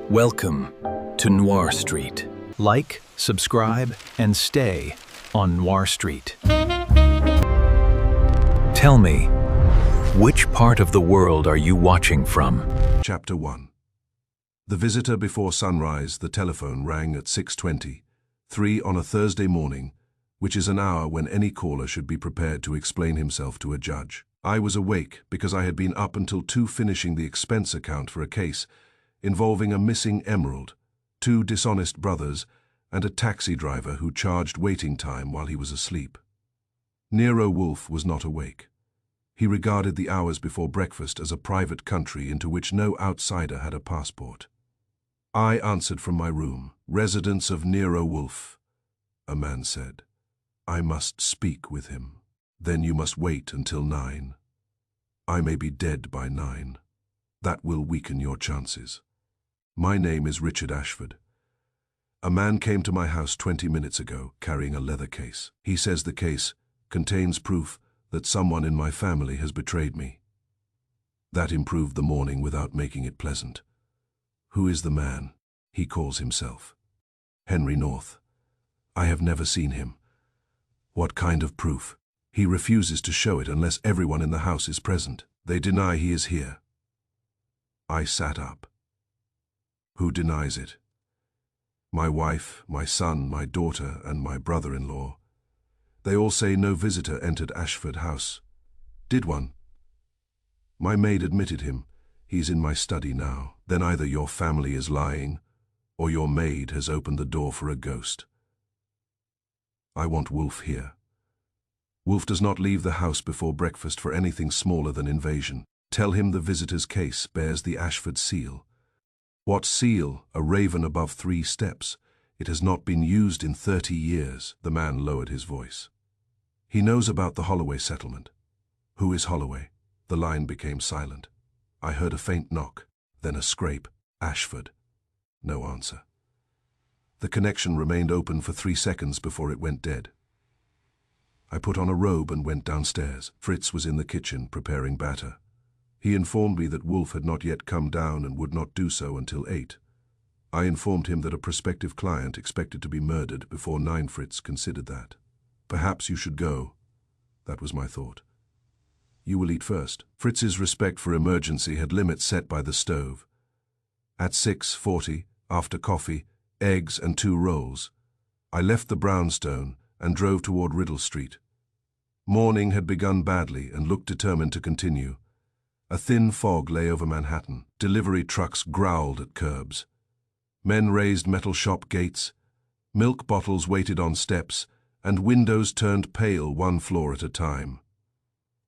Welcome to Noir Street. Like, subscribe, and stay on Noir Street. Tell me, which part of the world are you watching from? Chapter 1. The visitor before sunrise, the telephone rang at 6:20, on a Thursday morning, which is an hour when any caller should be prepared to explain himself to a judge. I was awake because I had been up until 2 finishing the expense account for a case involving a missing emerald, 2 dishonest brothers, and a taxi driver who charged waiting time while he was asleep. Nero Wolfe was not awake. He regarded the hours before breakfast as a private country into which no outsider had a passport. I answered from my room. "Residence of Nero Wolfe," a man said. "I must speak with him. Then you must wait until 9. I may be dead by 9. That will weaken your chances. My name is Richard Ashford. A man came to my house 20 minutes ago carrying a leather case. He says the case contains proof that someone in my family has betrayed me. That improved the morning without making it pleasant. Who is the man? He calls himself Henry North. I have never seen him. What kind of proof? He refuses to show it unless everyone in the house is present. They deny he is here. I sat up. Who denies it? My wife, my son, my daughter, and my brother-in-law. They all say no visitor entered Ashford House. Did one? My maid admitted him. He's in my study now. Then either your family is lying, or your maid has opened the door for a ghost. I want Wolfe here. Wolfe does not leave the house before breakfast for anything smaller than invasion. Tell him the visitor's case bears the Ashford seal. What seal? A raven above 3 steps. It has not been used in 30 years. The man lowered his voice. He knows about the Holloway settlement. Who is Holloway? The line became silent. I heard a faint knock, then a scrape. Ashford. No answer. The connection remained open for 3 seconds before it went dead. I put on a robe and went downstairs. Fritz was in the kitchen preparing batter. He informed me that Wolfe had not yet come down and would not do so until 8. I informed him that a prospective client expected to be murdered before 9. Fritz considered that. Perhaps you should go. That was my thought. You will eat first. Fritz's respect for emergency had limits set by the stove. At 6:40, after coffee, eggs and 2 rolls, I left the brownstone and drove toward Riddle Street. Morning had begun badly and looked determined to continue. A thin fog lay over Manhattan. Delivery trucks growled at curbs. Men raised metal shop gates. Milk bottles waited on steps, and windows turned pale 1 floor at a time.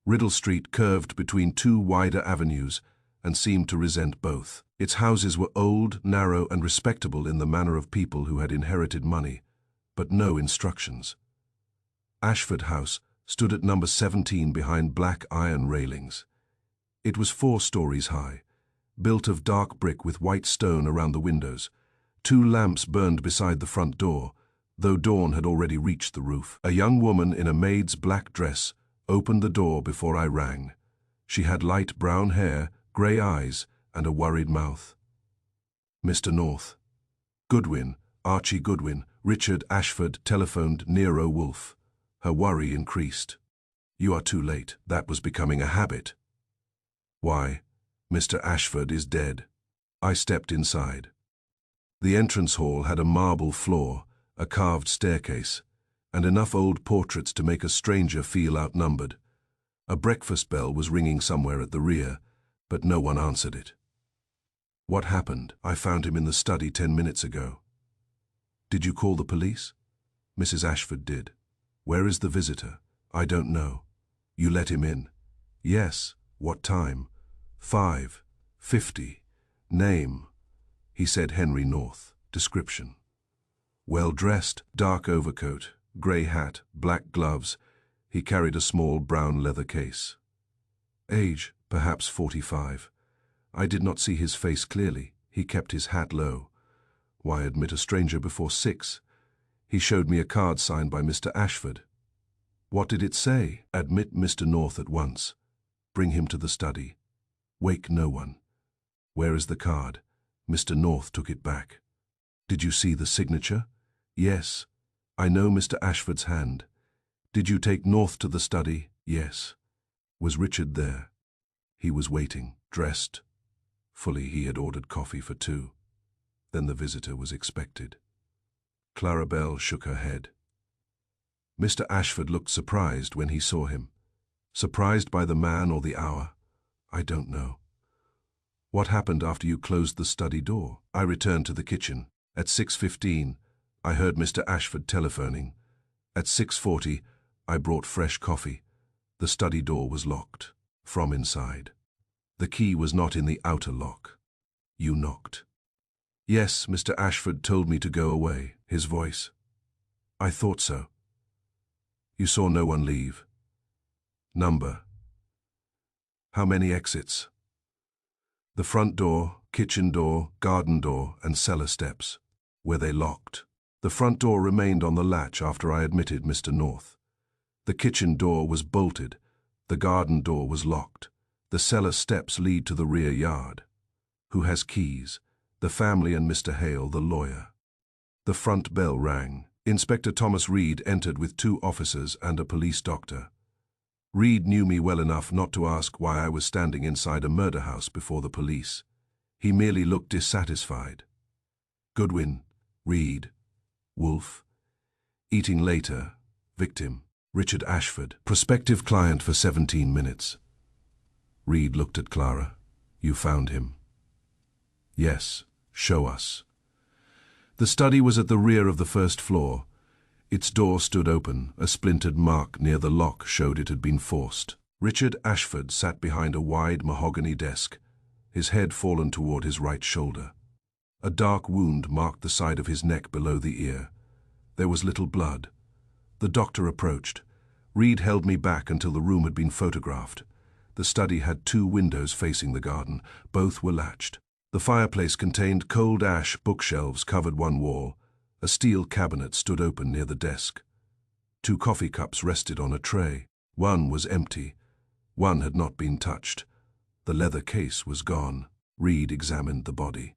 Riddle Street curved between 2 wider avenues and seemed to resent both. Its houses were old, narrow, and respectable in the manner of people who had inherited money, but no instructions. Ashford House stood at number 17 behind black iron railings. It was 4 stories high, built of dark brick with white stone around the windows. 2 lamps burned beside the front door, though dawn had already reached the roof. A young woman in a maid's black dress opened the door before I rang. She had light brown hair, grey eyes, and a worried mouth. "Mr. North." Goodwin, Archie Goodwin, Richard Ashford telephoned Nero Wolfe. Her worry increased. "You are too late." That was becoming a habit. "Why? Mr. Ashford is dead." I stepped inside. The entrance hall had a marble floor, a carved staircase, and enough old portraits to make a stranger feel outnumbered. A breakfast bell was ringing somewhere at the rear, but no one answered it. "What happened?" "I found him in the study 10 minutes ago." "Did you call the police?" "Mrs. Ashford did." "Where is the visitor?" "I don't know." "You let him in?" "Yes." "What time?" 5:50. "Name?" He said Henry North. "Description?" "Well dressed, dark overcoat, grey hat, black gloves. He carried a small brown leather case." "Age?" "Perhaps 45. I did not see his face clearly. He kept his hat low." "Why admit a stranger before 6? He showed me a card signed by Mr. Ashford." "What did it say?" "Admit Mr. North at once. Bring him to the study. Wake no one." "Where is the card?" Mr. North took it back. Did you see the signature? Yes. I know Mr. Ashford's hand. Did you take North to the study? Yes. Was Richard there? He was waiting, dressed. Fully he had ordered coffee for two. Then the visitor was expected. Clarabelle shook her head. Mr. Ashford looked surprised when he saw him. Surprised by the man or the hour? I don't know. What happened after you closed the study door? I returned to the kitchen. At 6:15, I heard Mr. Ashford telephoning. At 6:40, I brought fresh coffee. The study door was locked, from inside. The key was not in the outer lock. You knocked. Yes, Mr. Ashford told me to go away, his voice. I thought so. You saw no one leave. Number. How many exits? The front door, kitchen door, garden door, and cellar steps. Were they locked? The front door remained on the latch after I admitted Mr. North. The kitchen door was bolted. The garden door was locked. The cellar steps lead to the rear yard. Who has keys? The family and Mr. Hale, the lawyer. The front bell rang. Inspector Thomas Reed entered with 2 officers and a police doctor. Reed knew me well enough not to ask why I was standing inside a murder house before the police. He merely looked dissatisfied. Goodwin, Reed, Wolfe. Eating later, victim, Richard Ashford, prospective client for 17 minutes. Reed looked at Clara. You found him? Yes, show us. The study was at the rear of the first floor. Its door stood open. A splintered mark near the lock showed it had been forced. Richard Ashford sat behind a wide mahogany desk, his head fallen toward his right shoulder. A dark wound marked the side of his neck below the ear. There was little blood. The doctor approached. Reed held me back until the room had been photographed. The study had 2 windows facing the garden. Both were latched. The fireplace contained cold ash bookshelves covered one wall. A steel cabinet stood open near the desk. 2 coffee cups rested on a tray. One was empty. One had not been touched. The leather case was gone. Reed examined the body.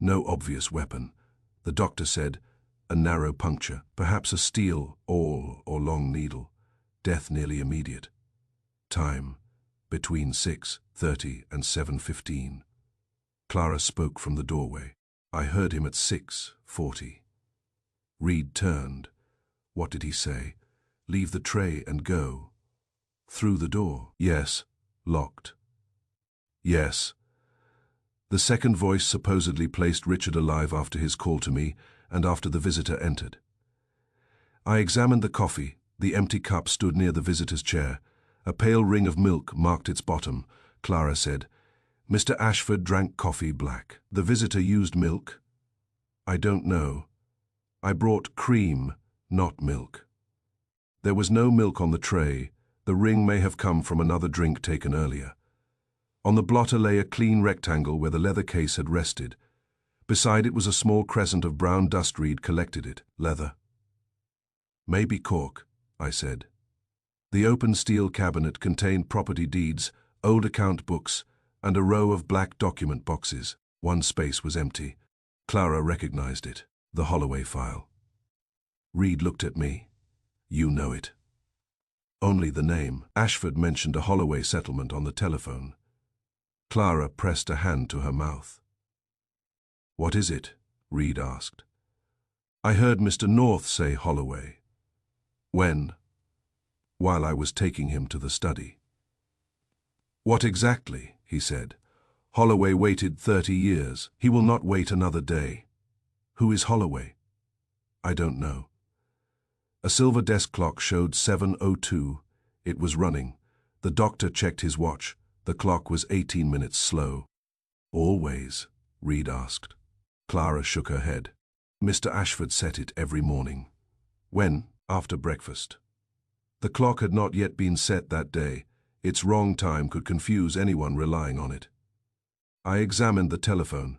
No obvious weapon. The doctor said, a narrow puncture, perhaps a steel, awl, or long needle. Death nearly immediate. Time, between 6:30 and 7:15. Clara spoke from the doorway. I heard him at 6:40. Reed turned. What did he say? Leave the tray and go. Through the door? Yes. Locked? Yes. The second voice supposedly placed Richard alive after his call to me and after the visitor entered. I examined the coffee. The empty cup stood near the visitor's chair. A pale ring of milk marked its bottom. Clara said, Mr. Ashford drank coffee black. The visitor used milk? I don't know. I brought cream, not milk. There was no milk on the tray. The ring may have come from another drink taken earlier. On the blotter lay a clean rectangle where the leather case had rested. Beside it was a small crescent of brown dust. Reed collected it. Leather. Maybe cork, I said. The open steel cabinet contained property deeds, old account books, and a row of black document boxes. One space was empty. Clara recognized it. The Holloway file. Reed looked at me. You know it. Only the name. Ashford mentioned a Holloway settlement on the telephone. Clara pressed a hand to her mouth. What is it? Reed asked. I heard Mr. North say Holloway. When? While I was taking him to the study. What exactly? He said. Holloway waited 30 years. He will not wait another day. Who is Holloway? I don't know. A silver desk clock showed 7:02. It was running. The doctor checked his watch. The clock was 18 minutes slow. Always? Reed asked. Clara shook her head. Mr. Ashford set it every morning. When? After breakfast. The clock had not yet been set that day. Its wrong time could confuse anyone relying on it. I examined the telephone.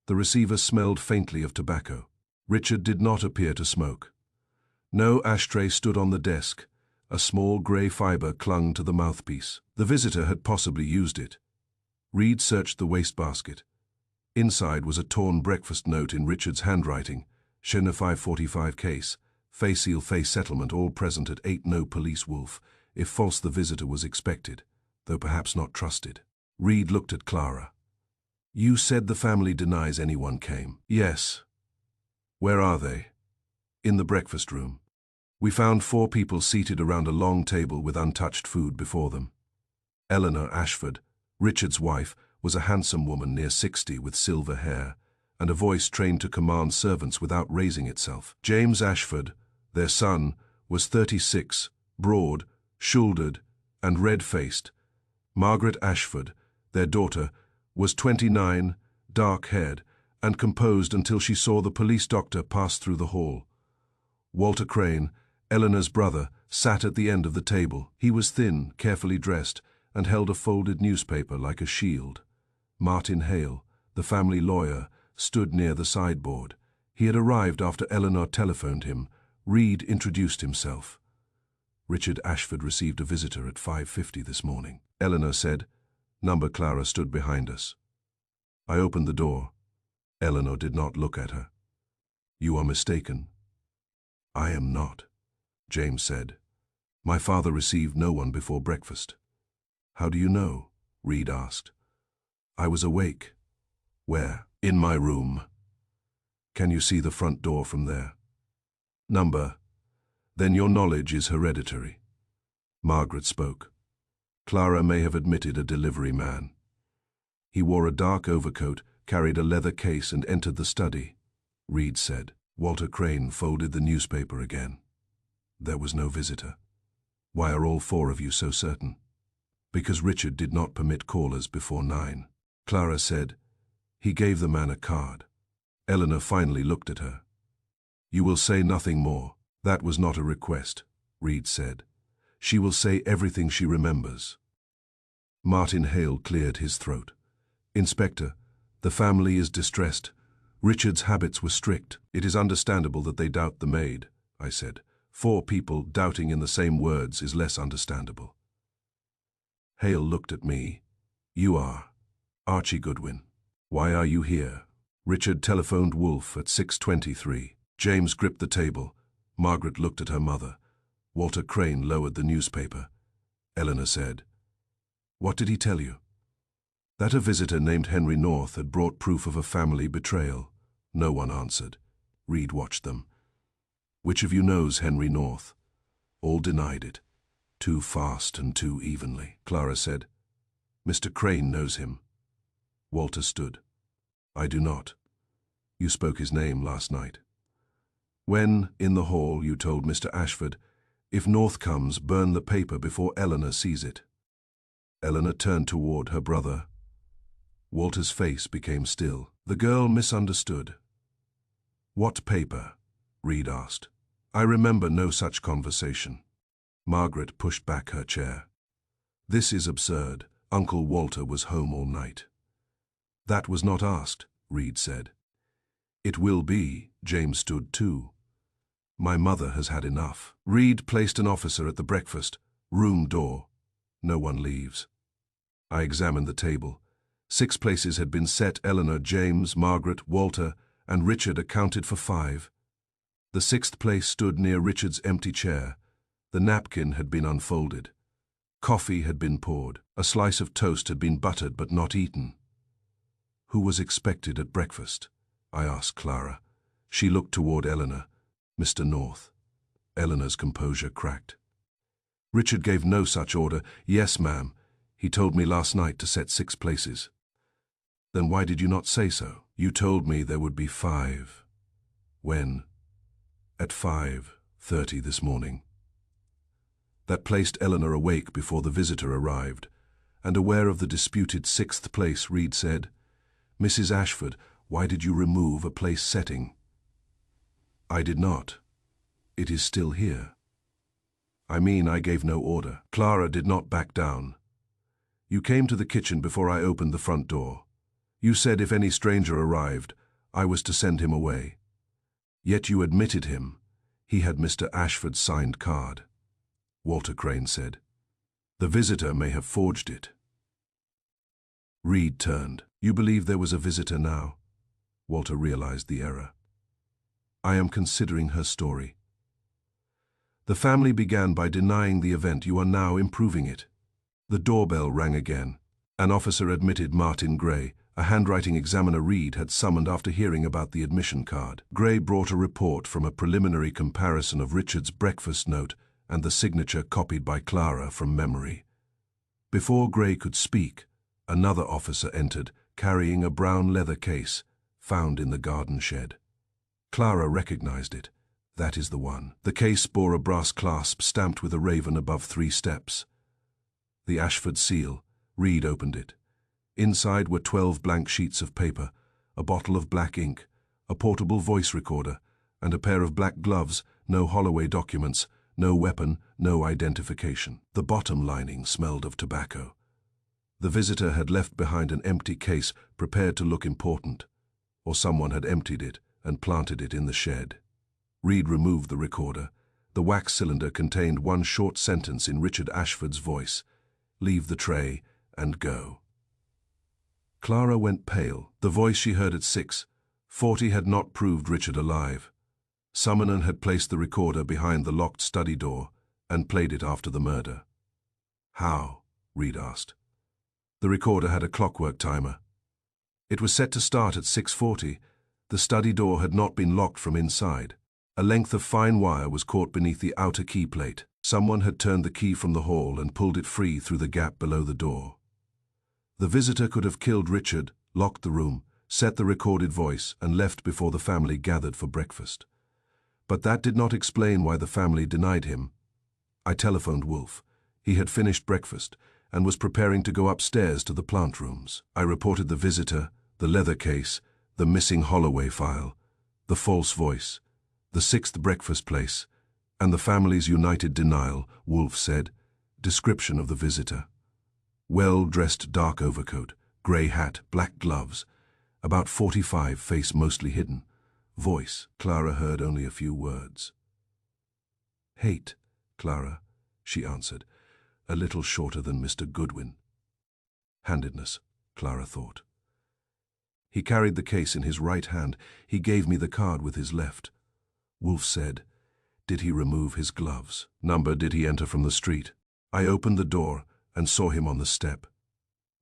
The receiver smelled faintly of tobacco. Richard did not appear to smoke. No ashtray stood on the desk. A small grey fibre clung to the mouthpiece. The visitor had possibly used it. Reed searched the wastebasket. Inside was a torn breakfast note in Richard's handwriting. Chena 545 case. Face-seal face settlement, all present at 8 no police Wolfe. If false, the visitor was expected, though perhaps not trusted. Reed looked at Clara. You said the family denies anyone came. Yes. Where are they? In the breakfast room. We found 4 people seated around a long table with untouched food before them. Eleanor Ashford, Richard's wife, was a handsome woman near 60 with silver hair, and a voice trained to command servants without raising itself. James Ashford, their son, was 36, broad, shouldered, and red-faced. Margaret Ashford, their daughter, was 29, dark-haired, and composed until she saw the police doctor pass through the hall. Walter Crane, Eleanor's brother, sat at the end of the table. He was thin, carefully dressed, and held a folded newspaper like a shield. Martin Hale, the family lawyer, stood near the sideboard. He had arrived after Eleanor telephoned him. Reed introduced himself. Richard Ashford received a visitor at 5:50 this morning. Eleanor said. Number Clara stood behind us. I opened the door. Eleanor did not look at her. You are mistaken. I am not, James said. My father received no one before breakfast. How do you know? Reed asked. I was awake. Where? In my room. Can you see the front door from there? Number. Then your knowledge is hereditary. Margaret spoke. Clara may have admitted a delivery man. He wore a dark overcoat, carried a leather case, and entered the study, Reed said. Walter Crane folded the newspaper again. There was no visitor. Why are all 4 of you so certain? Because Richard did not permit callers before 9. Clara said. He gave the man a card. Eleanor finally looked at her. You will say nothing more. That was not a request, Reed said. She will say everything she remembers. Martin Hale cleared his throat. Inspector, the family is distressed. Richard's habits were strict. It is understandable that they doubt the maid, I said. 4 people doubting in the same words is less understandable. Hale looked at me. You are Archie Goodwin. Why are you here? Richard telephoned Wolfe at 6:23. James gripped the table. Margaret looked at her mother. Walter Crane lowered the newspaper. Eleanor said, What did he tell you? That a visitor named Henry North had brought proof of a family betrayal. No one answered. Reed watched them. Which of you knows Henry North? All denied it. Too fast and too evenly. Clara said, Mr. Crane knows him. Walter stood. I do not. You spoke his name last night. When, in the hall, you told Mr. Ashford, if North comes, burn the paper before Eleanor sees it. Eleanor turned toward her brother. Walter's face became still. The girl misunderstood. What paper? Reed asked. I remember no such conversation. Margaret pushed back her chair. This is absurd. Uncle Walter was home all night. That was not asked, Reed said. It will be, James stood too. My mother has had enough. Reed placed an officer at the breakfast room door. No one leaves. I examined the table. 6 places had been set. Eleanor, James, Margaret, Walter, and Richard accounted for 5. The 6th place stood near Richard's empty chair. The napkin had been unfolded. Coffee had been poured. A slice of toast had been buttered but not eaten. Who was expected at breakfast? I asked Clara. She looked toward Eleanor. Mr. North. Eleanor's composure cracked. Richard gave no such order. Yes, ma'am. He told me last night to set 6 places. Then why did you not say so? You told me there would be 5. When? At 5:30 this morning. That placed Eleanor awake before the visitor arrived, and aware of the disputed 6th place, Reed said, Mrs. Ashford, why did you remove a place setting? I did not. It is still here. I mean, I gave no order. Clara did not back down. You came to the kitchen before I opened the front door. You said if any stranger arrived, I was to send him away. Yet you admitted him. He had Mr. Ashford's signed card. Walter Crane said, The visitor may have forged it. Reed turned. You believe there was a visitor now? Walter realized the error. I am considering her story. The family began by denying the event. You are now improving it. The doorbell rang again. An officer admitted Martin Gray, a handwriting examiner Reed had summoned after hearing about the admission card. Gray brought a report from a preliminary comparison of Richard's breakfast note and the signature copied by Clara from memory. Before Gray could speak, another officer entered, carrying a brown leather case, found in the garden shed. Clara recognized it. That is the one. The case bore a brass clasp stamped with a raven above 3 steps. The Ashford seal. Reed opened it. Inside were 12 blank sheets of paper, a bottle of black ink, a portable voice recorder, and a pair of black gloves. No Holloway documents, no weapon, no identification. The bottom lining smelled of tobacco. The visitor had left behind an empty case, prepared to look important, or someone had emptied it and planted it in the shed. Reed removed the recorder. The wax cylinder contained one short sentence in Richard Ashford's voice: "Leave the tray and go." Clara went pale. The voice she heard at 6:40 had not proved Richard alive. Summoner had placed the recorder behind the locked study door and played it after the murder. How? Reed asked. The recorder had a clockwork timer. It was set to start at 6:40. The study door had not been locked from inside. A length of fine wire was caught beneath the outer key plate. Someone had turned the key from the hall and pulled it free through the gap below the door. The visitor could have killed Richard, locked the room, set the recorded voice, and left before the family gathered for breakfast. But that did not explain why the family denied him. I telephoned Wolfe. He had finished breakfast and was preparing to go upstairs to the plant rooms. I reported the visitor, the leather case, the missing Holloway file, the false voice, the 6th breakfast place, and the family's united denial. Wolfe said. Description of the visitor: well-dressed, dark overcoat, grey hat, black gloves, about 45, face mostly hidden. Voice: Clara heard only a few words. Hate, Clara, she answered, a little shorter than Mr. Goodwin. Handedness, Clara thought. He carried the case in his right hand. He gave me the card with his left. Wolfe said, did he remove his gloves? Number did he enter from the street? I opened the door and saw him on the step.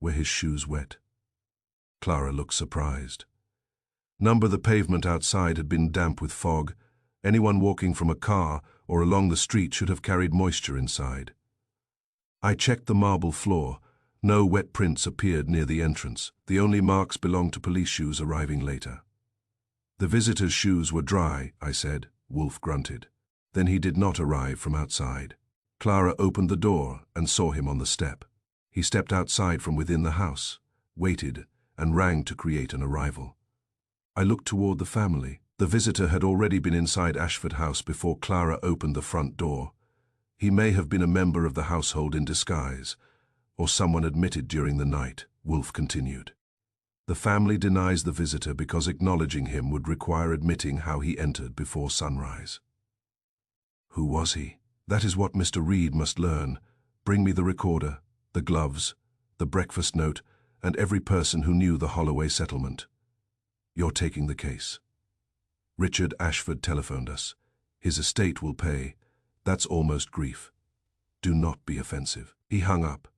Were his shoes wet? Clara looked surprised. Number the pavement outside had been damp with fog. Anyone walking from a car or along the street should have carried moisture inside. I checked the marble floor. No wet prints appeared near the entrance. The only marks belonged to police shoes arriving later. The visitor's shoes were dry, I said. Wolfe grunted. Then he did not arrive from outside. Clara opened the door and saw him on the step. He stepped outside from within the house, waited, and rang to create an arrival. I looked toward the family. The visitor had already been inside Ashford House before Clara opened the front door. He may have been a member of the household in disguise, or someone admitted during the night, Wolfe continued. The family denies the visitor because acknowledging him would require admitting how he entered before sunrise. Who was he? That is what Mr. Reed must learn. Bring me the recorder, the gloves, the breakfast note, and every person who knew the Holloway settlement. You're taking the case. Richard Ashford telephoned us. His estate will pay. That's almost grief. Do not be offensive. He hung up.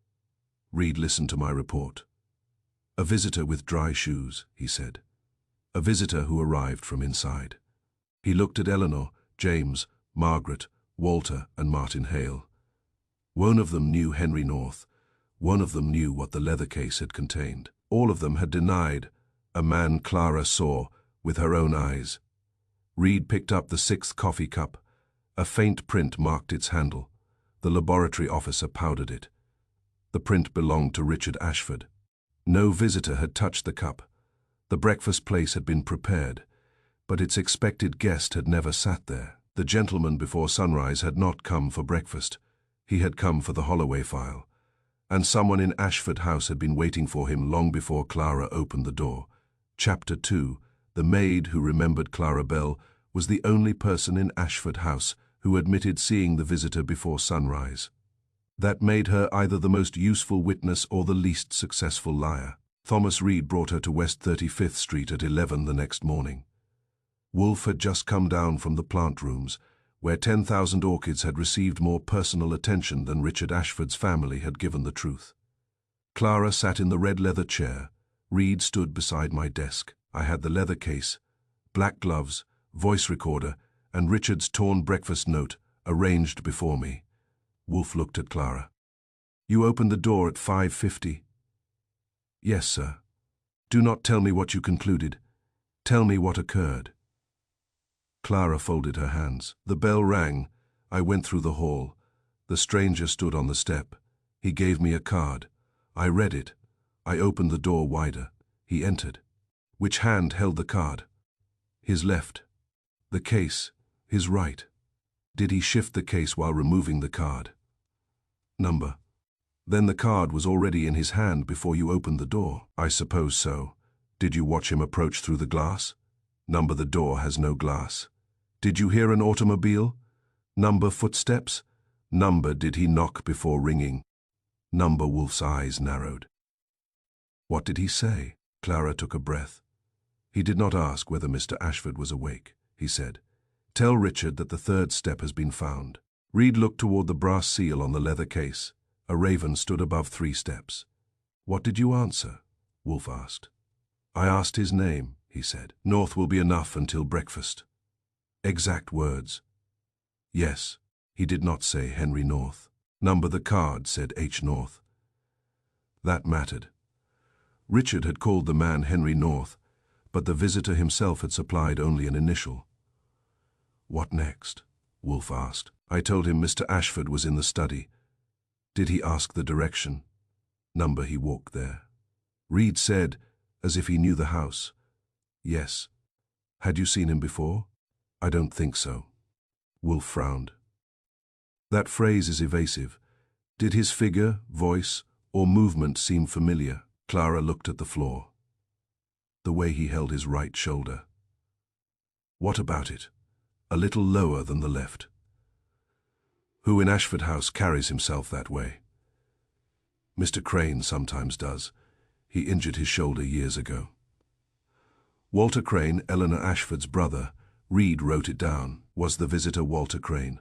Reed listened to my report. A visitor with dry shoes, he said. A visitor who arrived from inside. He looked at Eleanor, James, Margaret, Walter, and Martin Hale. One of them knew Henry North. One of them knew what the leather case had contained. All of them had denied a man Clara saw with her own eyes. Reed picked up the 6th coffee cup. A faint print marked its handle. The laboratory officer powdered it. The print belonged to Richard Ashford. No visitor had touched the cup. The breakfast place had been prepared, but its expected guest had never sat there. The gentleman before sunrise had not come for breakfast. He had come for the Holloway file. And someone in Ashford House had been waiting for him long before Clara opened the door. Chapter 2. The maid who remembered Clara Bell was the only person in Ashford House who admitted seeing the visitor before sunrise. That made her either the most useful witness or the least successful liar. Thomas Reed brought her to West 35th Street at 11 the next morning. Wolfe had just come down from the plant rooms, where 10,000 orchids had received more personal attention than Richard Ashford's family had given the truth. Clara sat in the red leather chair. Reed stood beside my desk. I had the leather case, black gloves, voice recorder, and Richard's torn breakfast note arranged before me. Wolfe looked at Clara. "You opened the door at 5:50. "Yes, sir." "Do not tell me what you concluded. Tell me what occurred." Clara folded her hands. "The bell rang. I went through the hall. The stranger stood on the step. He gave me a card. I read it. I opened the door wider. He entered." "Which hand held the card?" "His left." "The case, his right." "Did he shift the case while removing the card?" "Number." "Then the card was already in his hand before you opened the door?" "I suppose so." "Did you watch him approach through the glass?" "Number, the door has no glass." "Did you hear an automobile?" "Number, footsteps?" "Number, did he knock before ringing?" "Number." Wolfe's eyes narrowed. "What did he say?" Clara took a breath. "He did not ask whether Mr. Ashford was awake," he said. "Tell Richard that the third step has been found." Reed looked toward the brass seal on the leather case. A raven stood above 3 steps. "What did you answer?" Wolfe asked. "I asked his name," he said. "North will be enough until breakfast." "Exact words?" "Yes." He did not say Henry North. "Number the card," said H. North. That mattered. Richard had called the man Henry North, but the visitor himself had supplied only an initial. "What next?" Wolfe asked. "I told him Mr. Ashford was in the study." "Did he ask the direction?" "Number, he walked there." Reed said, as if he knew the house. "Yes." "Had you seen him before?" "I don't think so." Wolfe frowned. "That phrase is evasive. Did his figure, voice, or movement seem familiar?" Clara looked at the floor. "The way he held his right shoulder." "What about it? A little lower than the left." "Who in Ashford House carries himself that way?" "Mr. Crane sometimes does. He injured his shoulder years ago." Walter Crane, Eleanor Ashford's brother. Reed wrote it down. Was the visitor Walter Crane?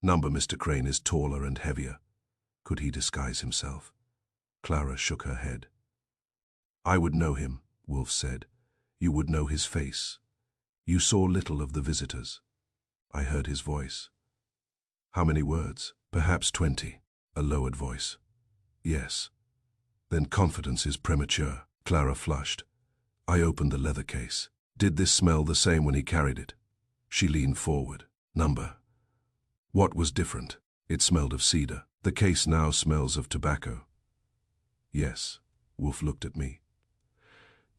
"Number, Mr. Crane is taller and heavier." "Could he disguise himself?" Clara shook her head. "I would know him," Wolfe said. "You would know his face. You saw little of the visitors." "I heard his voice." "How many words?" "Perhaps 20. A lowered voice." "Yes." "Then confidence is premature." Clara flushed. I opened the leather case. "Did this smell the same when he carried it?" She leaned forward. "Number." "What was different?" "It smelled of cedar. The case now smells of tobacco." "Yes." Wolfe looked at me.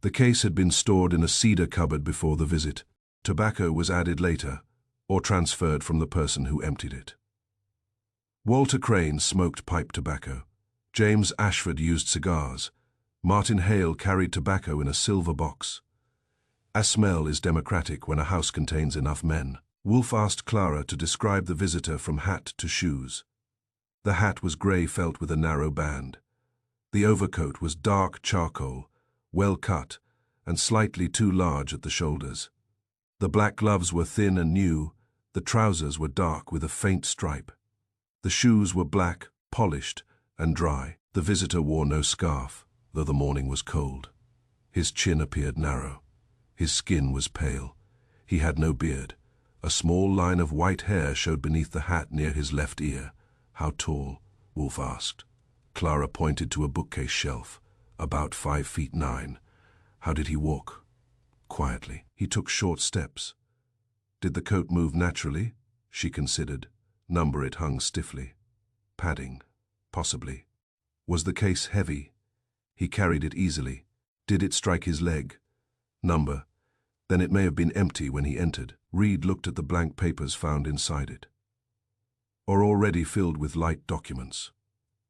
The case had been stored in a cedar cupboard before the visit. Tobacco was added later, or transferred from the person who emptied it. Walter Crane smoked pipe tobacco. James Ashford used cigars. Martin Hale carried tobacco in a silver box. A smell is democratic when a house contains enough men. Wolfe asked Clara to describe the visitor from hat to shoes. The hat was grey felt with a narrow band. The overcoat was dark charcoal, well cut, and slightly too large at the shoulders. The black gloves were thin and new. The trousers were dark with a faint stripe. The shoes were black, polished, and dry. The visitor wore no scarf, though the morning was cold. His chin appeared narrow. His skin was pale. He had no beard. A small line of white hair showed beneath the hat near his left ear. "How tall?" Wolfe asked. Clara pointed to a bookcase shelf, about 5'9". "How did he walk?" "Quietly. He took short steps." "Did the coat move naturally?" She considered. Number, it hung stiffly. "Padding?" "Possibly." "Was the case heavy?" "He carried it easily." "Did it strike his leg?" "Number, then it may have been empty when he entered." Reed looked at the blank papers found inside it. "Or already filled with light documents,"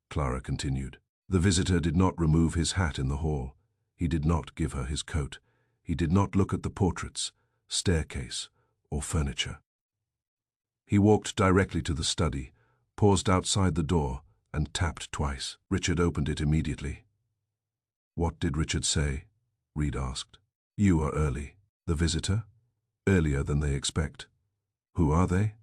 Clara continued. "The visitor did not remove his hat in the hall. He did not give her his coat. He did not look at the portraits, staircase, or furniture. He walked directly to the study, paused outside the door, and tapped twice. Richard opened it immediately. What did Richard say? Reed asked. You are early. The visitor? Earlier than they expect. Who are they?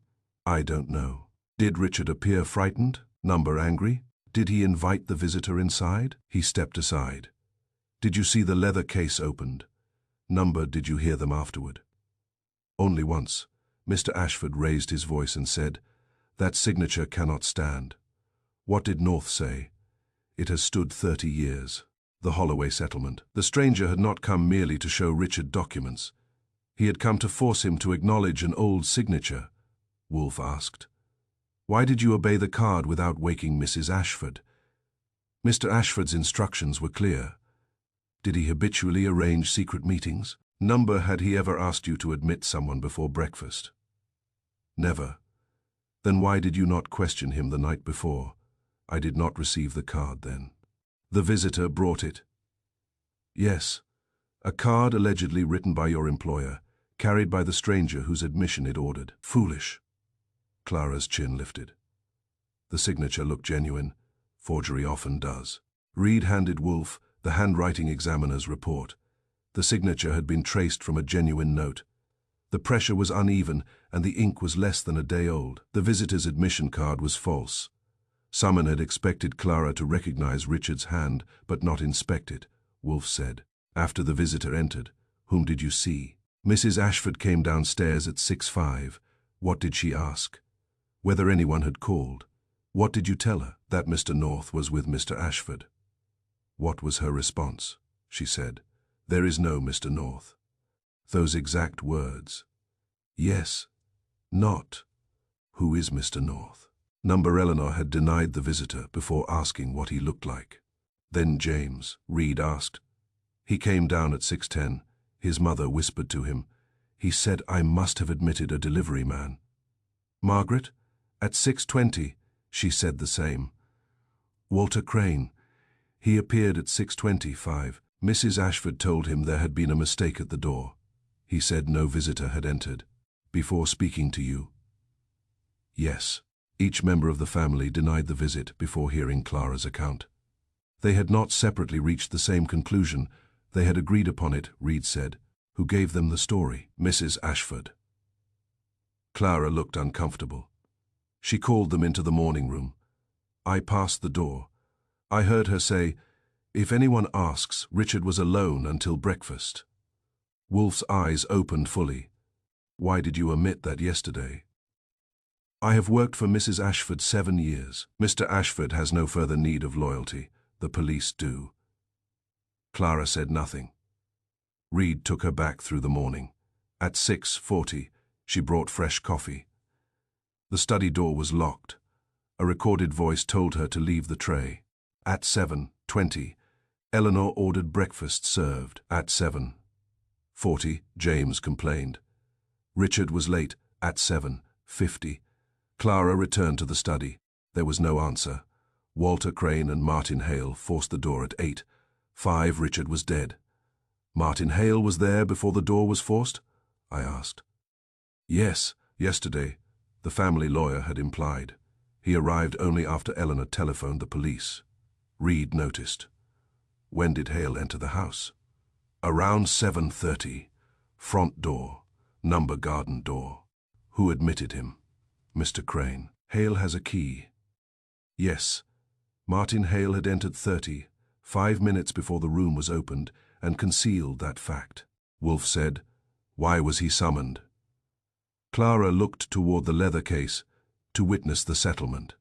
I don't know. Did Richard appear frightened? Number angry? Did he invite the visitor inside? He stepped aside. Did you see the leather case opened? Number, did you hear them afterward? Only once. Mr. Ashford raised his voice and said, That signature cannot stand. What did North say? It has stood 30 years. The Holloway settlement. The stranger had not come merely to show Richard documents. He had come to force him to acknowledge an old signature. Wolfe asked. Why did you obey the card without waking Mrs. Ashford? Mr. Ashford's instructions were clear. Did he habitually arrange secret meetings? Number, had he ever asked you to admit someone before breakfast? Never. Then why did you not question him the night before? I did not receive the card then. The visitor brought it. Yes, a card allegedly written by your employer, carried by the stranger whose admission it ordered. Foolish. Clara's chin lifted. The signature looked genuine. Forgery often does. Reed handed Wolfe the handwriting examiner's report. The signature had been traced from a genuine note. The pressure was uneven and the ink was less than a day old. The visitor's admission card was false. Someone had expected Clara to recognize Richard's hand, but not inspect it, Wolfe said. After the visitor entered, whom did you see? Mrs. Ashford came downstairs at 6:05. What did she ask? Whether anyone had called. What did you tell her? That Mr. North was with Mr. Ashford. What was her response? She said, There is no Mr. North. Those exact words. Yes. Not. Who is Mr. North? Number Eleanor had denied the visitor before asking what he looked like. Then James, Reed asked. He came down at 6:10. His mother whispered to him. He said, I must have admitted a delivery man. Margaret? At 6:20, she said the same. Walter Crane. He appeared at 6:25. Mrs. Ashford told him there had been a mistake at the door. He said no visitor had entered. Before speaking to you? Yes. Each member of the family denied the visit before hearing Clara's account. They had not separately reached the same conclusion. They had agreed upon it, Reed said. Who gave them the story? Mrs. Ashford. Clara looked uncomfortable. She called them into the morning room. I passed the door. I heard her say, If anyone asks, Richard was alone until breakfast. Wolfe's eyes opened fully. Why did you omit that yesterday? I have worked for Mrs. Ashford 7 years. Mr. Ashford has no further need of loyalty. The police do. Clara said nothing. Reed took her back through the morning. At 6:40, she brought fresh coffee. The study door was locked. A recorded voice told her to leave the tray. At 7:20, Eleanor ordered breakfast served. At 7:40, James complained. Richard was late. At 7:50. Clara returned to the study. There was no answer. Walter Crane and Martin Hale forced the door at 8:05. Richard was dead. Martin Hale was there before the door was forced? I asked. Yes, yesterday, the family lawyer had implied. He arrived only after Eleanor telephoned the police. Reed noticed. When did Hale enter the house? Around 7:30. Front door, number garden door. Who admitted him? Mr. Crane. Hale has a key. Yes. Martin Hale had entered 5 minutes before the room was opened and concealed that fact. Wolfe said, Why was he summoned? Clara looked toward the leather case to witness the settlement.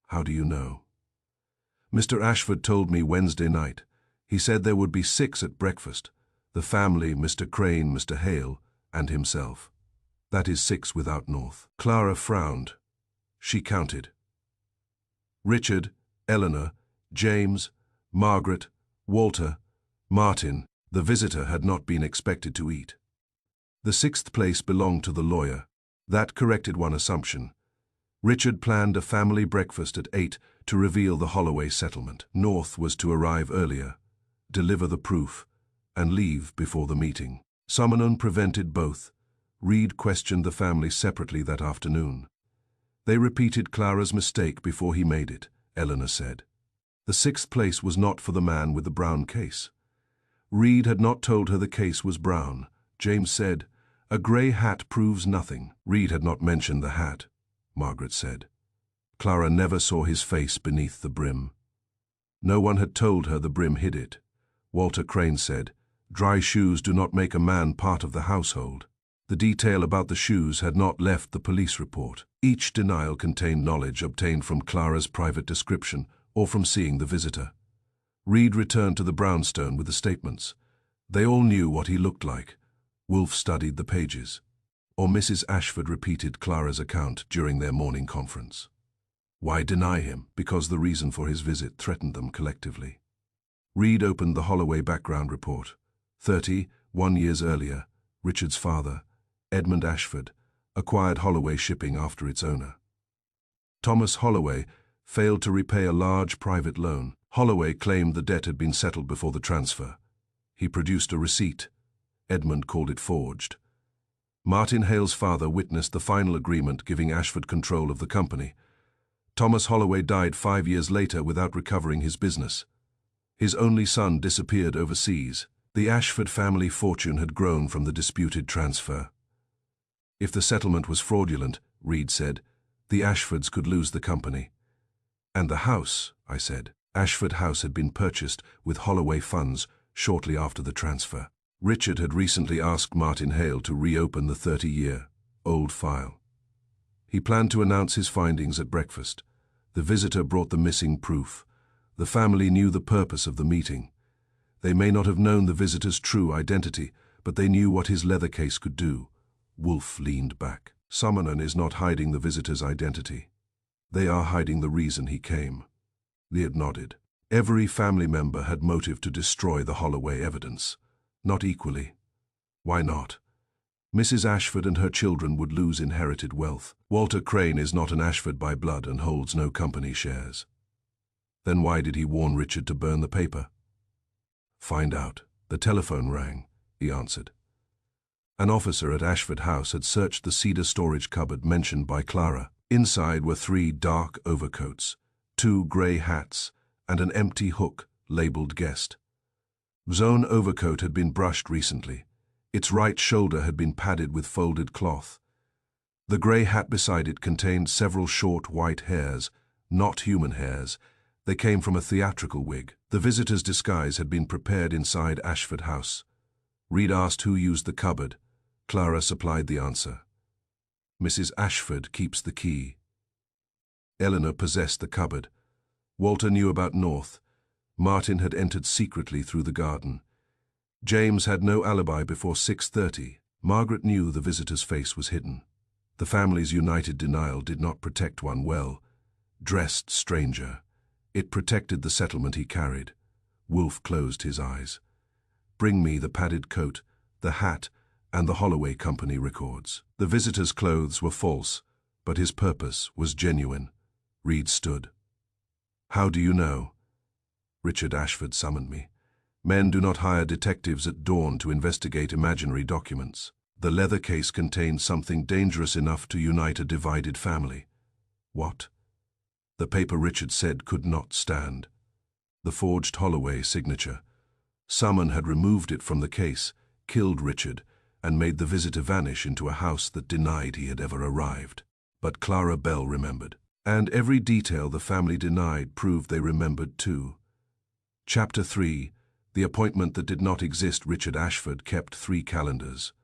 How do you know? Mr. Ashford told me Wednesday night. He said there would be 6 at breakfast. The family, Mr. Crane, Mr. Hale, and himself. That is 6 without North. Clara frowned. She counted. Richard, Eleanor, James, Margaret, Walter, Martin. The visitor had not been expected to eat. The 6th place belonged to the lawyer. That corrected one assumption. Richard planned a family breakfast at 8 to reveal the Holloway settlement. North was to arrive earlier, deliver the proof, and leave before the meeting. Someone prevented both. Reed questioned the family separately that afternoon. They repeated Clara's mistake before he made it, Eleanor said. The sixth place was not for the man with the brown case. Reed had not told her the case was brown. James said, "A grey hat proves nothing." Reed had not mentioned the hat, Margaret said. Clara never saw his face beneath the brim. No one had told her the brim hid it. Walter Crane said, "Dry shoes do not make a man part of the household." The detail about the shoes had not left the police report. Each denial contained knowledge obtained from Clara's private description or from seeing the visitor. Reed returned to the brownstone with the statements. They all knew what he looked like. Wolfe studied the pages. Or Mrs. Ashford repeated Clara's account during their morning conference. Why deny him? Because the reason for his visit threatened them collectively. Reed opened the Holloway background report. 31 years earlier, Richard's father, Edmund Ashford, acquired Holloway Shipping after its owner. Thomas Holloway failed to repay a large private loan. Holloway claimed the debt had been settled before the transfer. He produced a receipt. Edmund called it forged. Martin Hale's father witnessed the final agreement giving Ashford control of the company. Thomas Holloway died 5 years later without recovering his business. His only son disappeared overseas. The Ashford family fortune had grown from the disputed transfer. If the settlement was fraudulent, Reed said, the Ashfords could lose the company. And the house, I said. Ashford House had been purchased with Holloway funds shortly after the transfer. Richard had recently asked Martin Hale to reopen the 30-year-old file. He planned to announce his findings at breakfast. The visitor brought the missing proof. The family knew the purpose of the meeting. They may not have known the visitor's true identity, but they knew what his leather case could do. Wolfe leaned back. Summonen is not hiding the visitor's identity. They are hiding the reason he came. Leard nodded. Every family member had motive to destroy the Holloway evidence. Not equally. Why not? Mrs. Ashford and her children would lose inherited wealth. Walter Crane is not an Ashford by blood and holds no company shares. Then why did he warn Richard to burn the paper? Find out. The telephone rang, he answered. An officer at Ashford House had searched the cedar storage cupboard mentioned by Clara. Inside were 3 dark overcoats, 2 grey hats, and an empty hook labelled guest. His own overcoat had been brushed recently. Its right shoulder had been padded with folded cloth. The grey hat beside it contained several short white hairs, not human hairs. They came from a theatrical wig. The visitor's disguise had been prepared inside Ashford House. Reed asked who used the cupboard. Clara supplied the answer. Mrs. Ashford keeps the key. Eleanor possessed the cupboard. Walter knew about North. Martin had entered secretly through the garden. James had no alibi before 6:30. Margaret knew the visitor's face was hidden. The family's united denial did not protect one well. Dressed stranger. It protected the settlement he carried. Wolfe closed his eyes. Bring me the padded coat, the hat, and the Holloway Company records. The visitor's clothes were false, but his purpose was genuine. Reed stood. How do you know? Richard Ashford summoned me. Men do not hire detectives at dawn to investigate imaginary documents. The leather case contained something dangerous enough to unite a divided family. What? The paper Richard said could not stand. The forged Holloway signature. Someone had removed it from the case, killed Richard, and made the visitor vanish into a house that denied he had ever arrived. But Clara Bell remembered. And every detail the family denied proved they remembered too. Chapter 3. The appointment that did not exist. Richard Ashford kept 3 calendars.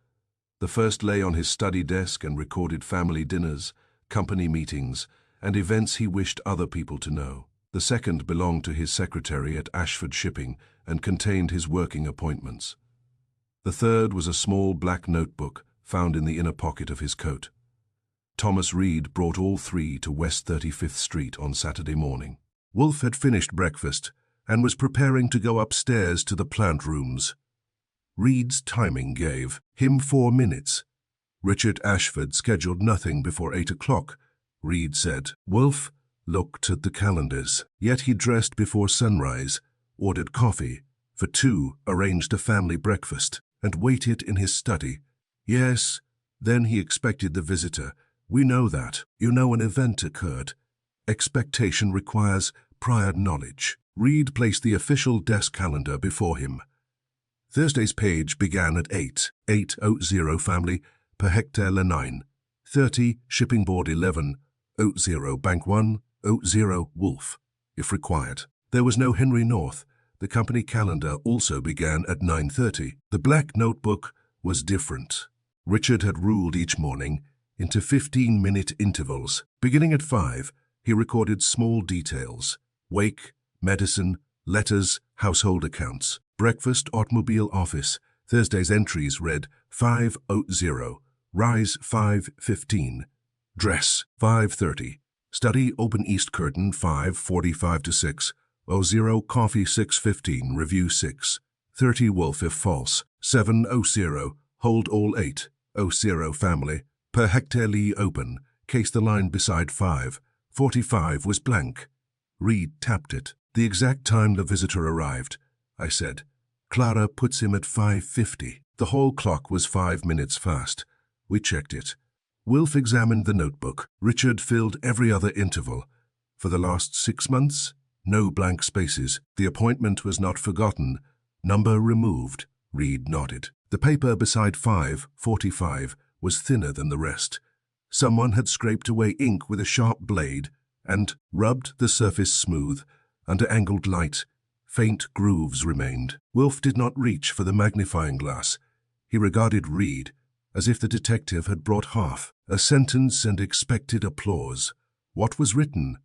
The first lay on his study desk and recorded family dinners, company meetings, and events he wished other people to know. The second belonged to his secretary at Ashford Shipping and contained his working appointments. The third was a small black notebook found in the inner pocket of his coat. Thomas Reed brought all 3 to West 35th Street on Saturday morning. Wolfe had finished breakfast and was preparing to go upstairs to the plant rooms. Reed's timing gave him 4 minutes. Richard Ashford scheduled nothing before 8 o'clock, Reed said. Wolfe looked at the calendars, yet he dressed before sunrise, ordered coffee for 2, arranged a family breakfast, and waited in his study. Yes, then he expected the visitor. We know that. You know an event occurred. Expectation requires prior knowledge. Reed placed the official desk calendar before him. Thursday's page began at 8:00 family, per hectare la 9:30, shipping board 11:00, bank 1:00, Wolfe, if required. There was no Henry North. The company calendar also began at 9:30. The black notebook was different. Richard had ruled each morning into 15-minute intervals. Beginning at 5, he recorded small details: wake, medicine, letters, household accounts. Breakfast, automobile, office. Thursday's entries read 5:00, rise 5:15, dress 5:30, study, open east curtain 5:45 to 6:00, coffee 6:15, review 6:30, Wolfe if false 7:00, hold all 8:00, family, per hectare lee open, case the line beside 5:45 was blank. Reed tapped it. The exact time the visitor arrived, I said. Clara puts him at 5:50. The hall clock was 5 minutes fast. We checked it. Wolfe examined the notebook. Richard filled every other interval. For the last 6 months, no blank spaces. The appointment was not forgotten. Number removed. Reed nodded. The paper beside 5:45 was thinner than the rest. Someone had scraped away ink with a sharp blade and rubbed the surface smooth. Under angled light, faint grooves remained. Wolfe did not reach for the magnifying glass. He regarded Reed as if the detective had brought half a sentence and expected applause. What was written?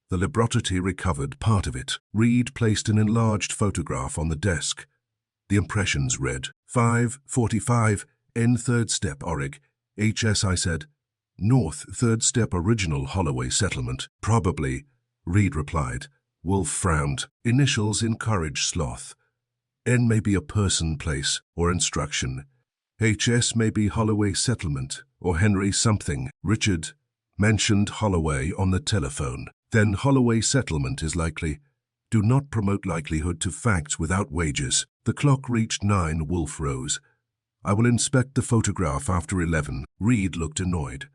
The laboratory recovered part of it. Reed placed an enlarged photograph on the desk. The impressions read, 5:45, N third step, Orig. HS, I said. North, third step, original Holloway settlement. Probably, Reed replied. Wolfe frowned. Initials encourage sloth. N may be a person, place, or instruction. HS may be Holloway settlement, or Henry something. Richard mentioned Holloway on the telephone. Then Holloway settlement is likely. Do not promote likelihood to facts without wages. The clock reached 9. Wolfe rose. I will inspect the photograph after 11. Reed looked annoyed.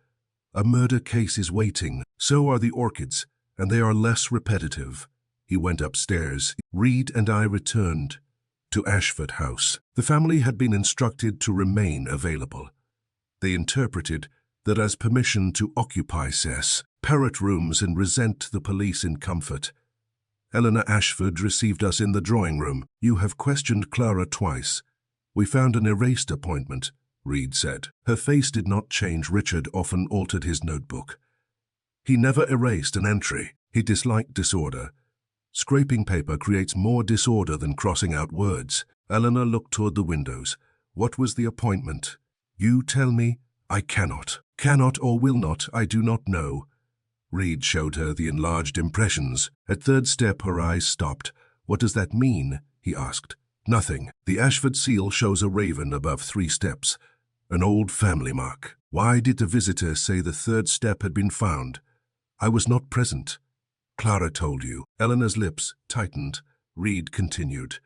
A murder case is waiting. So are the orchids, and they are less repetitive. He went upstairs. Reed and I returned to Ashford House. The family had been instructed to remain available. They interpreted that as permission to occupy parrot rooms and resent the police in comfort. Eleanor Ashford received us in the drawing room. You have questioned Clara twice. We found an erased appointment, Reed said. Her face did not change. Richard often altered his notebook. He never erased an entry. He disliked disorder. Scraping paper creates more disorder than crossing out words. Eleanor looked toward the windows. What was the appointment? You tell me. I cannot. Cannot or will not, I do not know. Reed showed her the enlarged impressions. At third step, her eyes stopped. What does that mean? He asked. Nothing. The Ashford seal shows a raven above 3 steps. An old family mark. Why did the visitor say the third step had been found? I was not present. Clara told you. Eleanor's lips tightened. Reed continued.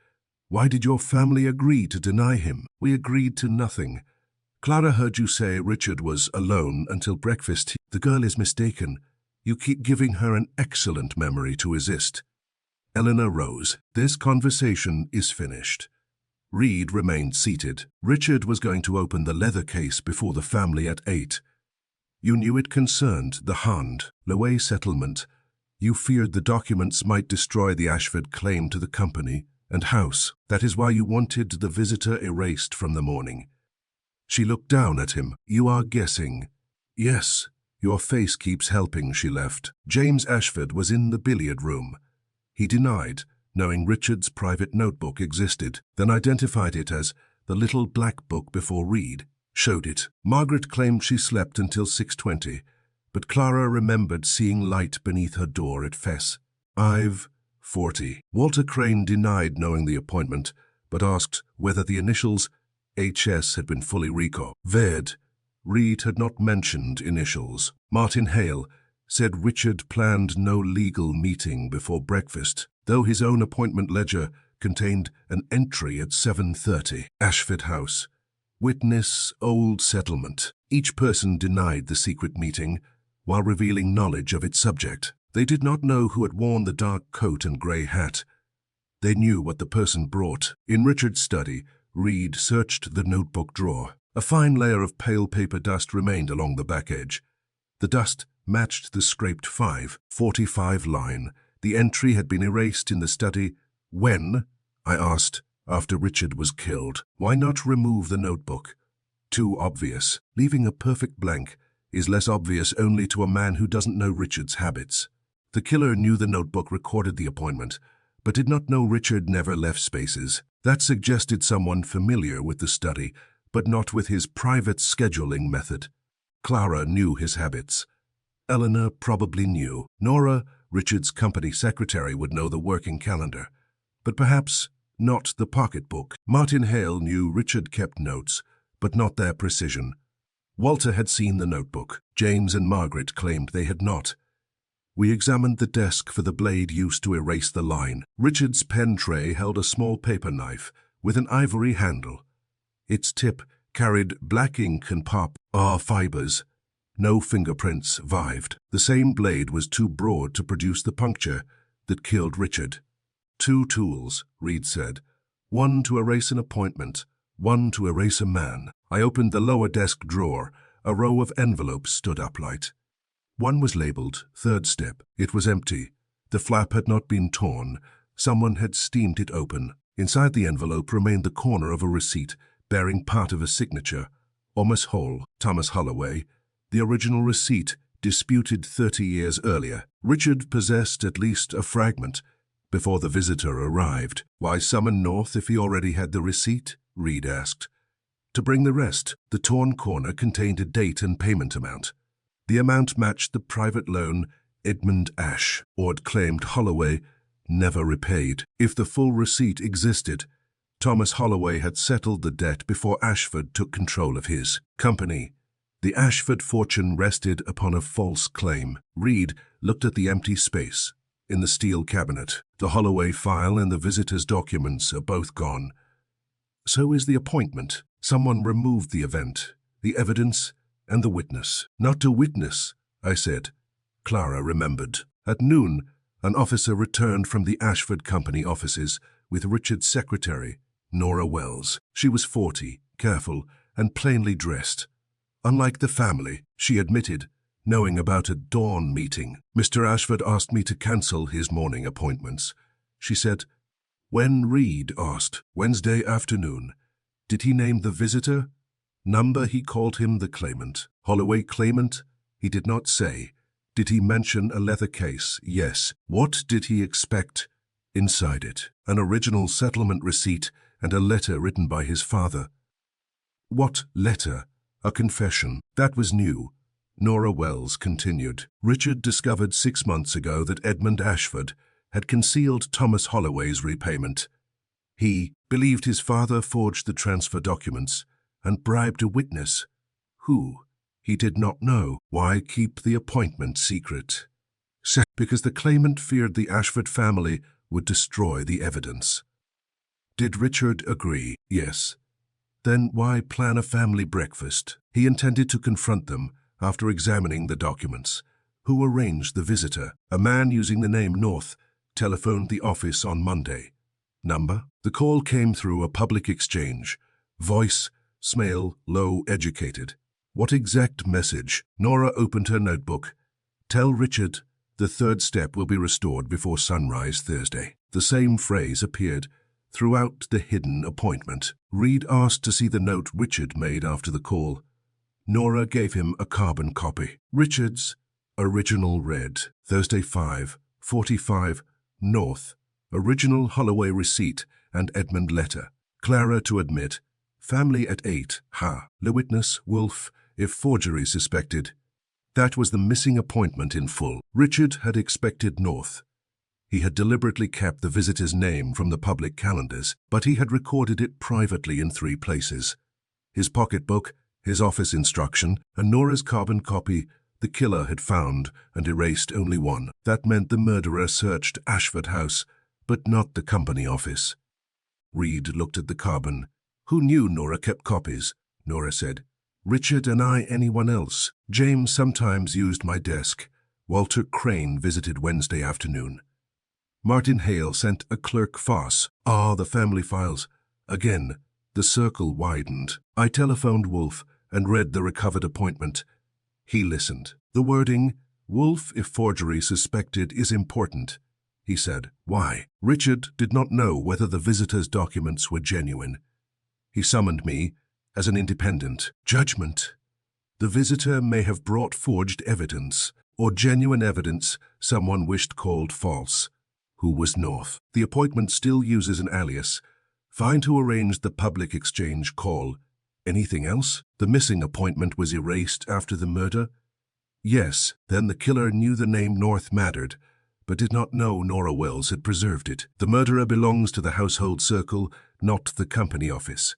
Why did your family agree to deny him? We agreed to nothing. Clara heard you say Richard was alone until breakfast. The girl is mistaken. You keep giving her an excellent memory to resist. Eleanor rose. This conversation is finished. Reed remained seated. Richard was going to open the leather case before the family at 8. You knew it concerned the Hand, Loay settlement. You feared the documents might destroy the Ashford claim to the company and house. That is why you wanted the visitor erased from the morning. She looked down at him. You are guessing. Yes. Your face keeps helping. She left. James Ashford was in the billiard room. He denied, knowing Richard's private notebook existed, then identified it as the little black book before Reed showed it. Margaret claimed she slept until 6:20, but Clara remembered seeing light beneath her door at Fess. 5:40. Walter Crane denied knowing the appointment, but asked whether the initials HS had been fully recovered. Reed had not mentioned initials. Martin Hale said Richard planned no legal meeting before breakfast, though his own appointment ledger contained an entry at 7:30. Ashford House. Witness old settlement. Each person denied the secret meeting while revealing knowledge of its subject. They did not know who had worn the dark coat and grey hat. They knew what the person brought. In Richard's study, Reed searched the notebook drawer. A fine layer of pale paper dust remained along the back edge. The dust matched the scraped 5:45 line. The entry had been erased in the study. When? I asked, after Richard was killed. Why not remove the notebook? Too obvious. Leaving a perfect blank is less obvious only to a man who doesn't know Richard's habits. The killer knew the notebook recorded the appointment, but did not know Richard never left spaces. That suggested someone familiar with the study, but not with his private scheduling method. Clara knew his habits. Eleanor probably knew. Nora, Richard's company secretary, would know the working calendar, but perhaps not the pocketbook. Martin Hale knew Richard kept notes, but not their precision. Walter had seen the notebook. James and Margaret claimed they had not. We examined the desk for the blade used to erase the line. Richard's pen tray held a small paper knife with an ivory handle. Its tip carried black ink and fibers. No fingerprints survived. The same blade was too broad to produce the puncture that killed Richard. 2 tools, Reed said. One to erase an appointment, one to erase a man. I opened the lower desk drawer. A row of envelopes stood upright. One was labeled "Third Step." It was empty. The flap had not been torn. Someone had steamed it open. Inside the envelope remained the corner of a receipt bearing part of a signature. Almost whole, Thomas Holloway. The original receipt, disputed 30 years earlier. Richard possessed at least a fragment before the visitor arrived. Why summon North if he already had the receipt? Reed asked. To bring the rest. The torn corner contained a date and payment amount. The amount matched the private loan Edmund Ashford claimed Holloway never repaid. If the full receipt existed, Thomas Holloway had settled the debt before Ashford took control of his company. The Ashford fortune rested upon a false claim. Reed looked at the empty space in the steel cabinet. The Holloway file and the visitor's documents are both gone. So is the appointment. Someone removed the event, the evidence, and the witness. Not to witness, I said. Clara remembered. At noon, an officer returned from the Ashford Company offices with Richard's secretary, Nero Wolfe. She was 40, careful, and plainly dressed. Unlike the family, she admitted, knowing about a dawn meeting. Mr. Ashford asked me to cancel his morning appointments. She said. When Reed asked, Wednesday afternoon, did he name the visitor? Number he called him the claimant. Holloway claimant? He did not say. Did he mention a leather case? Yes. What did he expect inside it? An original settlement receipt and a letter written by his father. What letter? A confession. That was new. Nora Wells continued. Richard discovered 6 months ago that Edmund Ashford had concealed Thomas Holloway's repayment. He believed his father forged the transfer documents and bribed a witness. Who? He did not know. Why keep the appointment secret? Because the claimant feared the Ashford family would destroy the evidence. Did Richard agree? Yes. Then why plan a family breakfast? He intended to confront them after examining the documents. Who arranged the visitor? A man using the name North telephoned the office on Monday. Number? The call came through a public exchange. Voice, smale, low, educated. What exact message? Nora opened her notebook. Tell Richard the third step will be restored before sunrise Thursday. The same phrase appeared throughout the hidden appointment. Reed asked to see the note Richard made after the call. Nora gave him a carbon copy. Richard's original read, Thursday 5:45, North. Original Holloway receipt and Edmund letter. Clara to admit. Family at 8. The witness, Wolfe, if forgery suspected. That was the missing appointment in full. Richard had expected North. He had deliberately kept the visitor's name from the public calendars, but he had recorded it privately in 3 places. His pocketbook, his office instruction, and Nora's carbon copy. The killer had found and erased only one. That meant the murderer searched Ashford House, but not the company office. Reed looked at the carbon. Who knew Nora kept copies? Nora said. Richard and I, anyone else. James sometimes used my desk. Walter Crane visited Wednesday afternoon. Martin Hale sent a clerk farce. Ah, the family files. Again, the circle widened. I telephoned Wolfe and read the recovered appointment. He listened. The wording, "Wolfe if forgery suspected," is important, he said. Why? Richard did not know whether the visitor's documents were genuine. He summoned me as an independent judgment. The visitor may have brought forged evidence or genuine evidence someone wished called false. Who was North? The appointment still uses an alias. Fine to arrange the public exchange call. Anything else? The missing appointment was erased after the murder? Yes, then the killer knew the name North mattered, but did not know Nero Wolfe had preserved it. The murderer belongs to the household circle, not the company office.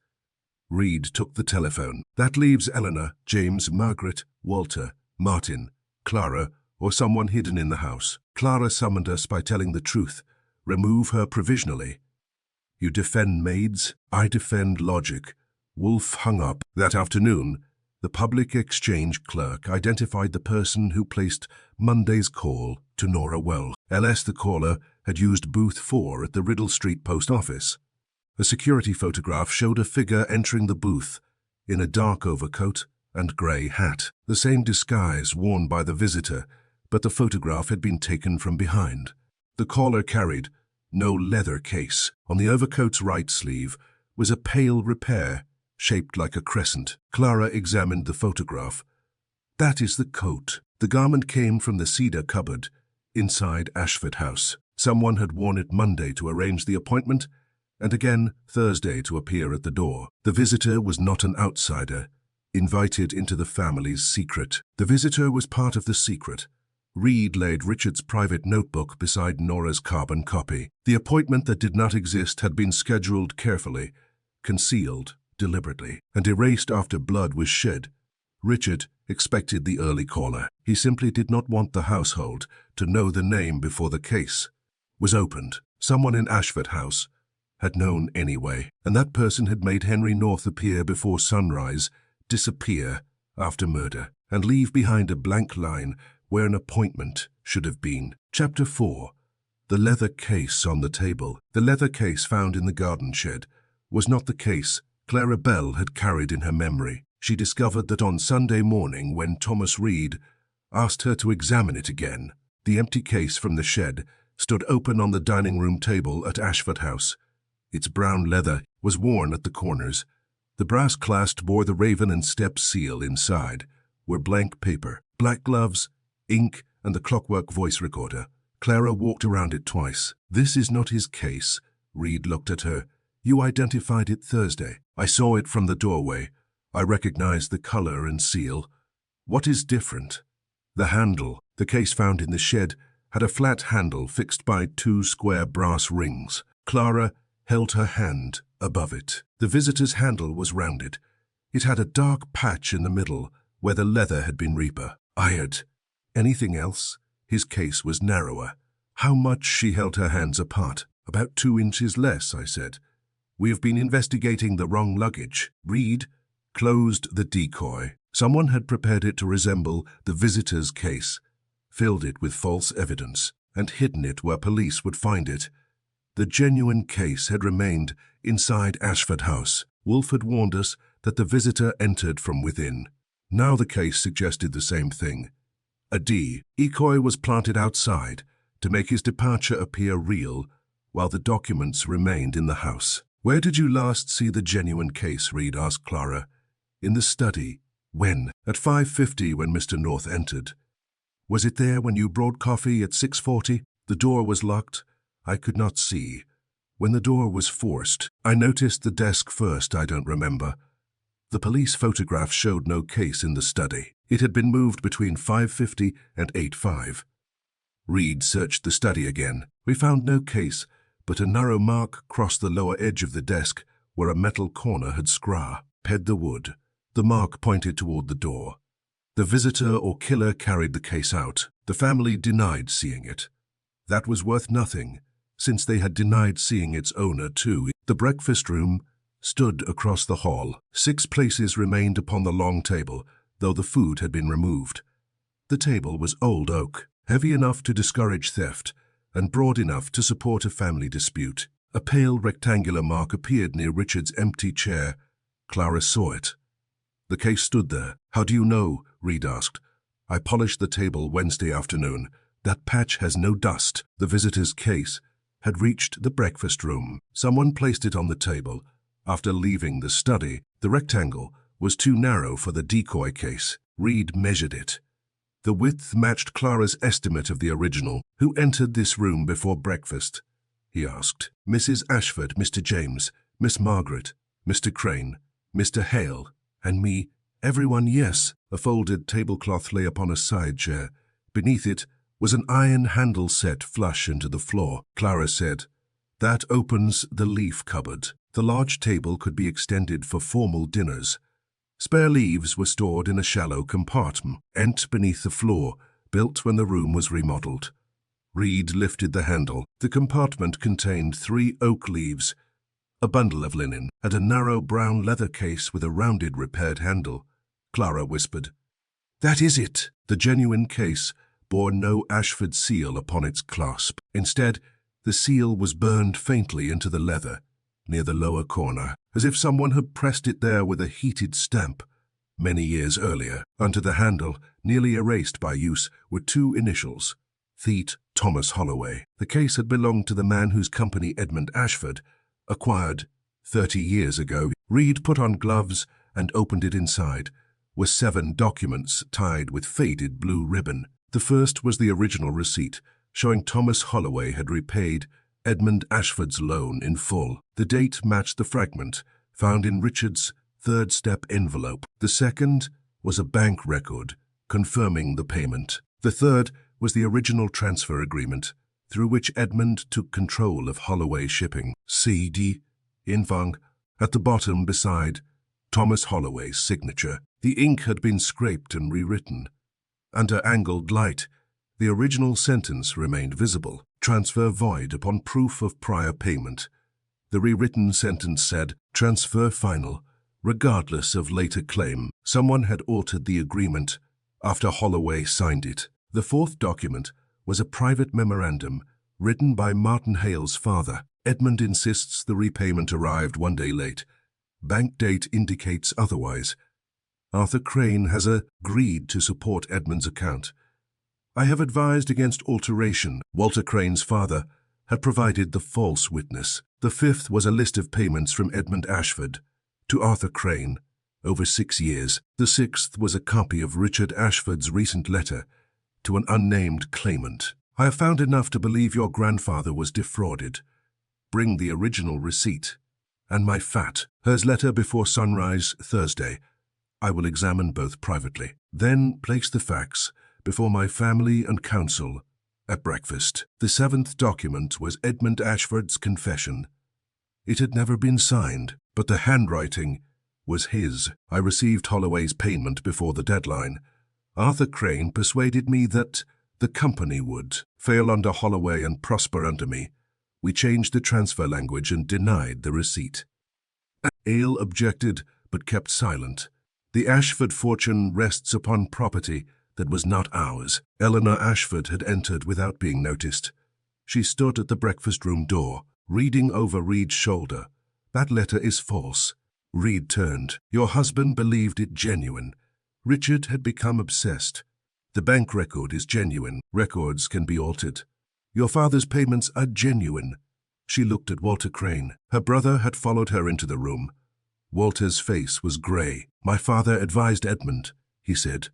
Reed took the telephone. That leaves Eleanor, James, Margaret, Walter, Martin, Clara, or someone hidden in the house. Clara summoned us by telling the truth. Remove her provisionally. You defend maids, I defend logic. Wolfe hung up. That afternoon, the public exchange clerk identified the person who placed Monday's call to Nero Wolfe. LS the caller had used booth 4 at the Riddle Street post office. A security photograph showed a figure entering the booth in a dark overcoat and grey hat, the same disguise worn by the visitor, but the photograph had been taken from behind. The caller carried no leather case. On the overcoat's right sleeve was a pale repair shaped like a crescent. Clara examined the photograph. That is the coat. The garment came from the cedar cupboard inside Ashford House. Someone had worn it Monday to arrange the appointment, and again Thursday to appear at the door. The visitor was not an outsider, invited into the family's secret. The visitor was part of the secret. Reed laid Richard's private notebook beside Nora's carbon copy. The appointment that did not exist had been scheduled carefully, concealed deliberately, and erased after blood was shed. Richard expected the early caller. He simply did not want the household to know the name before the case was opened. Someone in Ashford House had known anyway, and that person had made Henry North appear before sunrise, disappear after murder, and leave behind a blank line where an appointment should have been. Chapter 4. The leather case on the table. The leather case found in the garden shed was not the case Clara Bell had carried in her memory. She discovered that on Sunday morning when Thomas Reed asked her to examine it again. The empty case from the shed stood open on the dining room table at Ashford House. Its brown leather was worn at the corners. The brass clasp bore the Raven and Step seal. Inside were blank paper, black gloves, ink, and the clockwork voice recorder. Clara walked around it twice. This is not his case. Reed looked at her. You identified it Thursday. I saw it from the doorway. I recognized the color and seal. What is different? The handle. The case found in the shed had a flat handle fixed by 2 square brass rings. Clara held her hand above it. The visitor's handle was rounded. It had a dark patch in the middle where the leather had been ironed. Anything else? His case was narrower. How much? She held her hands apart. About 2 inches less, I said. We have been investigating the wrong luggage. Reed closed the decoy. Someone had prepared it to resemble the visitor's case, filled it with false evidence, and hidden it where police would find it. The genuine case had remained inside Ashford House. Wolfe had warned us that the visitor entered from within. Now the case suggested the same thing. A decoy was planted outside to make his departure appear real, while the documents remained in the house. Where did you last see the genuine case? Reed asked Clara. In the study. When? At 5:50 when Mr. North entered. Was it there when you brought coffee at 6:40? The door was locked. I could not see. When the door was forced, I noticed the desk first. I don't remember. The police photograph showed no case in the study. It had been moved between 5:50 and 8:05. Reed searched the study again. We found no case, but a narrow mark crossed the lower edge of the desk where a metal corner had scraped the wood. The mark pointed toward the door. The visitor or killer carried the case out. The family denied seeing it. That was worth nothing, since they had denied seeing its owner too. The breakfast room stood across the hall. 6 places remained upon the long table, though the food had been removed. The table was old oak, heavy enough to discourage theft, and broad enough to support a family dispute. A pale rectangular mark appeared near Richard's empty chair. Clara saw it. The case stood there. "How do you know?" Reed asked. "I polished the table Wednesday afternoon. That patch has no dust." The visitor's case had reached the breakfast room. Someone placed it on the table. After leaving the study, the rectangle was too narrow for the decoy case. Reed measured it. The width matched Clara's estimate of the original. "Who entered this room before breakfast?" he asked. "Mrs. Ashford, Mr. James, Miss Margaret, Mr. Crane, Mr. Hale, and me. Everyone, yes." A folded tablecloth lay upon a side chair. Beneath it was an iron handle set flush into the floor. Clara said, "That opens the leaf cupboard." The large table could be extended for formal dinners. Spare leaves were stored in a shallow compartment beneath the floor, built when the room was remodeled. Reed lifted the handle. The compartment contained 3 oak leaves, a bundle of linen, and a narrow brown leather case with a rounded repaired handle. Clara whispered, "That is it." The genuine case bore no Ashford seal upon its clasp. Instead, the seal was burned faintly into the leather, near the lower corner, as if someone had pressed it there with a heated stamp. Many years earlier, under the handle, nearly erased by use, were 2 initials, Theat Thomas Holloway. The case had belonged to the man whose company Edmund Ashford acquired 30 years ago. Reed put on gloves and opened it. Inside were 7 documents tied with faded blue ribbon. The first was the original receipt, showing Thomas Holloway had repaid Edmund Ashford's loan in full. The date matched the fragment found in Richard's third-step envelope. The second was a bank record confirming the payment. The third was the original transfer agreement through which Edmund took control of Holloway Shipping. C.D. Infang at the bottom beside Thomas Holloway's signature. The ink had been scraped and rewritten. Under angled light, the original sentence remained visible. "Transfer void upon proof of prior payment." The rewritten sentence said, "Transfer final, regardless of later claim." Someone had altered the agreement after Holloway signed it. The fourth document was a private memorandum written by Martin Hale's father. "Edmund insists the repayment arrived 1 day late. Bank date indicates otherwise. Arthur Crane has agreed to support Edmund's account. I have advised against alteration." Walter Crane's father had provided the false witness. The fifth was a list of payments from Edmund Ashford to Arthur Crane over 6 years. The sixth was a copy of Richard Ashford's recent letter to an unnamed claimant. "I have found enough to believe your grandfather was defrauded. Bring the original receipt and my fat. Hers letter before sunrise Thursday. I will examine both privately. Then place the facts before my family and counsel at breakfast." The seventh document was Edmund Ashford's confession. It had never been signed, but the handwriting was his. "I received Holloway's payment before the deadline. Arthur Crane persuaded me that the company would fail under Holloway and prosper under me. We changed the transfer language and denied the receipt." Ale objected, but kept silent. "The Ashford fortune rests upon property that was not ours." Eleanor Ashford had entered without being noticed. She stood at the breakfast room door, reading over Reed's shoulder. "That letter is false." Reed turned. "Your husband believed it genuine. Richard had become obsessed. The bank record is genuine. Records can be altered. Your father's payments are genuine." She looked at Walter Crane. Her brother had followed her into the room. Walter's face was grey. "My father advised Edmund," he said.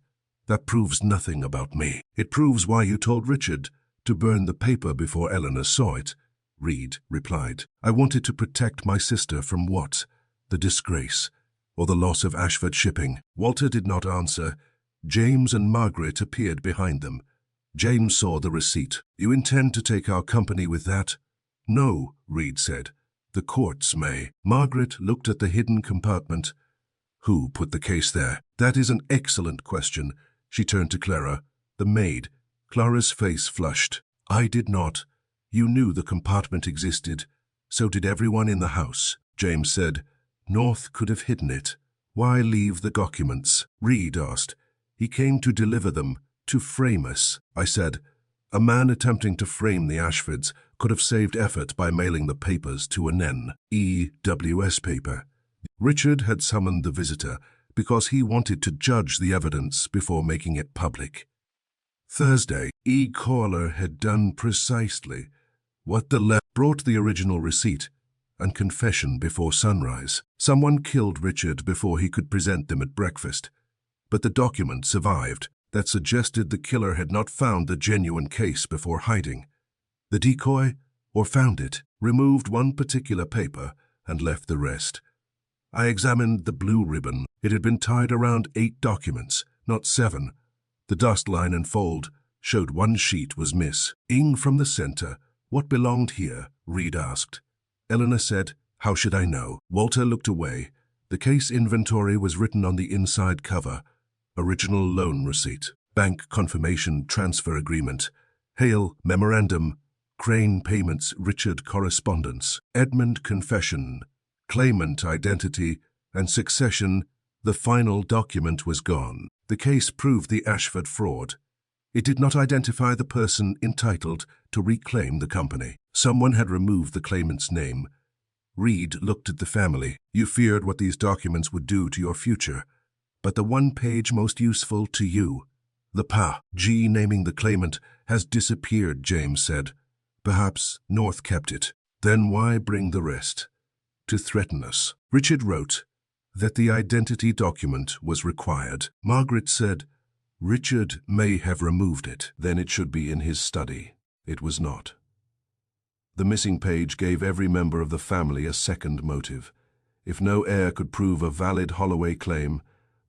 "That proves nothing about me." "It proves why you told Richard to burn the paper before Eleanor saw it," Reed replied. "I wanted to protect my sister from what? The disgrace or the loss of Ashford Shipping." Walter did not answer. James and Margaret appeared behind them. James saw the receipt. "You intend to take our company with that?" "No," Reed said. "The courts may." Margaret looked at the hidden compartment. "Who put the case there?" "That is an excellent question." She turned to Clara. "The maid." Clara's face flushed. "I did not. You knew the compartment existed. So did everyone in the house." James said, "North could have hidden it. Why leave the documents?" Reed asked. "He came to deliver them, to frame us." I said, A man attempting to frame the Ashfords could have saved effort by mailing the papers to an N.E.W.S. paper. Richard had summoned the visitor because he wanted to judge the evidence before making it public. Thursday, Caller had done precisely what the left brought the original receipt and confession before sunrise. Someone killed Richard before he could present them at breakfast, but the document survived that suggested the killer had not found the genuine case before hiding the decoy, or found it, removed one particular paper, and left the rest. I examined the blue ribbon. It had been tied around 8 documents, not 7. The dust line and fold showed one sheet was missing from the center. What belonged here? Reed asked. Eleanor said, "How should I know?" Walter looked away. The case inventory was written on the inside cover. Original loan receipt, bank confirmation transfer agreement, Hale memorandum, Crane payments, Richard correspondence, Edmund confession, claimant identity, and succession. The final document was gone. The case proved the Ashford fraud. It did not identify the person entitled to reclaim the company. Someone had removed the claimant's name. Reed looked at the family. You feared what these documents would do to your future, but the one page most useful to you, the G naming the claimant, has disappeared, James said. Perhaps North kept it. Then why bring the rest? To threaten us. Richard wrote that the identity document was required. Margaret said, Richard may have removed it. Then it should be in his study. It was not. The missing page gave every member of the family a second motive. If no heir could prove a valid Holloway claim,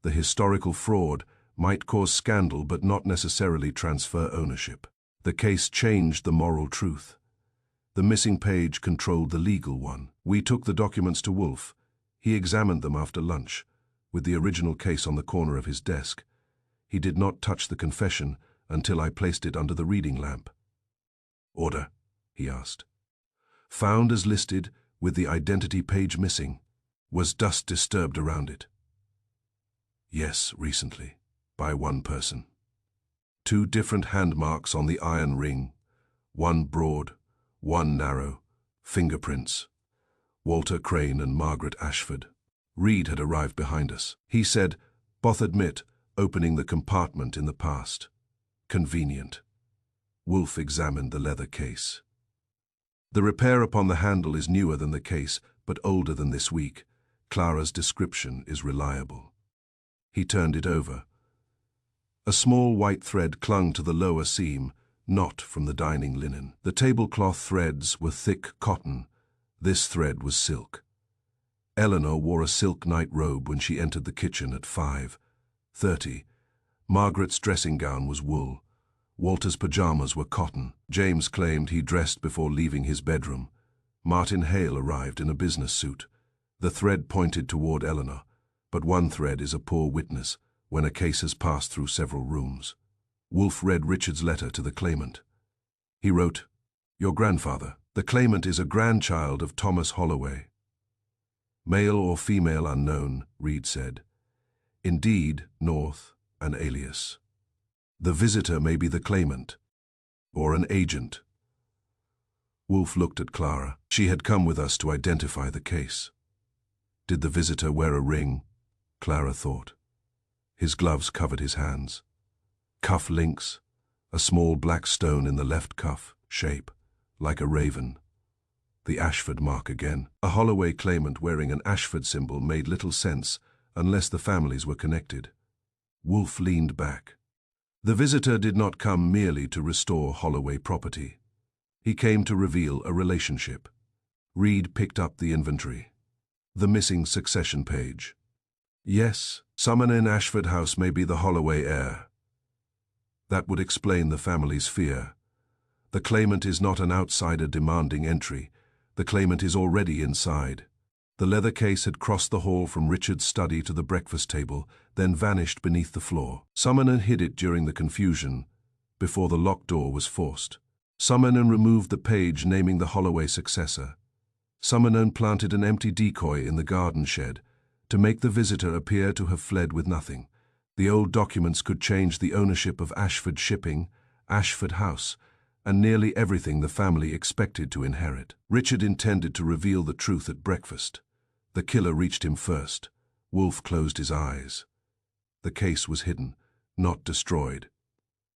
the historical fraud might cause scandal but not necessarily transfer ownership. The case changed the moral truth. The missing page controlled the legal one. We took the documents to Wolfe. He examined them after lunch, with the original case on the corner of his desk. He did not touch the confession until I placed it under the reading lamp. Order, he asked. Found as listed, with the identity page missing. Was dust disturbed around it? Yes, recently, by one person. 2 different hand marks on the iron ring, one broad, one narrow, fingerprints. Walter Crane and Margaret Ashford. Reed had arrived behind us. He said, Both admit, opening the compartment in the past. Convenient. Wolfe examined the leather case. The repair upon the handle is newer than the case, but older than this week. Clara's description is reliable. He turned it over. A small white thread clung to the lower seam, not from the dining linen. The tablecloth threads were thick cotton. This thread was silk. Eleanor wore a silk night robe when she entered the kitchen at 5:30. Margaret's dressing gown was wool. Walter's pajamas were cotton. James claimed he dressed before leaving his bedroom. Martin Hale arrived in a business suit. The thread pointed toward Eleanor, but one thread is a poor witness when a case has passed through several rooms. Wolfe read Richard's letter to the claimant. He wrote, Your grandfather. The claimant is a grandchild of Thomas Holloway. Male or female unknown, Reed said. Indeed, North, an alias. The visitor may be the claimant, or an agent. Wolfe looked at Clara. She had come with us to identify the case. Did the visitor wear a ring? Clara thought. His gloves covered his hands. Cuff links, a small black stone in the left cuff, shape, like a raven. The Ashford mark again. A Holloway claimant wearing an Ashford symbol made little sense unless the families were connected. Wolfe leaned back. The visitor did not come merely to restore Holloway property. He came to reveal a relationship. Reed picked up the inventory. The missing succession page. Yes, someone in Ashford House may be the Holloway heir. That would explain the family's fear. The claimant is not an outsider demanding entry. The claimant is already inside. The leather case had crossed the hall from Richard's study to the breakfast table, then vanished beneath the floor. Summoner hid it during the confusion, before the locked door was forced. Summoner removed the page naming the Holloway successor. Summoner planted an empty decoy in the garden shed to make the visitor appear to have fled with nothing. The old documents could change the ownership of Ashford Shipping, Ashford House, and nearly everything the family expected to inherit. Richard intended to reveal the truth at breakfast. The killer reached him first. Wolfe closed his eyes. The case was hidden, not destroyed.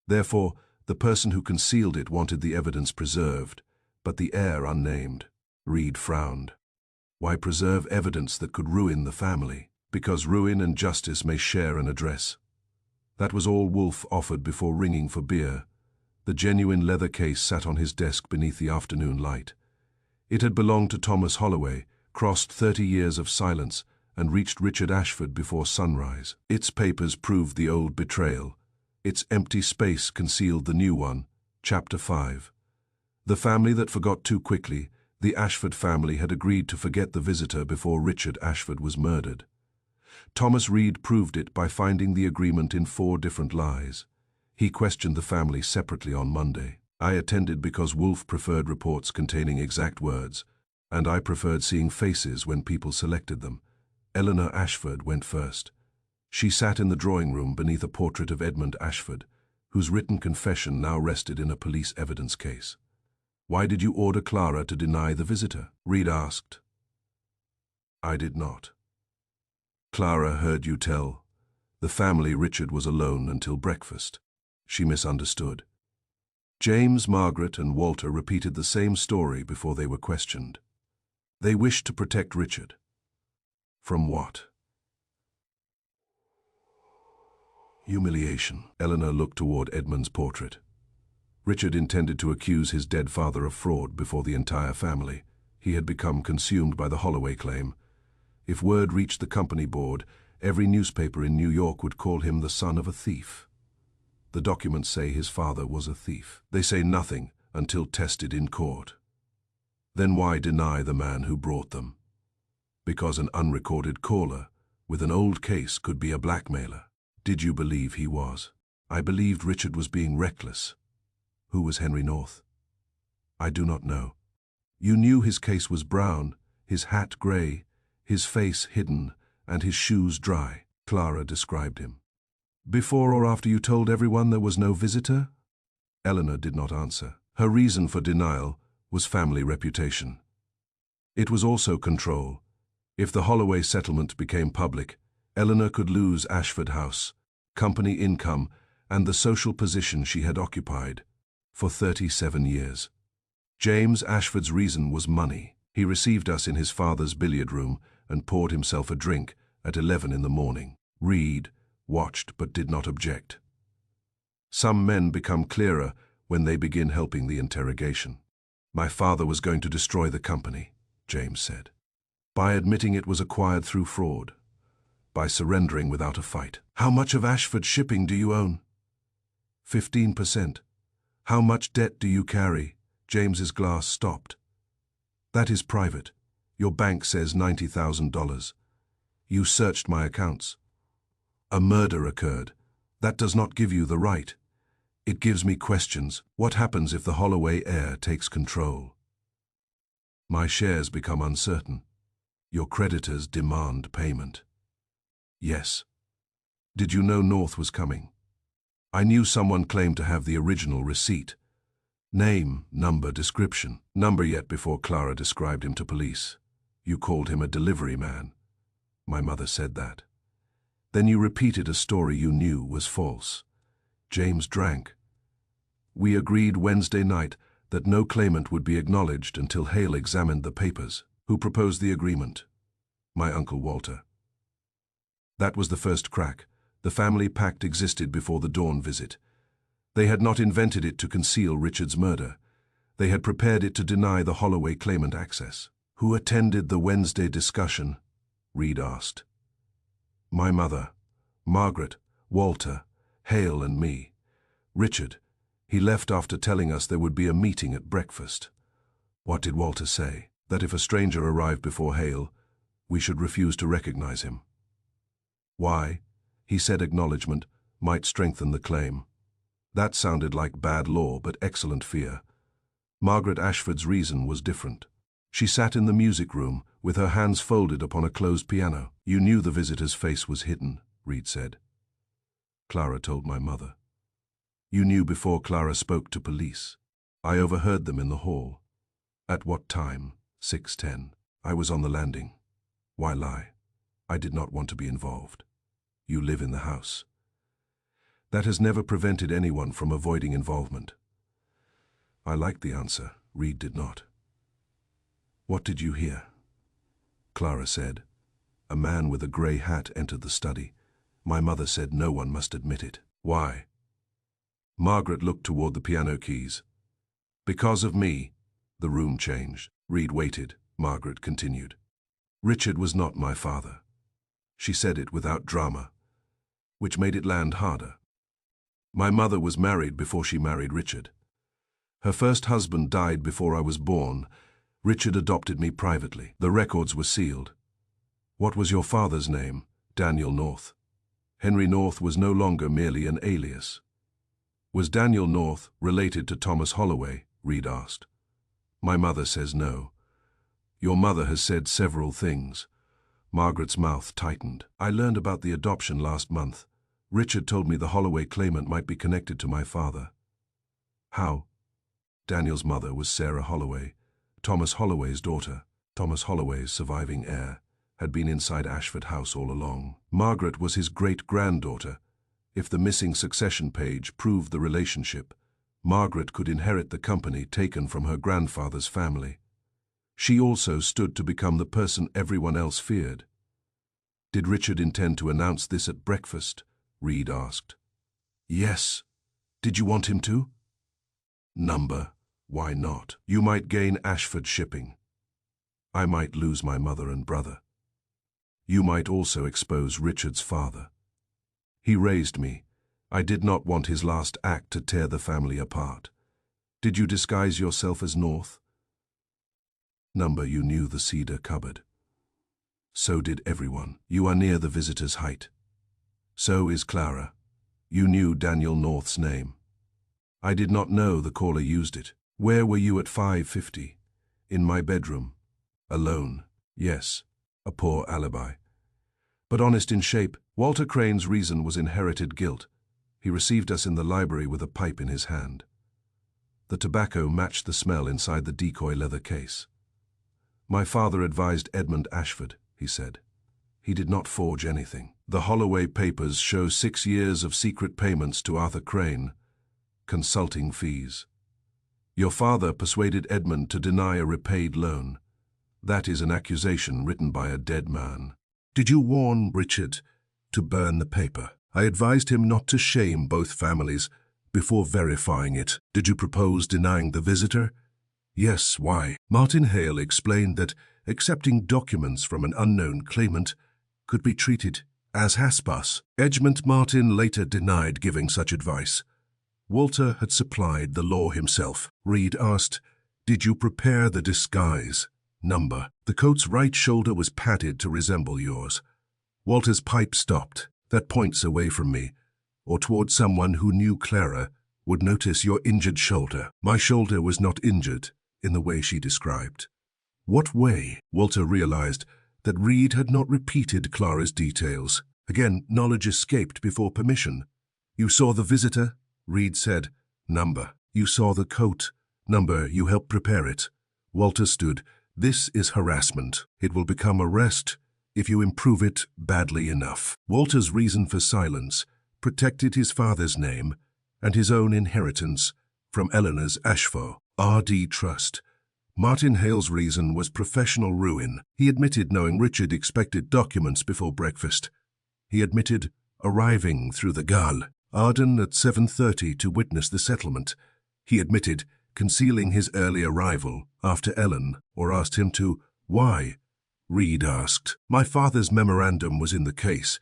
Therefore, the person who concealed it wanted the evidence preserved, but the heir unnamed. Reed frowned. Why preserve evidence that could ruin the family? Because ruin and justice may share an address. That was all Wolfe offered before ringing for beer. The genuine leather case sat on his desk beneath the afternoon light. It had belonged to Thomas Holloway, crossed 30 years of silence, and reached Richard Ashford before sunrise. Its papers proved the old betrayal. Its empty space concealed the new one, Chapter 5. The family that forgot too quickly, the Ashford family, had agreed to forget the visitor before Richard Ashford was murdered. Thomas Reed proved it by finding the agreement in 4 different lies. He questioned the family separately on Monday. I attended because Wolfe preferred reports containing exact words, and I preferred seeing faces when people selected them. Eleanor Ashford went first. She sat in the drawing room beneath a portrait of Edmund Ashford, whose written confession now rested in a police evidence case. "Why did you order Clara to deny the visitor?" Reed asked. "I did not. Clara heard you tell the family Richard was alone until breakfast. She misunderstood." James, Margaret, and Walter repeated the same story before they were questioned. They wished to protect Richard. From what? Humiliation. Eleanor looked toward Edmund's portrait. Richard intended to accuse his dead father of fraud before the entire family. He had become consumed by the Holloway claim. If word reached the company board, every newspaper in New York would call him the son of a thief. The documents say his father was a thief. They say nothing until tested in court. Then why deny the man who brought them? Because an unrecorded caller with an old case could be a blackmailer. Did you believe he was? I believed Richard was being reckless. Who was Henry North? I do not know. You knew his case was brown, his hat grey, his face hidden, and his shoes dry. Clara described him. Before or after you told everyone there was no visitor? Eleanor did not answer. Her reason for denial was family reputation. It was also control. If the Holloway settlement became public, Eleanor could lose Ashford House, company income, and the social position she had occupied for 37 years. James Ashford's reason was money. He received us in his father's billiard room and poured himself a drink at 11 in the morning. Reed watched but did not object. Some men become clearer when they begin helping the interrogation. My father was going to destroy the company, James said, by admitting it was acquired through fraud, by surrendering without a fight. How much of Ashford shipping do you own? 15%. How much debt do you carry? James's glass stopped. That is private. Your bank says $90,000. You searched my accounts. A murder occurred. That does not give you the right. It gives me questions. What happens if the Holloway heir takes control? My shares become uncertain. Your creditors demand payment. Yes. Did you know North was coming? I knew someone claimed to have the original receipt. Name, number, description. Number yet before Clara described him to police. You called him a delivery man. My mother said that. Then you repeated a story you knew was false. James drank. We agreed Wednesday night that no claimant would be acknowledged until Hale examined the papers. Who proposed the agreement? My uncle Walter. That was the first crack. The family pact existed before the dawn visit. They had not invented it to conceal Richard's murder. They had prepared it to deny the Holloway claimant access. Who attended the Wednesday discussion? Reed asked. My mother, Margaret, Walter, Hale and me. Richard, he left after telling us there would be a meeting at breakfast. What did Walter say? That if a stranger arrived before Hale, we should refuse to recognize him. Why? He said acknowledgement might strengthen the claim. That sounded like bad law, but excellent fear. Margaret Ashford's reason was different. She sat in the music room, with her hands folded upon a closed piano. You knew the visitor's face was hidden, Reed said. Clara told my mother. You knew before Clara spoke to police. I overheard them in the hall. At what time? 6:10. I was on the landing. Why lie? I did not want to be involved. You live in the house. That has never prevented anyone from avoiding involvement. I liked the answer. Reed did not. What did you hear? Clara said. A man with a grey hat entered the study. My mother said no one must admit it. Why? Margaret looked toward the piano keys. Because of me. The room changed. Reed waited. Margaret continued. Richard was not my father. She said it without drama, which made it land harder. My mother was married before she married Richard. Her first husband died before I was born. Richard adopted me privately. The records were sealed. What was your father's name? Daniel North. Henry North was no longer merely an alias. Was Daniel North related to Thomas Holloway? Reed asked. My mother says no. Your mother has said several things. Margaret's mouth tightened. I learned about the adoption last month. Richard told me the Holloway claimant might be connected to my father. How? Daniel's mother was Sarah Holloway, Thomas Holloway's daughter. Thomas Holloway's surviving heir had been inside Ashford House all along. Margaret was his great-granddaughter. If the missing succession page proved the relationship, Margaret could inherit the company taken from her grandfather's family. She also stood to become the person everyone else feared. Did Richard intend to announce this at breakfast? Reed asked. Yes. Did you want him to? Number. Why not? You might gain Ashford shipping. I might lose my mother and brother. You might also expose Richard's father. He raised me. I did not want his last act to tear the family apart. Did you disguise yourself as North? Number, you knew the cedar cupboard. So did everyone. You are near the visitor's height. So is Clara. You knew Daniel North's name. I did not know the caller used it. Where were you at 5:50? In my bedroom. Alone. Yes. A poor alibi. But honest in shape. Walter Crane's reason was inherited guilt. He received us in the library with a pipe in his hand. The tobacco matched the smell inside the decoy leather case. My father advised Edmund Ashford, he said. He did not forge anything. The Holloway papers show 6 years of secret payments to Arthur Crane, consulting fees. Your father persuaded Edmund to deny a repaid loan. That is an accusation written by a dead man. Did you warn Richard to burn the paper? I advised him not to shame both families before verifying it. Did you propose denying the visitor? Yes, why? Martin Hale explained that accepting documents from an unknown claimant could be treated as haspas. Edgemont Martin later denied giving such advice. Walter had supplied the law himself. Reed asked, did you prepare the disguise? Number. The coat's right shoulder was padded to resemble yours. Walter's pipe stopped. That points away from me, or toward someone who knew Clara would notice your injured shoulder. My shoulder was not injured in the way she described. What way? Walter realized that Reed had not repeated Clara's details. Again, knowledge escaped before permission. You saw the visitor? Reed said. Number. You saw the coat? Number. You helped prepare it. Walter stood. This is harassment. It will become arrest if you improve it badly enough. Walter's reason for silence protected his father's name and his own inheritance from Eleanor's Ashford R.D. Trust. Martin Hale's reason was professional ruin. He admitted knowing Richard expected documents before breakfast. He admitted arriving through the Gale Arden at 7:30 to witness the settlement. He admitted concealing his early arrival after Ellen, or asked him to. Why? Reed asked. My father's memorandum was in the case.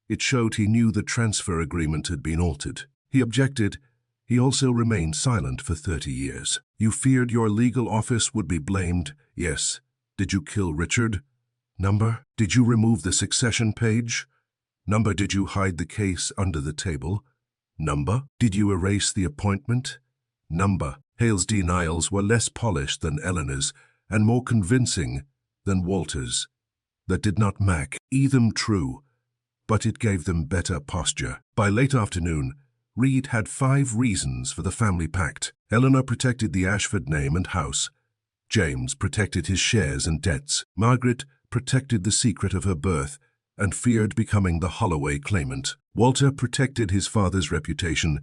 It showed he knew the transfer agreement had been altered. He objected. He also remained silent for 30 years. You feared your legal office would be blamed? Yes. Did you kill Richard? Number. Did you remove the succession page? Number. Did you hide the case under the table? Number. Did you erase the appointment? Number. Hale's denials were less polished than Eleanor's and more convincing than Walter's. That did not make them true, but it gave them better posture. By late afternoon, Reed had 5 reasons for the family pact. Eleanor protected the Ashford name and house. James protected his shares and debts. Margaret protected the secret of her birth and feared becoming the Holloway claimant. Walter protected his father's reputation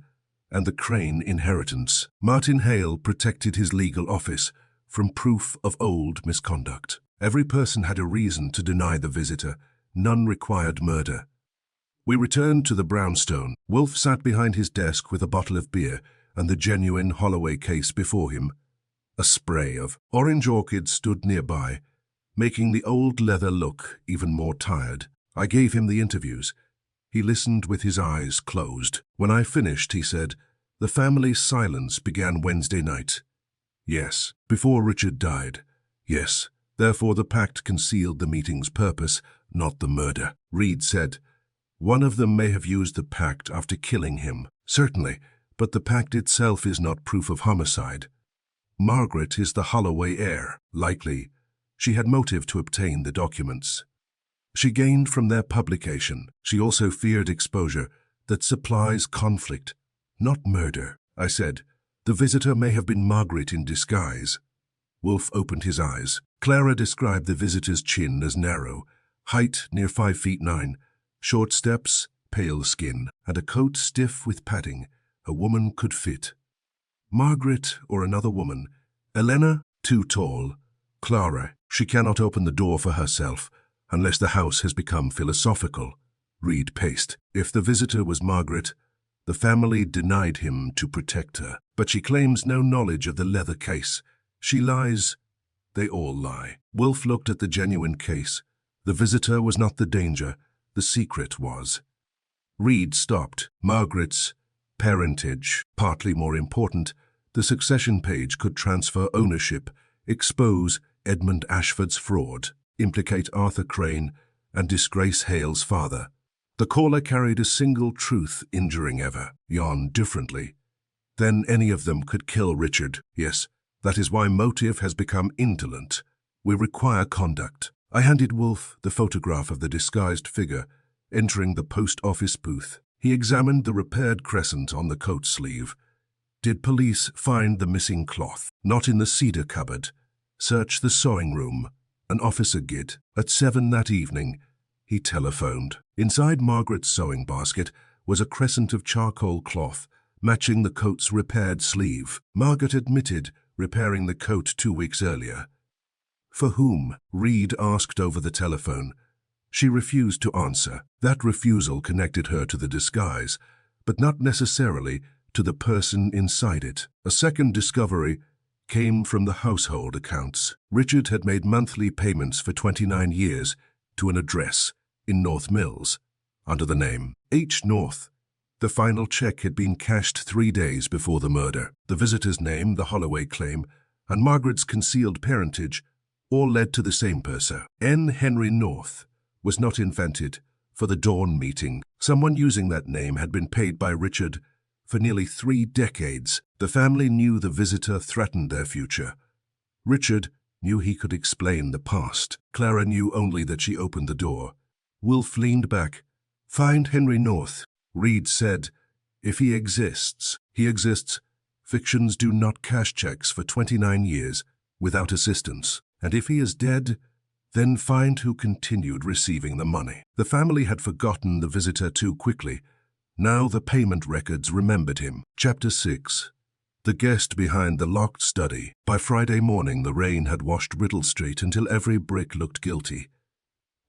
and the Crane inheritance. Martin Hale protected his legal office from proof of old misconduct. Every person had a reason to deny the visitor. None required murder. We returned to the brownstone. Wolfe sat behind his desk with a bottle of beer and the genuine Holloway case before him. A spray of orange orchids stood nearby, making the old leather look even more tired. I gave him the interviews. He listened with his eyes closed. When I finished, he said, "The family's silence began Wednesday night." "Yes." "Before Richard died." "Yes." "Therefore the pact concealed the meeting's purpose, not the murder." Reed said, "One of them may have used the pact after killing him." "Certainly, but the pact itself is not proof of homicide." "Margaret is the Holloway heir." "Likely. She had motive to obtain the documents she gained from their publication. She also feared exposure that supplies conflict, not murder." I said, "The visitor may have been Margaret in disguise." Wolfe opened his eyes. Clara described the visitor's chin as narrow, height near 5'9", short steps, pale skin, and a coat stiff with padding a woman could fit. Margaret or another woman. Elena, too tall. Clara, she cannot open the door for herself unless the house has become philosophical. Reed paced. If the visitor was Margaret, the family denied him to protect her. But she claims no knowledge of the leather case. She lies. They all lie. Wolfe looked at the genuine case. The visitor was not the danger. The secret was. Reed stopped. Margaret's parentage, partly more important, the succession page could transfer ownership, expose Edmund Ashford's fraud, implicate Arthur Crane, and disgrace Hale's father. The caller carried a single truth injuring Eva, yawned differently. Then any of them could kill Richard. Yes, that is why motive has become indolent. We require conduct. I handed Wolfe the photograph of the disguised figure entering the post office booth. He examined the repaired crescent on the coat sleeve. Did police find the missing cloth? Not in the cedar cupboard. Search the sewing room. An officer did. At 7 that evening, he telephoned. Inside Margaret's sewing basket was a crescent of charcoal cloth, matching the coat's repaired sleeve. Margaret admitted repairing the coat 2 weeks earlier. For whom? Reed asked over the telephone. She refused to answer. That refusal connected her to the disguise, but not necessarily to the person inside it. A second discovery came from the household accounts. Richard had made monthly payments for 29 years to an address in North Mills, under the name H. North. The final check had been cashed 3 days before the murder. The visitor's name, the Holloway claim, and Margaret's concealed parentage all led to the same person. N. Henry North was not invented for the dawn meeting. Someone using that name had been paid by Richard for nearly 3 decades. The family knew the visitor threatened their future. Richard knew he could explain the past. Clara knew only that she opened the door. Wolfe leaned back. "Find Henry North." Reed said, "If he exists, he exists. Fictions do not cash checks for 29 years without assistance. And if he is dead, then find who continued receiving the money." The family had forgotten the visitor too quickly. Now the payment records remembered him. Chapter 6. The guest behind the locked study. By Friday morning, the rain had washed Riddle Street until every brick looked guilty.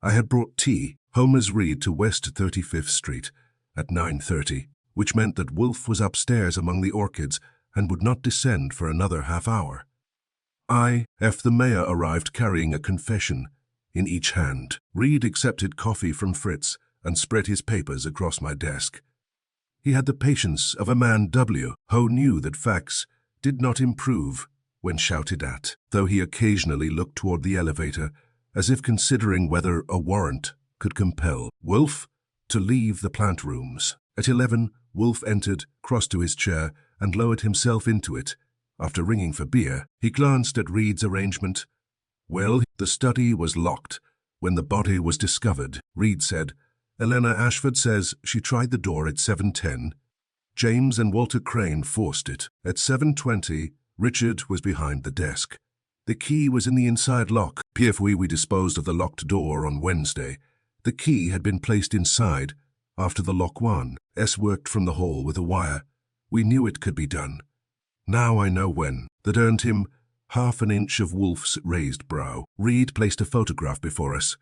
I had brought tea, Homer's Reed, to West 35th Street at 9:30, which meant that Wolfe was upstairs among the orchids and would not descend for another half hour. The mayor arrived carrying a confession in each hand. Reed accepted coffee from Fritz and spread his papers across my desk. He had the patience of a man who knew that facts did not improve when shouted at, though he occasionally looked toward the elevator as if considering whether a warrant could compel Wolfe to leave the plant rooms. At 11, Wolfe entered, crossed to his chair, and lowered himself into it. After ringing for beer, he glanced at Reed's arrangement. "Well, the study was locked when the body was discovered," Reed said. "Elena Ashford says she tried the door at 7:10. James and Walter Crane forced it. At 7:20, Richard was behind the desk. The key was in the inside lock. We disposed of the locked door on Wednesday. The key had been placed inside after the lock one. Worked from the hall with a wire. We knew it could be done. Now I know when. That earned him half an inch of Wolfe's raised brow. Reed placed a photograph before us.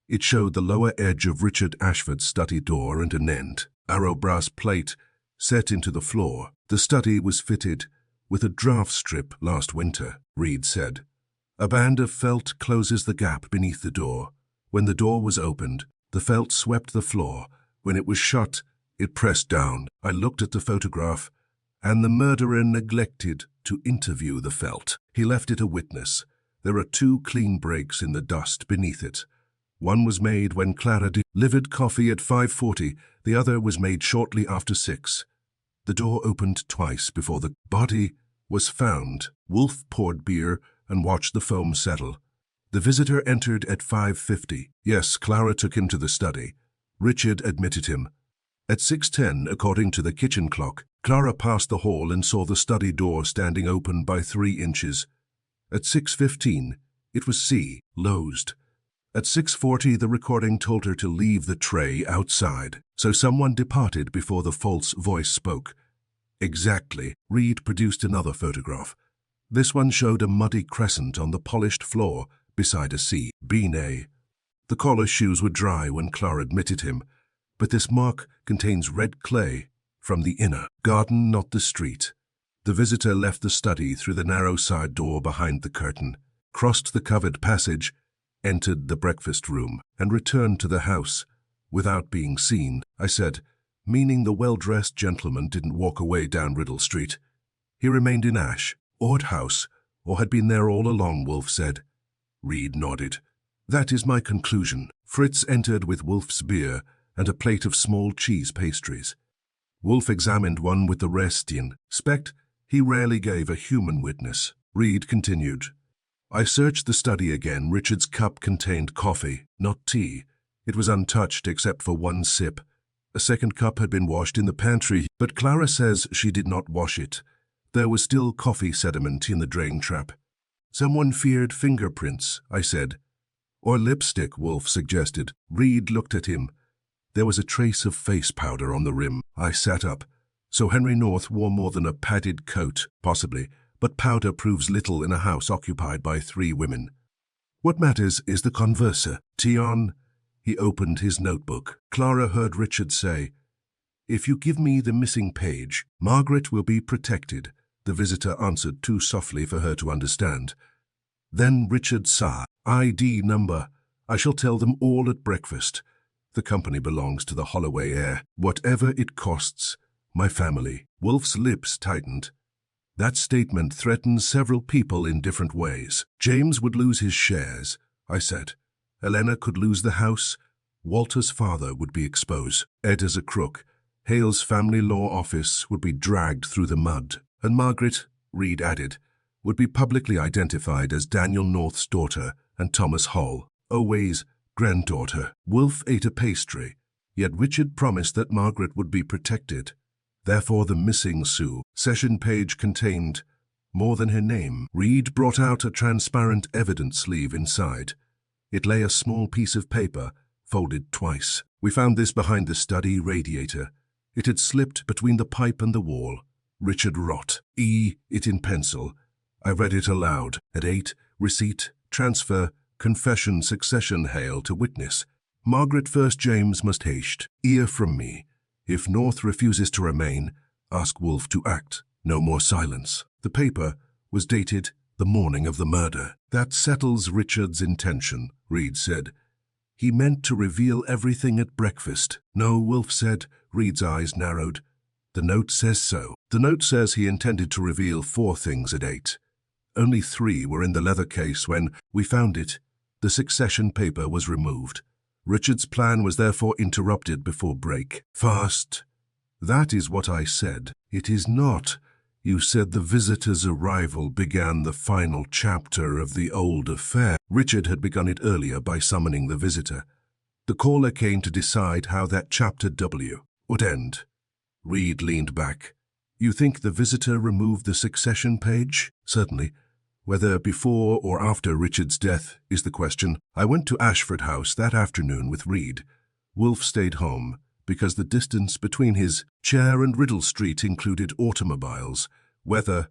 It showed the lower edge of Richard Ashford's study door and an end arrow brass plate set into the floor. The study was fitted with a draft strip last winter, Reed said. A band of felt closes the gap beneath the door. When the door was opened, the felt swept the floor. When it was shut, it pressed down. I looked at the photograph, and the murderer neglected to interview the felt. He left it a witness. There are 2 clean breaks in the dust beneath it. One was made when Clara delivered coffee at 5:40. The other was made shortly after 6. The door opened twice before the body was found. Wolfe poured beer and watched the foam settle. The visitor entered at 5:50. Yes, Clara took him to the study. Richard admitted him. At 6:10, according to the kitchen clock, Clara passed the hall and saw the study door standing open by 3 inches. At 6:15, it was closed. At 6:40, the recording told her to leave the tray outside, so someone departed before the false voice spoke. Exactly. Reed produced another photograph. This one showed a muddy crescent on the polished floor beside a C-B-A. The caller's shoes were dry when Clara admitted him, but this mark contains red clay from the inner garden, not the street. The visitor left the study through the narrow side door behind the curtain, crossed the covered passage, entered the breakfast room, and returned to the house without being seen, I said, meaning the well-dressed gentleman didn't walk away down Riddle Street. He remained in Ashford House, or had been there all along, Wolfe said. Reed nodded. That is my conclusion. Fritz entered with Wolfe's beer and a plate of small cheese pastries. Wolfe examined one with the rest in. He rarely gave a human witness. Reed continued. I searched the study again. Richard's cup contained coffee, not tea. It was untouched except for 1 sip. A second cup had been washed in the pantry, but Clara says she did not wash it. There was still coffee sediment in the drain trap. Someone feared fingerprints, I said. Or lipstick, Wolfe suggested. Reed looked at him. There was a trace of face powder on the rim. I sat up. So Henry North wore more than a padded coat, possibly, but powder proves little in a house occupied by 3 women. What matters is the converser. Tion. He opened his notebook. Clara heard Richard say, If you give me the missing page, Margaret will be protected. The visitor answered too softly for her to understand. Then Richard saw. ID number. I shall tell them all at breakfast. The company belongs to the Holloway heir. Whatever it costs, my family. Wolfe's lips tightened. That statement threatens several people in different ways. James would lose his shares, I said. Helena could lose the house. Walter's father would be exposed. Ed as a crook. Hale's family law office would be dragged through the mud. And Margaret, Reed added, would be publicly identified as Daniel North's daughter and Thomas Hall, Oway's granddaughter. Wolfe ate a pastry, yet Richard promised that Margaret would be protected. Therefore the missing session page contained more than her name. Reed brought out a transparent evidence sleeve inside. It lay a small piece of paper, folded twice. We found this behind the study radiator. It had slipped between the pipe and the wall. Richard wrote it in pencil. I read it aloud. At 8, receipt, transfer, confession, succession, Hale to witness. Margaret first, James must haste. Ear from me. If North refuses to remain, ask Wolfe to act. No more silence. The paper was dated the morning of the murder. That settles Richard's intention, Reed said. He meant to reveal everything at breakfast. No, Wolfe said. Reed's eyes narrowed. The note says so. The note says he intended to reveal 4 things at 8. Only 3 were in the leather case when we found it. The succession paper was removed. Richard's plan was therefore interrupted before break. Fast. That is what I said. It is not. You said the visitor's arrival began the final chapter of the old affair. Richard had begun it earlier by summoning the visitor. The caller came to decide how that chapter W would end. Reed leaned back. You think the visitor removed the succession page? Certainly. Whether before or after Richard's death is the question. I went to Ashford House that afternoon with Reed. Wolfe stayed home because the distance between his chair and Riddle Street included automobiles, weather,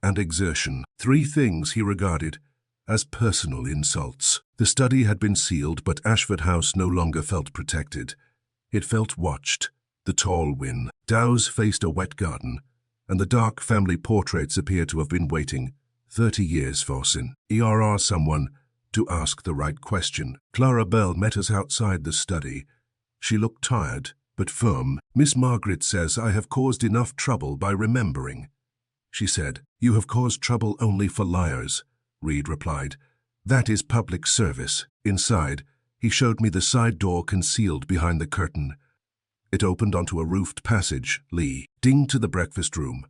and exertion. 3 things he regarded as personal insults. The study had been sealed, but Ashford House no longer felt protected. It felt watched. The tall windows faced a wet garden, and the dark family portraits appeared to have been waiting 30 years for someone to ask the right question. Clara Bell met us outside the study. She looked tired, but firm. Miss Margaret says I have caused enough trouble by remembering. She said, You have caused trouble only for liars, Reed replied. That is public service. Inside, he showed me the side door concealed behind the curtain. It opened onto a roofed passage, leading to the breakfast room.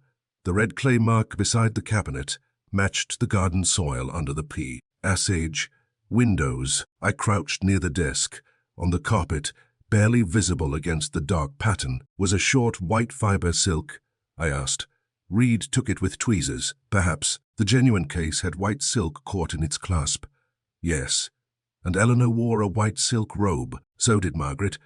The red clay mark beside the cabinet matched the garden soil under the passage windows. I crouched near the desk. On the carpet, barely visible against the dark pattern, was a short white fiber silk. I asked. Reed took it with tweezers. Perhaps the genuine case had white silk caught in its clasp. Yes, and Eleanor wore a white silk robe. So did Margaret.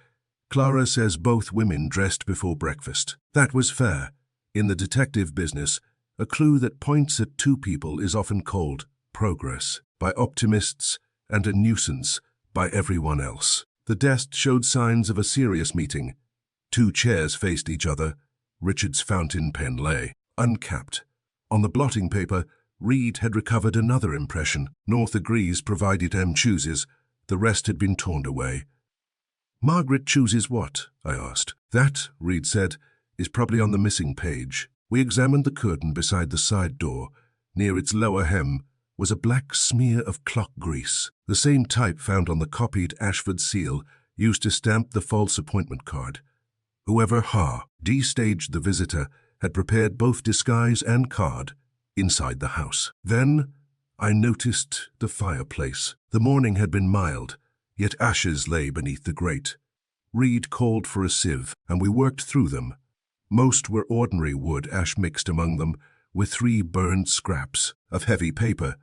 Clara says both women dressed before breakfast. That was fair. In the detective business, a clue that points at 2 people is often called progress by optimists and a nuisance by everyone else. The desk showed signs of a serious meeting. 2 chairs faced each other. Richard's fountain pen lay uncapped. On the blotting paper, Reed had recovered another impression. North agrees provided M chooses. The rest had been torn away. Margaret chooses what? I asked. That, Reed said, is probably on the missing page. We examined the curtain beside the side door. Near its lower hem was a black smear of clock grease, the same type found on the copied Ashford seal used to stamp the false appointment card. Whoever staged the visitor had prepared both disguise and card inside the house. Then I noticed the fireplace. The morning had been mild, yet ashes lay beneath the grate. Reed called for a sieve, and we worked through them. Most were ordinary wood, ash mixed among them with 3 burned scraps of heavy paper.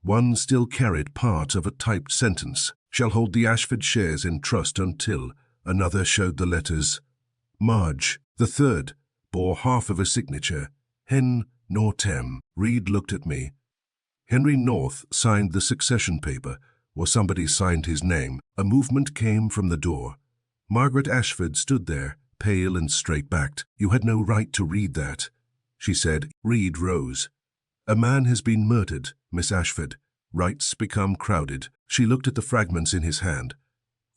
One still carried part of a typed sentence, shall hold the Ashford shares in trust until. Another showed the letters Marge. The third bore half of a signature, Hen Nortem. Reed looked at me. Henry North signed the succession paper, or somebody signed his name. A movement came from the door. Margaret Ashford stood there, pale and straight-backed. You had no right to read that, she said. Reed rose. A man has been murdered, Miss Ashford. Rights become crowded. She looked at the fragments in his hand.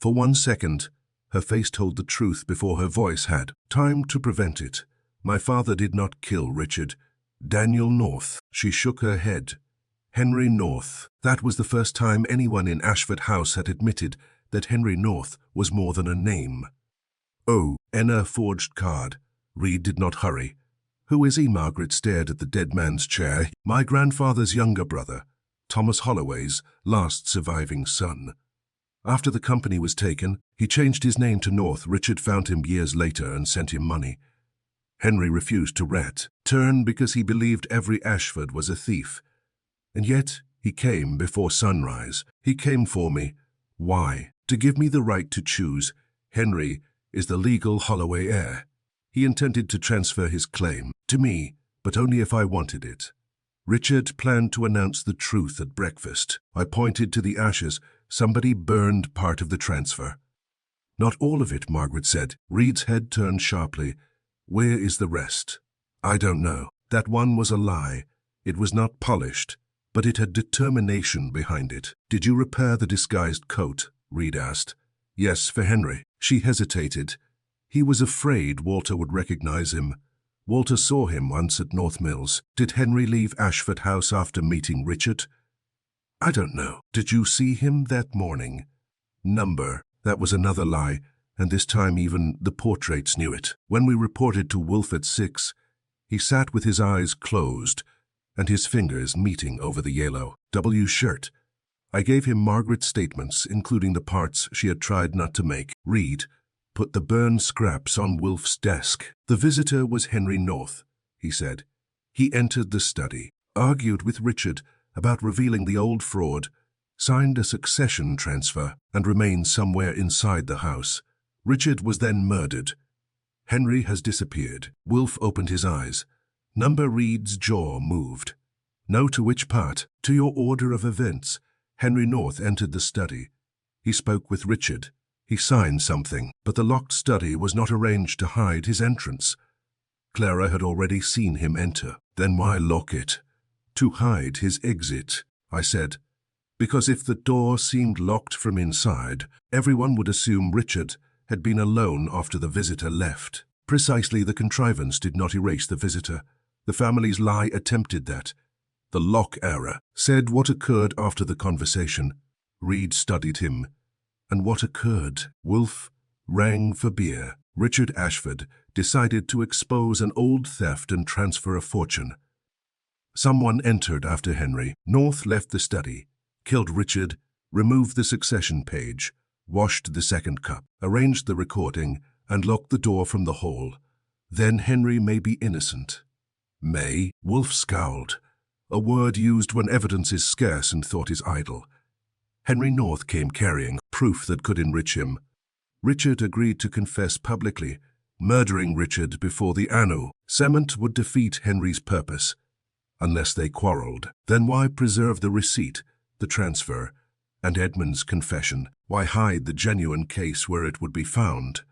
For 1 second, her face told the truth before her voice had time to prevent it. My father did not kill Richard. Daniel North. She shook her head. Henry North. That was the first time anyone in Ashford House had admitted that Henry North was more than a name. Oh, Enna forged card. Reed did not hurry. Who is he? Margaret stared at the dead man's chair. My grandfather's younger brother, Thomas Holloway's last surviving son. After the company was taken, he changed his name to North. Richard found him years later and sent him money. Henry refused to return because he believed every Ashford was a thief. And yet, he came before sunrise. He came for me. Why? To give me the right to choose. Henry is the legal Holloway heir. He intended to transfer his claim to me, but only if I wanted it. Richard planned to announce the truth at breakfast. I pointed to the ashes. Somebody burned part of the transfer. Not all of it, Margaret said. Reed's head turned sharply. Where is the rest? I don't know. That one was a lie. It was not polished, but it had determination behind it. Did you repair the disguised coat? Reed asked. Yes, for Henry. She hesitated. He was afraid Walter would recognize him. Walter saw him once at North Mills. Did Henry leave Ashford House after meeting Richard? I don't know. Did you see him that morning? Number. That was another lie, and this time even the portraits knew it. When we reported to Wolfe at 6, he sat with his eyes closed and his fingers meeting over the yellow W shirt. I gave him Margaret's statements, including the parts she had tried not to make. Reed put the burned scraps on Wolfe's desk. The visitor was Henry North, he said. He entered the study, argued with Richard about revealing the old fraud, signed a succession transfer, and remained somewhere inside the house. Richard was then murdered. Henry has disappeared. Wolfe opened his eyes. Number Reed's jaw moved. No, to which part? To your order of events. Henry North entered the study. He spoke with Richard. He signed something, but the locked study was not arranged to hide his entrance. Clara had already seen him enter. Then why lock it? To hide his exit, I said. Because if the door seemed locked from inside, everyone would assume Richard had been alone after the visitor left. Precisely, the contrivance did not erase the visitor. The family's lie attempted that. The lock error said what occurred after the conversation. Reed studied him. And what occurred? Wolfe rang for beer. Richard Ashford decided to expose an old theft and transfer a fortune. Someone entered after Henry. North left the study, killed Richard, removed the succession page, washed the second cup, arranged the recording, and locked the door from the hall. Then Henry may be innocent. May? Wolfe scowled, a word used when evidence is scarce and thought is idle. Henry North came carrying proof that could enrich him. Richard agreed to confess publicly, murdering Richard before the anno. Cement would defeat Henry's purpose. Unless they quarreled, then why preserve the receipt, the transfer, and Edmund's confession? Why hide the genuine case where it would be found?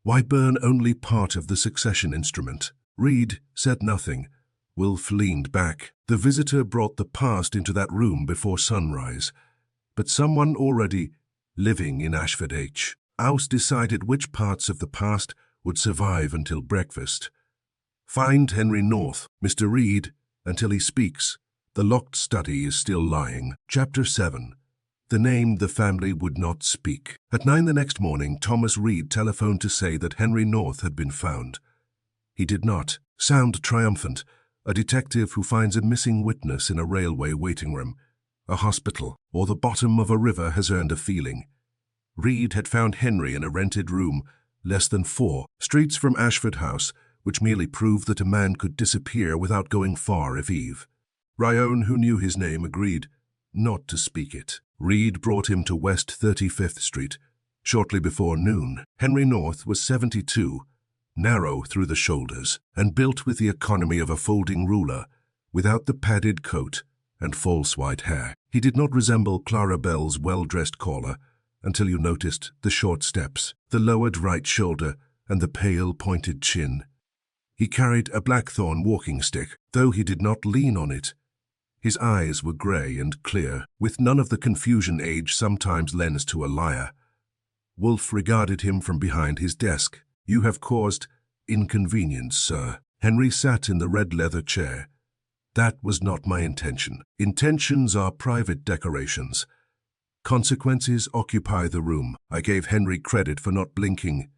Why burn only part of the succession instrument? Reed said nothing. Wolfe leaned back. The visitor brought the past into that room before sunrise. But someone already living in Ashford House decided which parts of the past would survive until breakfast. Find Henry North, Mr. Reed, until he speaks. The locked study is still lying. Chapter 7. The name the family would not speak. At 9 the next morning, Thomas Reed telephoned to say that Henry North had been found. He did not sound triumphant. A detective who finds a missing witness in a railway waiting room, a hospital, or the bottom of a river has earned a feeling. Reed had found Henry in a rented room, less than 4 streets from Ashford House, which merely proved that a man could disappear without going far if Eve. Ryan, who knew his name, agreed not to speak it. Reed brought him to West 35th Street. Shortly before noon, Henry North was 72, narrow through the shoulders, and built with the economy of a folding ruler, without the padded coat and false white hair. He did not resemble Clara Bell's well-dressed caller until you noticed the short steps, the lowered right shoulder, and the pale, pointed chin. He carried a blackthorn walking stick, though he did not lean on it. His eyes were grey and clear, with none of the confusion age sometimes lends to a liar. Wolfe regarded him from behind his desk. You have caused inconvenience, sir. Henry sat in the red leather chair. That was not my intention. Intentions are private decorations. Consequences occupy the room. I gave Henry credit for not blinking.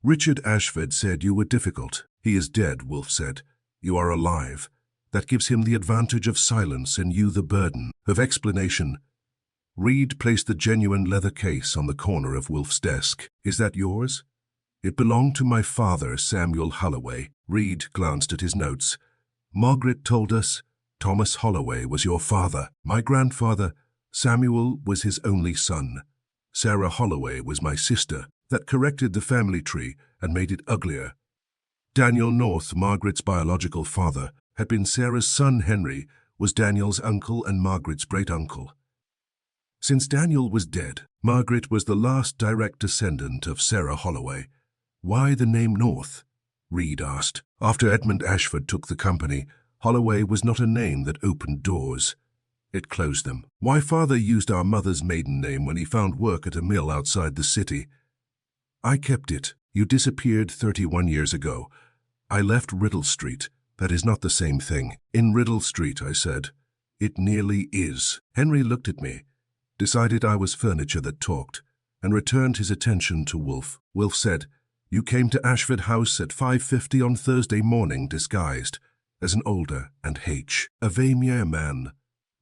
Richard Ashford said you were difficult. He is dead, Wolfe said. You are alive. That gives him the advantage of silence and you the burden of explanation. Reed placed the genuine leather case on the corner of Wolfe's desk. Is that yours? It belonged to my father, Samuel Holloway. Reed glanced at his notes. Margaret told us Thomas Holloway was your father. My grandfather, Samuel, was his only son. Sarah Holloway was my sister. That corrected the family tree and made it uglier. Daniel North, Margaret's biological father, had been Sarah's son. Henry was Daniel's uncle and Margaret's great-uncle. Since Daniel was dead, Margaret was the last direct descendant of Sarah Holloway. Why the name North? Reed asked. After Edmund Ashford took the company, Holloway was not a name that opened doors. It closed them. My father used our mother's maiden name when he found work at a mill outside the city. I kept it. You disappeared 31 years ago. I left Riddle Street. That is not the same thing. In Riddle Street, I said. It nearly is. Henry looked at me, decided I was furniture that talked, and returned his attention to Wolfe. Wolfe said, You came to Ashford House at 5:50 on Thursday morning disguised as an older and a Vamier man.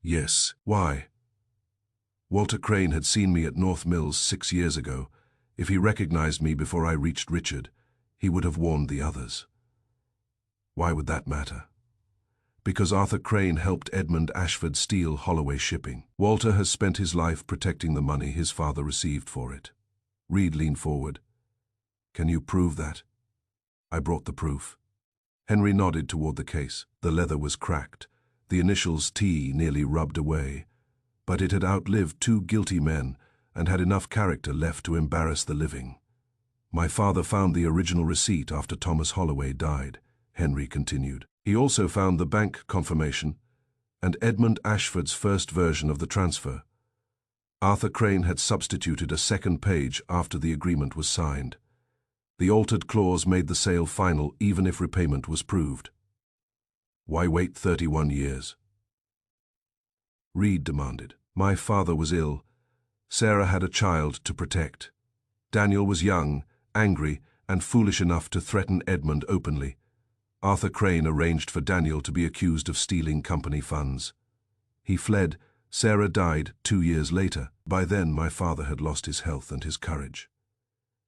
Yes. Why? Walter Crane had seen me at North Mills 6 years ago. If he recognized me before I reached Richard, he would have warned the others. Why would that matter? Because Arthur Crane helped Edmund Ashford steal Holloway shipping. Walter has spent his life protecting the money his father received for it. Reed leaned forward. Can you prove that? I brought the proof. Henry nodded toward the case. The leather was cracked, the initials T nearly rubbed away, but it had outlived 2 guilty men and had enough character left to embarrass the living. My father found the original receipt after Thomas Holloway died, Henry continued. He also found the bank confirmation and Edmund Ashford's first version of the transfer. Arthur Crane had substituted a second page after the agreement was signed. The altered clause made the sale final even if repayment was proved. Why wait 31 years? Reed demanded. My father was ill. Sarah had a child to protect. Daniel was young, angry, and foolish enough to threaten Edmund openly. Arthur Crane arranged for Daniel to be accused of stealing company funds. He fled. Sarah died 2 years later. By then, my father had lost his health and his courage.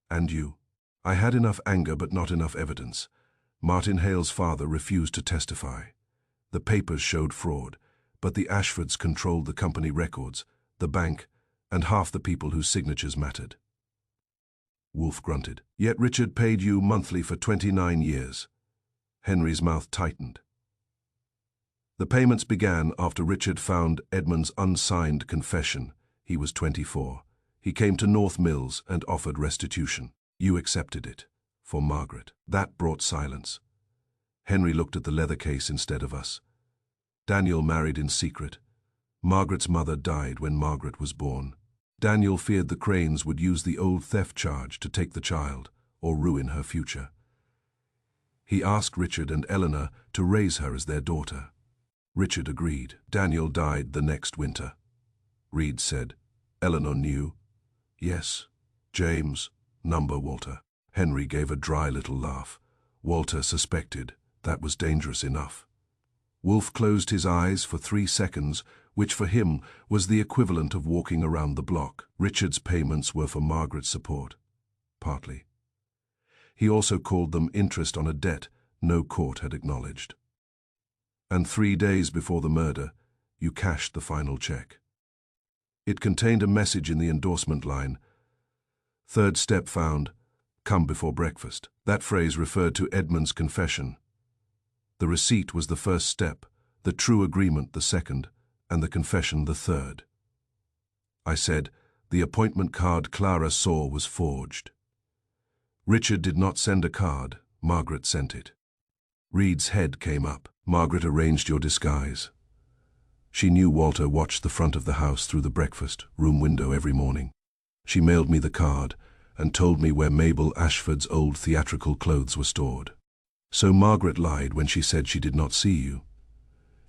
And you? I had enough anger but not enough evidence. Martin Hale's father refused to testify. The papers showed fraud, but the Ashfords controlled the company records, the bank, and half the people whose signatures mattered. Wolfe grunted. Yet Richard paid you monthly for 29 years. Henry's mouth tightened. The payments began after Richard found Edmund's unsigned confession. He was 24. He came to North Mills and offered restitution. You accepted it. For Margaret. That brought silence. Henry looked at the leather case instead of us. Daniel married in secret. Margaret's mother died when Margaret was born. Daniel feared the Cranes would use the old theft charge to take the child or ruin her future. He asked Richard and Eleanor to raise her as their daughter. Richard agreed. Daniel died the next winter. Reed said. Eleanor knew. Yes. James. Number Walter. Henry gave a dry little laugh. Walter suspected. That was dangerous enough. Wolfe closed his eyes for 3 seconds, which for him was the equivalent of walking around the block. Richard's payments were for Margaret's support. Partly. He also called them interest on a debt no court had acknowledged. And 3 days before the murder, you cashed the final check. It contained a message in the endorsement line. Third step found, come before breakfast. That phrase referred to Edmund's confession. The receipt was the first step, the true agreement the second, and the confession the third. I said, the appointment card Clara saw was forged. Richard did not send a card, Margaret sent it. Reed's head came up. Margaret arranged your disguise. She knew Walter watched the front of the house through the breakfast room window every morning. She mailed me the card and told me where Mabel Ashford's old theatrical clothes were stored. So Margaret lied when she said she did not see you.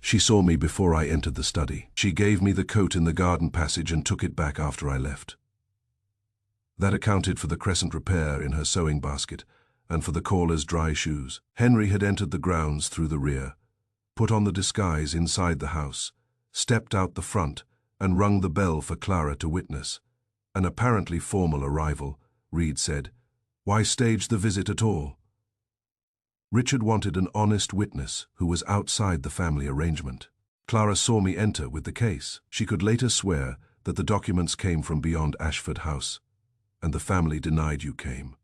She saw me before I entered the study. She gave me the coat in the garden passage and took it back after I left. That accounted for the crescent repair in her sewing basket and for the caller's dry shoes. Henry had entered the grounds through the rear, put on the disguise inside the house, stepped out the front, and rung the bell for Clara to witness. An apparently formal arrival, Reed said. Why stage the visit at all? Richard wanted an honest witness who was outside the family arrangement. Clara saw me enter with the case. She could later swear that the documents came from beyond Ashford House, and the family denied you came.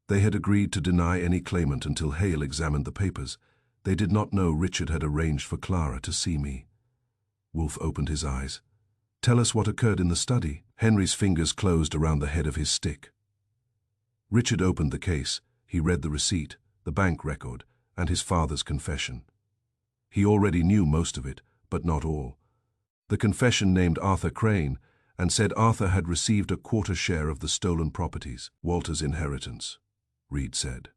They had agreed to deny any claimant until Hale examined the papers. They did not know Richard had arranged for Clara to see me. Wolfe opened his eyes. Tell us what occurred in the study. Henry's fingers closed around the head of his stick. Richard opened the case. He read the receipt, the bank record, and his father's confession. He already knew most of it, but not all. The confession named Arthur Crane and said Arthur had received a quarter share of the stolen properties, Walter's inheritance, Reed said.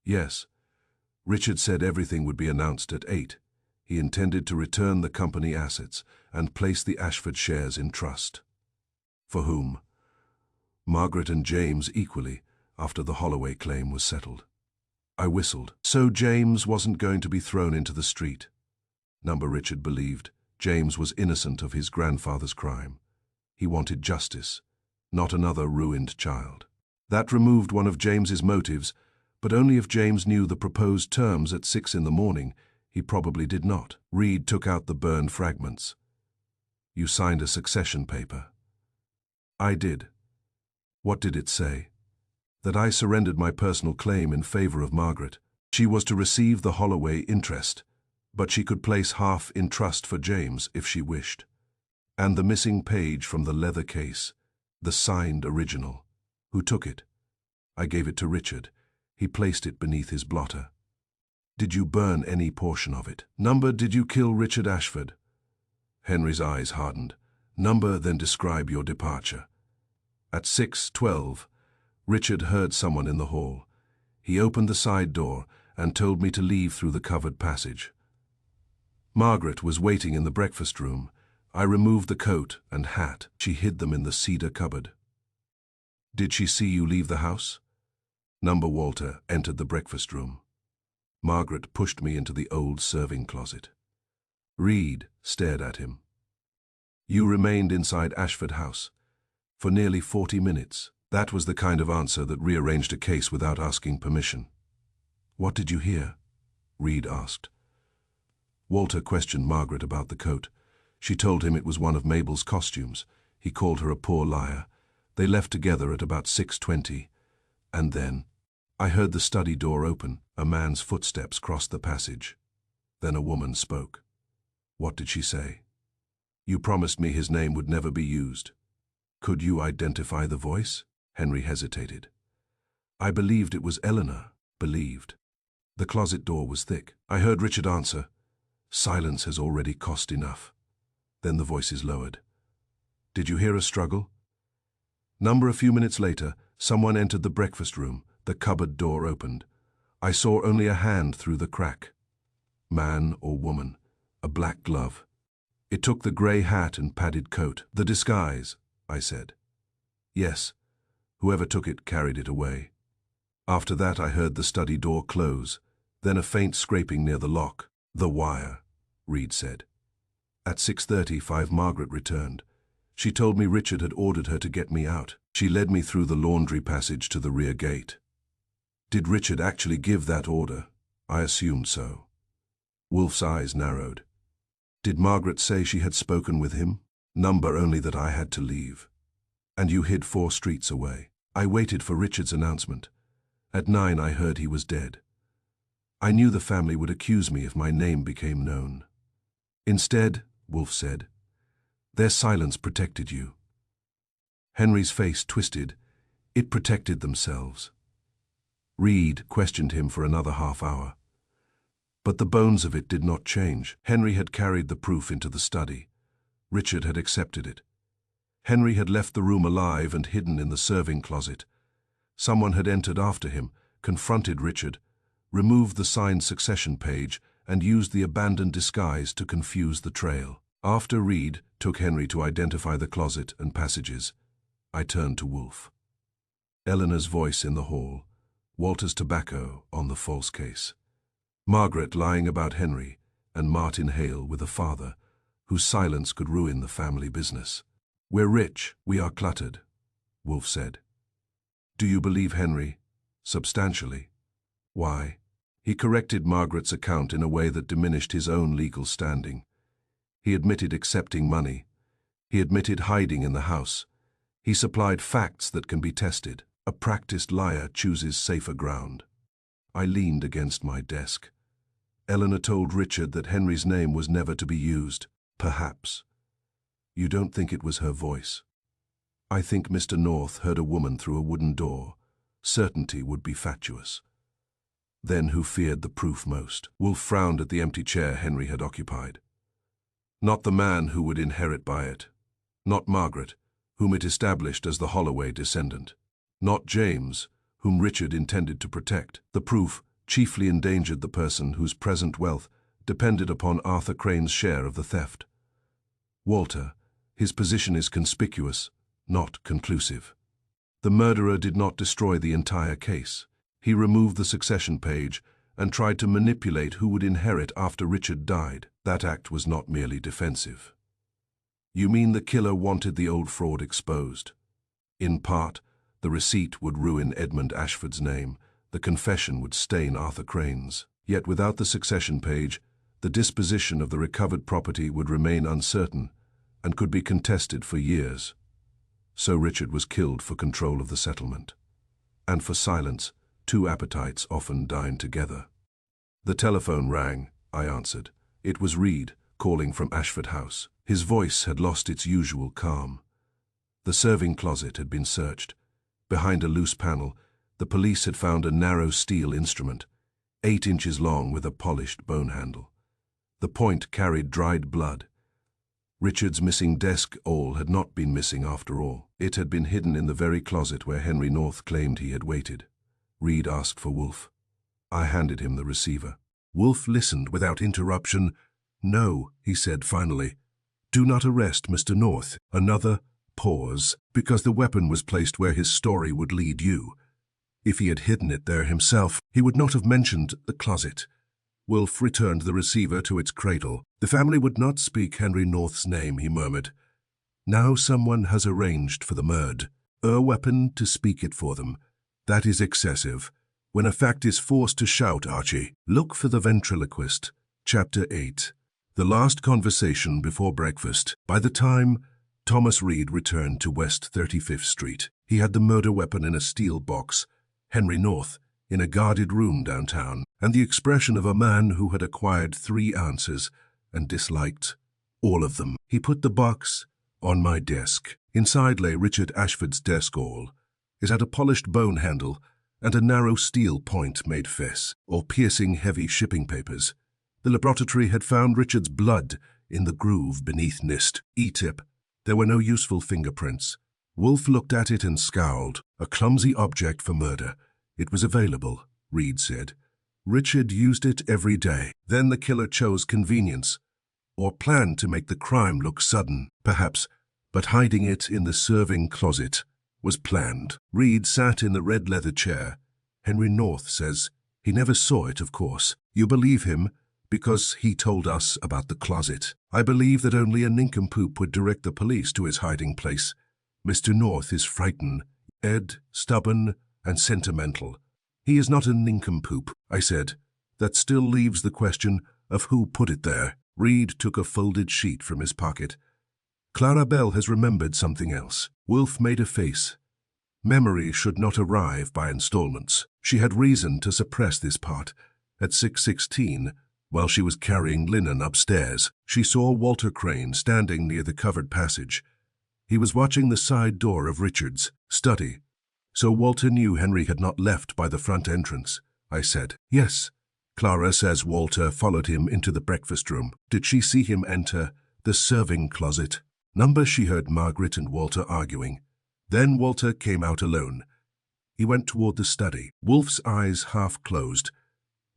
Yes. Richard said everything would be announced at 8. He intended to return the company assets and place the Ashford shares in trust. For whom? Margaret and James equally, after the Holloway claim was settled. I whistled. So James wasn't going to be thrown into the street. Richard believed James was innocent of his grandfather's crime. He wanted justice. not another ruined child. That removed one of James's motives, but only if James knew the proposed terms at 6 in the morning. He probably did not. Reed took out the burned fragments. You signed a succession paper. I did. What did it say? That I surrendered my personal claim in favor of Margaret. She was to receive the Holloway interest, but she could place half in trust for James if she wished. And the missing page from the leather case, the signed original. Who took it? I gave it to Richard. He placed it beneath his blotter. Did you burn any portion of it? Number, did you kill Richard Ashford? Henry's eyes hardened. Number, then describe your departure. At 6:12, Richard heard someone in the hall. He opened the side door and told me to leave through the covered passage. Margaret was waiting in the breakfast room. I removed the coat and hat. She hid them in the cedar cupboard. Did she see you leave the house? Number Walter entered the breakfast room. Margaret pushed me into the old serving closet. Reed stared at him. You remained inside Ashford House for nearly 40 minutes. That was the kind of answer that rearranged a case without asking permission. What did you hear? Reed asked. Walter questioned Margaret about the coat. She told him it was one of Mabel's costumes. He called her a poor liar. They left together at about 6:20. And then, I heard the study door open. A man's footsteps crossed the passage. Then a woman spoke. What did she say? You promised me his name would never be used. Could you identify the voice? Henry hesitated. I believed it was Eleanor. Believed. The closet door was thick. I heard Richard answer. Silence has already cost enough. Then the voices lowered. Did you hear a struggle? A few minutes later, someone entered the breakfast room. The cupboard door opened. I saw only a hand through the crack. Man or woman, a black glove. It took the grey hat and padded coat. The disguise, I said. Yes. Whoever took it carried it away. After that I heard the study door close, then a faint scraping near the lock. The wire, Reed said. At 6:35 Margaret returned. She told me Richard had ordered her to get me out. She led me through the laundry passage to the rear gate. Did Richard actually give that order? I assumed so. Wolfe's eyes narrowed. Did Margaret say she had spoken with him? Only that I had to leave. And you hid 4 streets away. I waited for Richard's announcement. At 9 I heard he was dead. I knew the family would accuse me if my name became known. Instead, Wolfe said, their silence protected you. Henry's face twisted. It protected themselves. Reed questioned him for another half-hour. But the bones of it did not change. Henry had carried the proof into the study. Richard had accepted it. Henry had left the room alive and hidden in the serving closet. Someone had entered after him, confronted Richard, removed the signed succession page, and used the abandoned disguise to confuse the trail. After Reed took Henry to identify the closet and passages, I turned to Wolfe. Eleanor's voice in the hall, Walter's tobacco on the false case, Margaret lying about Henry, and Martin Hale with a father whose silence could ruin the family business. We're rich, we are cluttered, Wolfe said. Do you believe Henry? Substantially. Why? He corrected Margaret's account in a way that diminished his own legal standing. He admitted accepting money. He admitted hiding in the house. He supplied facts that can be tested. A practiced liar chooses safer ground. I leaned against my desk. Eleanor told Richard that Henry's name was never to be used. Perhaps. You don't think it was her voice? I think Mr. North heard a woman through a wooden door. Certainty would be fatuous. Then who feared the proof most? Wolfe frowned at the empty chair Henry had occupied. Not the man who would inherit by it. Not Margaret, whom it established as the Holloway descendant. Not James, whom Richard intended to protect. The proof chiefly endangered the person whose present wealth depended upon Arthur Crane's share of the theft. Walter, his position is conspicuous, not conclusive. The murderer did not destroy the entire case. He removed the succession page and tried to manipulate who would inherit after Richard died. That act was not merely defensive. You mean the killer wanted the old fraud exposed? In part, the receipt would ruin Edmund Ashford's name, the confession would stain Arthur Crane's. Yet without the succession page, the disposition of the recovered property would remain uncertain and could be contested for years. So Richard was killed for control of the settlement. And for silence, two appetites often dine together. The telephone rang, I answered. It was Reed, calling from Ashford House. His voice had lost its usual calm. The serving closet had been searched. Behind a loose panel, the police had found a narrow steel instrument, 8 inches long with a polished bone handle. The point carried dried blood. Richard's missing desk awl had not been missing after all. It had been hidden in the very closet where Henry North claimed he had waited. Reed asked for Wolfe. I handed him the receiver. Wolfe listened without interruption. "No," he said finally. "Do not arrest Mr. North." Another pause, because the weapon was placed where his story would lead you. If he had hidden it there himself, he would not have mentioned the closet. Wolfe returned the receiver to its cradle. "The family would not speak Henry North's name," he murmured. "Now someone has arranged for the murder. A weapon to speak it for them. That is excessive. When a fact is forced to shout, Archie. Look for the ventriloquist." Chapter 8. The last conversation before breakfast. By the time Thomas Reed returned to West 35th Street, he had the murder weapon in a steel box, Henry North in a guarded room downtown, and the expression of a man who had acquired 3 answers and disliked all of them. He put the box on my desk. Inside lay Richard Ashford's desk awl. It had a polished bone handle and a narrow steel point made fess, or piercing heavy shipping papers. The laboratory had found Richard's blood in the groove beneath NIST. E-tip. There were no useful fingerprints. Wolfe looked at it and scowled. A clumsy object for murder. It was available, Reed said. Richard used it every day. Then the killer chose convenience, or planned to make the crime look sudden, perhaps, but hiding it in the serving closet was planned. Reed sat in the red leather chair. Henry North says he never saw it, of course. You believe him because he told us about the closet. I believe that only a nincompoop would direct the police to his hiding place. Mr. North is frightened, stubborn, and sentimental. He is not a nincompoop, I said. That still leaves the question of who put it there. Reed took a folded sheet from his pocket. Clara Bell has remembered something else. Wolfe made a face. Memory should not arrive by installments. She had reason to suppress this part. At 6:16, while she was carrying linen upstairs, she saw Walter Crane standing near the covered passage. He was watching the side door of Richard's study. So Walter knew Henry had not left by the front entrance, I said. Yes. Clara says Walter followed him into the breakfast room. Did she see him enter the serving closet? Number she heard Margaret and Walter arguing. Then Walter came out alone. He went toward the study. Wolfe's eyes half closed.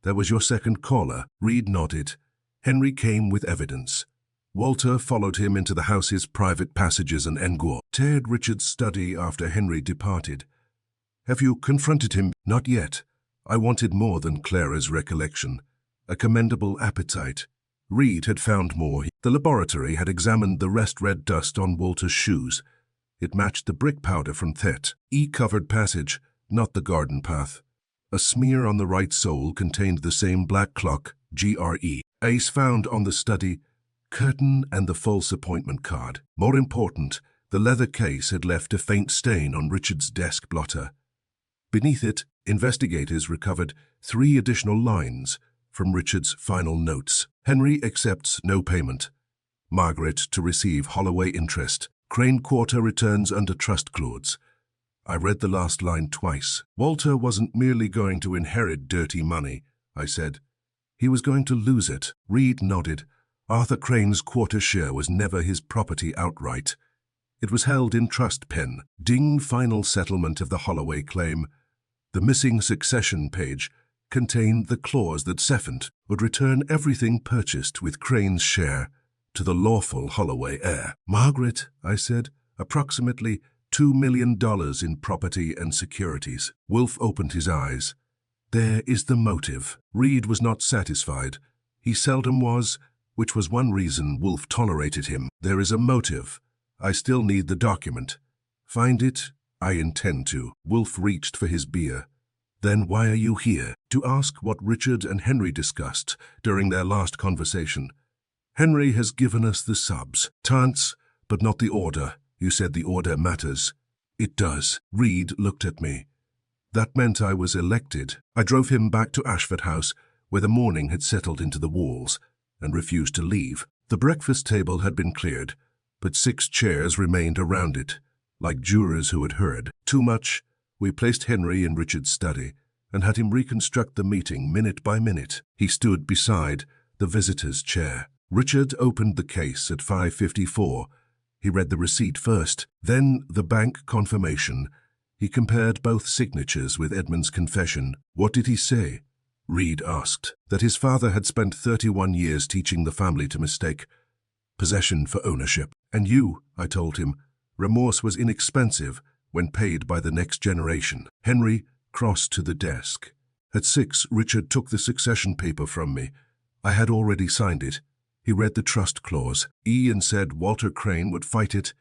That was your second caller. Reed nodded. Henry came with evidence. Walter followed him into the house's private passages and entered Richard's study after Henry departed. Have you confronted him? Not yet. I wanted more than Clara's recollection. A commendable appetite. Reed had found more. The laboratory had examined the red dust on Walter's shoes. It matched the brick powder from Thet. E-covered passage, not the garden path. A smear on the right sole contained the same black clock, GRE. Ace found on the study curtain and the false appointment card. More important, the leather case had left a faint stain on Richard's desk blotter. Beneath it, investigators recovered 3 additional lines from Richard's final notes. Henry accepts no payment. Margaret to receive Holloway interest. Crane Quarter returns under trust clause. I read the last line twice. Walter wasn't merely going to inherit dirty money, I said. He was going to lose it. Reed nodded. Arthur Crane's quarter share was never his property outright. It was held in trust pen. Ding final settlement of the Holloway claim. The missing succession page contained the clause that Seffant would return everything purchased with Crane's share to the lawful Holloway heir. Margaret, I said, approximately $2 million in property and securities. Wolfe opened his eyes. There is the motive. Reed was not satisfied. He seldom was, which was one reason Wolfe tolerated him. There is a motive. I still need the document. Find it, I intend to. Wolfe reached for his beer. Then why are you here? To ask what Richard and Henry discussed during their last conversation. Henry has given us the subs. Tance, but not the order. You said the order matters. It does. Reed looked at me. That meant I was elected. I drove him back to Ashford House, where the morning had settled into the walls, and refused to leave. The breakfast table had been cleared, but 6 chairs remained around it, like jurors who had heard too much. We placed Henry in Richard's study and had him reconstruct the meeting minute by minute. He stood beside the visitor's chair. Richard opened the case at 5:54. He read the receipt first, then the bank confirmation. He compared both signatures with Edmund's confession. What did he say? Reed asked. That his father had spent 31 years teaching the family to mistake possession for ownership. And you, I told him, remorse was inexpensive when paid by the next generation. Henry crossed to the desk. At 6, Richard took the succession paper from me. I had already signed it. He read the trust clause. Ian said Walter Crane would fight it.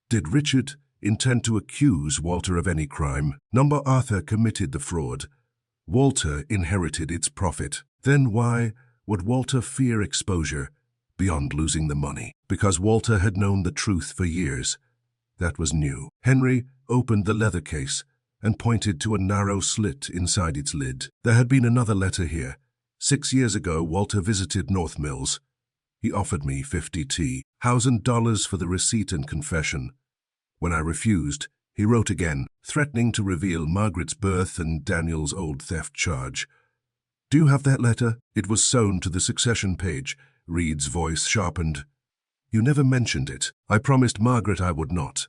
Did Richard intend to accuse Walter of any crime? Number Arthur committed the fraud. Walter inherited its profit. Then why would Walter fear exposure beyond losing the money? Because Walter had known the truth for years. That was new. Henry opened the leather case and pointed to a narrow slit inside its lid. There had been another letter here. 6 years ago, Walter visited North Mills. He offered me 50 thousand dollars for the receipt and confession. When I refused, he wrote again, threatening to reveal Margaret's birth and Daniel's old theft charge. Do you have that letter? It was sewn to the succession page. Reed's voice sharpened. You never mentioned it. I promised Margaret I would not.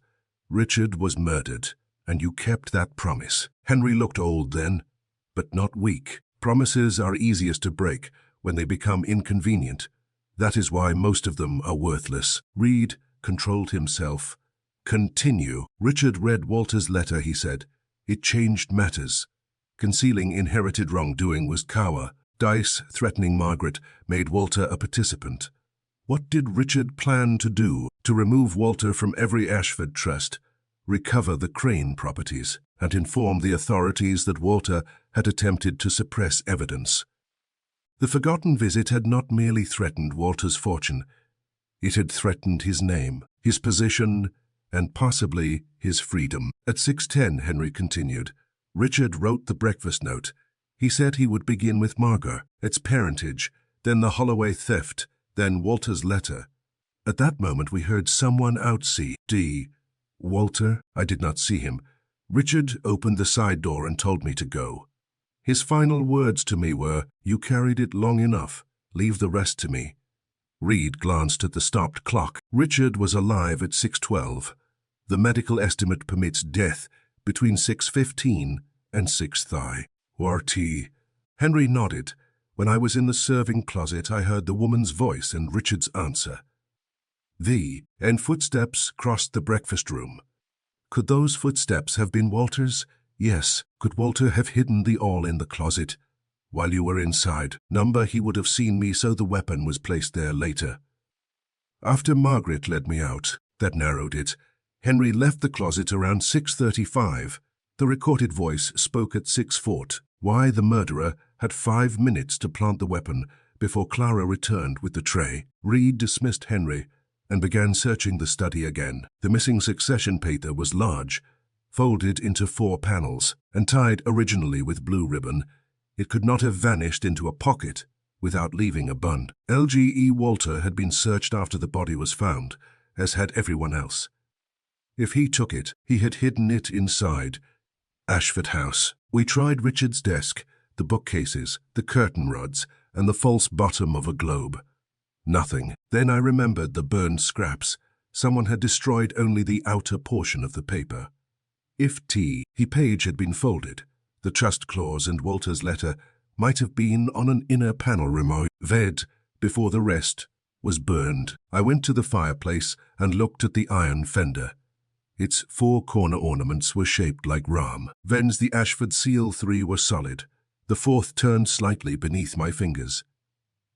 Richard was murdered, and you kept that promise. Henry looked old then, but not weak. Promises are easiest to break when they become inconvenient. That is why most of them are worthless. Reed controlled himself. Continue. Richard read Walter's letter, he said. It changed matters. Concealing inherited wrongdoing was cowardice. Threatening Margaret made Walter a participant. What did Richard plan to do? To remove Walter from every Ashford trust, recover the Crane properties, and inform the authorities that Walter had attempted to suppress evidence. The forgotten visit had not merely threatened Walter's fortune. It had threatened his name, his position, and possibly his freedom. At 6:10, Henry continued, Richard wrote the breakfast note. He said he would begin with Margot, its parentage, then the Holloway theft, then Walter's letter. At that moment we heard someone outside. Walter? I did not see him. Richard opened the side door and told me to go. His final words to me were, you carried it long enough. Leave the rest to me. Reed glanced at the stopped clock. Richard was alive at 6:12. The medical estimate permits death between 6:15 and 6:30. RT. Henry nodded. When I was in the serving closet, I heard the woman's voice and Richard's answer. And footsteps crossed the breakfast room. Could those footsteps have been Walter's? Yes. Could Walter have hidden the awl in the closet? While you were inside, he would have seen me, so the weapon was placed there later. After Margaret led me out, that narrowed it. Henry left the closet around 6:35. The recorded voice spoke at 6:40. Why the murderer had 5 minutes to plant the weapon before Clara returned with the tray. Reed dismissed Henry and began searching the study again. The missing succession paper was large, folded into 4 panels, and tied originally with blue ribbon. It could not have vanished into a pocket without leaving a bund. L.G.E. Walter had been searched after the body was found, as had everyone else. If he took it, he had hidden it inside Ashford House. We tried Richard's desk, the bookcases, the curtain rods, and the false bottom of a globe. Nothing. Then I remembered the burned scraps. Someone had destroyed only the outer portion of the paper. If the page had been folded, the trust clause and Walter's letter might have been on an inner panel removed before the rest was burned. I went to the fireplace and looked at the iron fender. Its 4 corner ornaments were shaped like ram. Vens the Ashford seal 3 were solid. The 4th turned slightly beneath my fingers.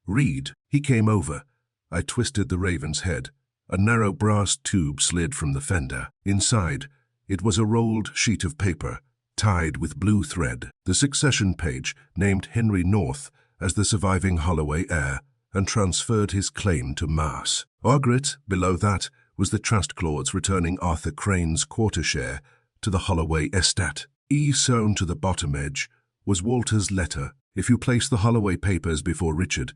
Reed, he came over. I twisted the raven's head. A narrow brass tube slid from the fender. Inside, It was a rolled sheet of paper, tied with blue thread. The succession page named Henry North as the surviving Holloway heir and transferred his claim to Mars. Margaret, below that, was the trust clause returning Arthur Crane's quarter share to the Holloway estate. Sewn to the bottom edge was Walter's letter. If you place the Holloway papers before Richard,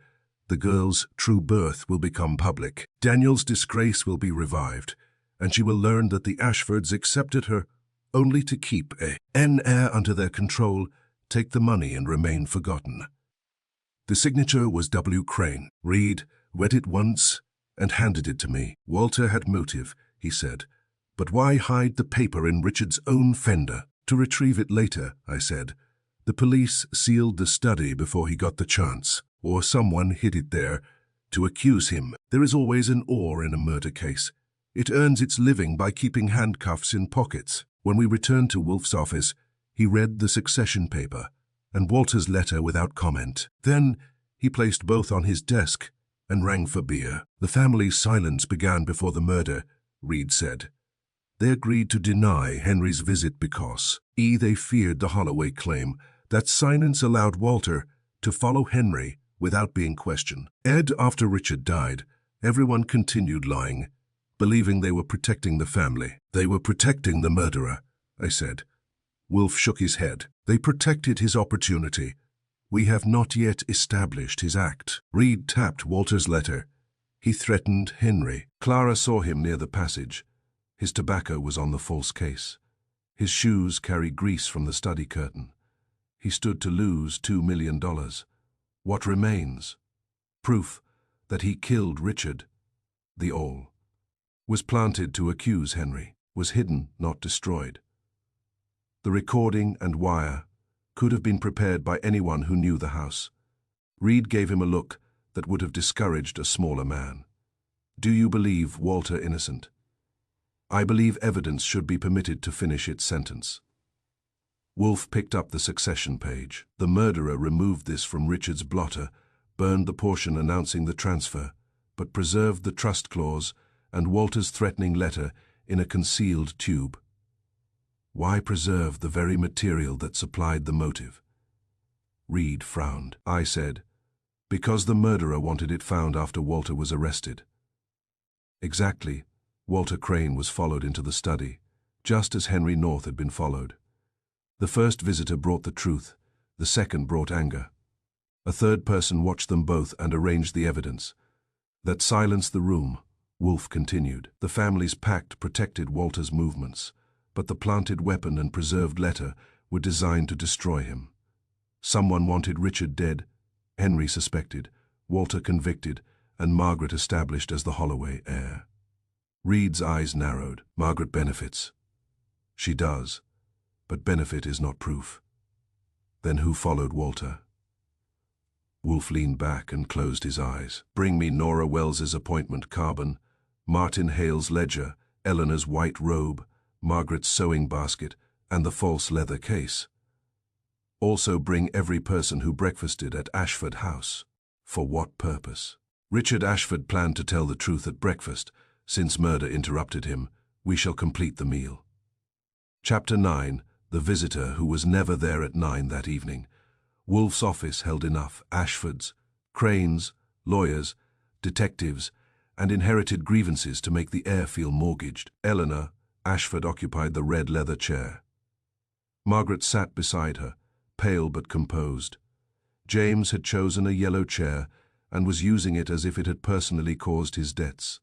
the girl's true birth will become public. Daniel's disgrace will be revived, and she will learn that the Ashfords accepted her only to keep an heir under their control, take the money and remain forgotten. The signature was W. Crane. Reed read it once and handed it to me. Walter had motive, he said, but why hide the paper in Richard's own fender? To retrieve it later, I said. The police sealed the study before he got the chance, or someone hid it there to accuse him. There is always an or in a murder case. It earns its living by keeping handcuffs in pockets. When we returned to Wolfe's office, he read the succession paper and Walter's letter without comment. Then he placed both on his desk and rang for beer. The family's silence began before the murder, Reed said. They agreed to deny Henry's visit because they feared the Holloway claim. That silence allowed Walter to follow Henry without being questioned. After Richard died, everyone continued lying, believing they were protecting the family. They were protecting the murderer, I said. Wolfe shook his head. They protected his opportunity. We have not yet established his act. Reed tapped Walter's letter. He threatened Henry. Clara saw him near the passage. His tobacco was on the false case. His shoes carried grease from the study curtain. He stood to lose $2 million. What remains? Proof that he killed Richard. The awl was planted to accuse Henry, was hidden, not destroyed. The recording and wire could have been prepared by anyone who knew the house. Reed gave him a look that would have discouraged a smaller man. Do you believe Walter innocent? I believe evidence should be permitted to finish its sentence. Wolfe picked up the succession page. The murderer removed this from Richard's blotter, burned the portion announcing the transfer, but preserved the trust clause and Walter's threatening letter in a concealed tube. Why preserve the very material that supplied the motive? Reed frowned. I said, because the murderer wanted it found after Walter was arrested. Exactly. Walter Crane was followed into the study, just as Henry North had been followed. The first visitor brought the truth, the second brought anger. A third person watched them both and arranged the evidence. That silenced the room, Wolfe continued. The family's pact protected Walter's movements, but the planted weapon and preserved letter were designed to destroy him. Someone wanted Richard dead, Henry suspected, Walter convicted, and Margaret established as the Holloway heir. Reed's eyes narrowed. Margaret benefits. She does, but benefit is not proof. Then who followed Walter? Wolfe leaned back and closed his eyes. Bring me Nora Wells's appointment carbon, Martin Hale's ledger, Eleanor's white robe, Margaret's sewing basket, and the false leather case. Also bring every person who breakfasted at Ashford House. For what purpose? Richard Ashford planned to tell the truth at breakfast. Since murder interrupted him, we shall complete the meal. Chapter 9. The visitor who was never there at 9 that evening. Wolfe's office held enough Ashfords, Cranes, lawyers, detectives, and inherited grievances to make the air feel mortgaged. Eleanor, Ashford occupied the red leather chair. Margaret sat beside her, pale but composed. James had chosen a yellow chair and was using it as if it had personally caused his debts.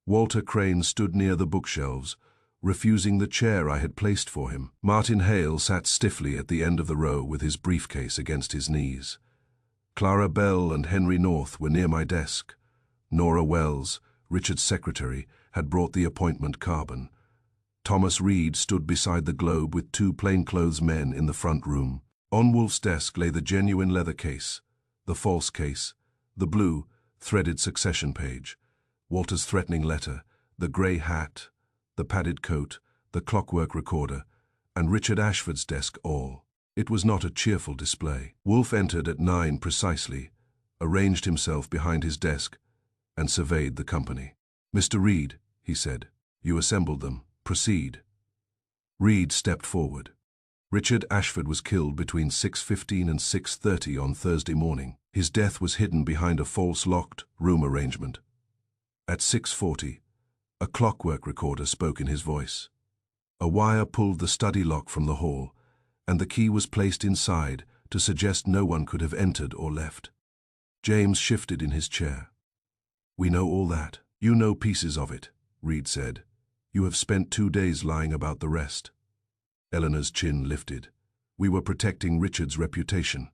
Walter Crane stood near the bookshelves, refusing the chair I had placed for him. Martin Hale sat stiffly at the end of the row with his briefcase against his knees. Clara Bell and Henry North were near my desk. Nora Wells, Richard's secretary, had brought the appointment carbon. Thomas Reed stood beside the globe with two plainclothes men in the front room. On Wolfe's desk lay the genuine leather case, the false case, the blue, threaded succession page, Walter's threatening letter, the grey hat, the padded coat, the clockwork recorder, and Richard Ashford's desk all. It was not a cheerful display. Wolfe entered at 9 precisely, arranged himself behind his desk, and surveyed the company. Mr. Reed, he said, you assembled them. Proceed. Reed stepped forward. Richard Ashford was killed between 6:15 and 6:30 on Thursday morning. His death was hidden behind a false locked room arrangement. At 6:40, a clockwork recorder spoke in his voice. A wire pulled the study lock from the hall, and the key was placed inside to suggest no one could have entered or left. James shifted in his chair. "We know all that. You know pieces of it," Reed said. "You have spent 2 days lying about the rest." Eleanor's chin lifted. "We were protecting Richard's reputation.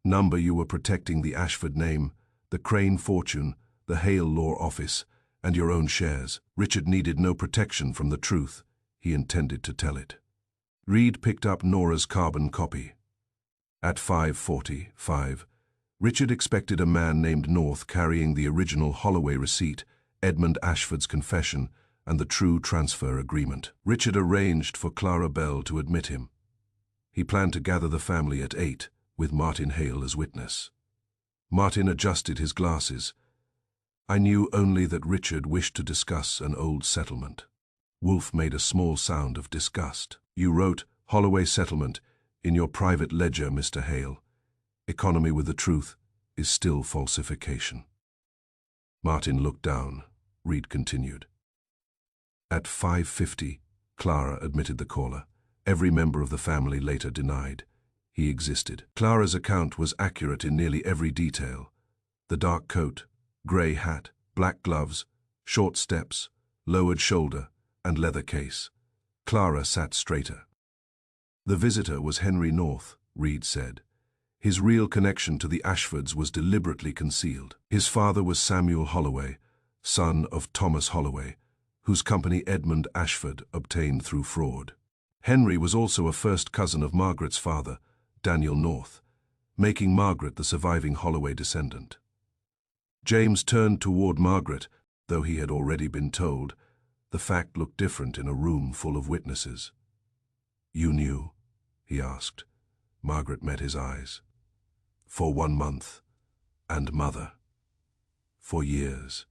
Number, you were protecting the Ashford name, the Crane fortune, the Hale Law Office, and your own shares. Richard needed no protection from the truth. He intended to tell it." Reed picked up Nora's carbon copy. At 5:45, Richard expected a man named North carrying the original Holloway receipt, Edmund Ashford's confession, and the true transfer agreement. Richard arranged for Clara Bell to admit him. He planned to gather the family at 8, with Martin Hale as witness. Martin adjusted his glasses. "I knew only that Richard wished to discuss an old settlement." Wolfe made a small sound of disgust. "You wrote Holloway settlement in your private ledger, Mr. Hale. Economy with the truth is still falsification." Martin looked down. Reed continued. At 5:50, Clara admitted the caller. Every member of the family later denied he existed. Clara's account was accurate in nearly every detail. The dark coat, grey hat, black gloves, short steps, lowered shoulder, and leather case. Clara sat straighter. "The visitor was Henry North," Reed said. "His real connection to the Ashfords was deliberately concealed. His father was Samuel Holloway, son of Thomas Holloway, whose company Edmund Ashford obtained through fraud. Henry was also a first cousin of Margaret's father, Daniel North, making Margaret the surviving Holloway descendant." James turned toward Margaret, though he had already been told. The fact looked different in a room full of witnesses. "You knew?" he asked. Margaret met his eyes. "For 1 month. And mother. For years."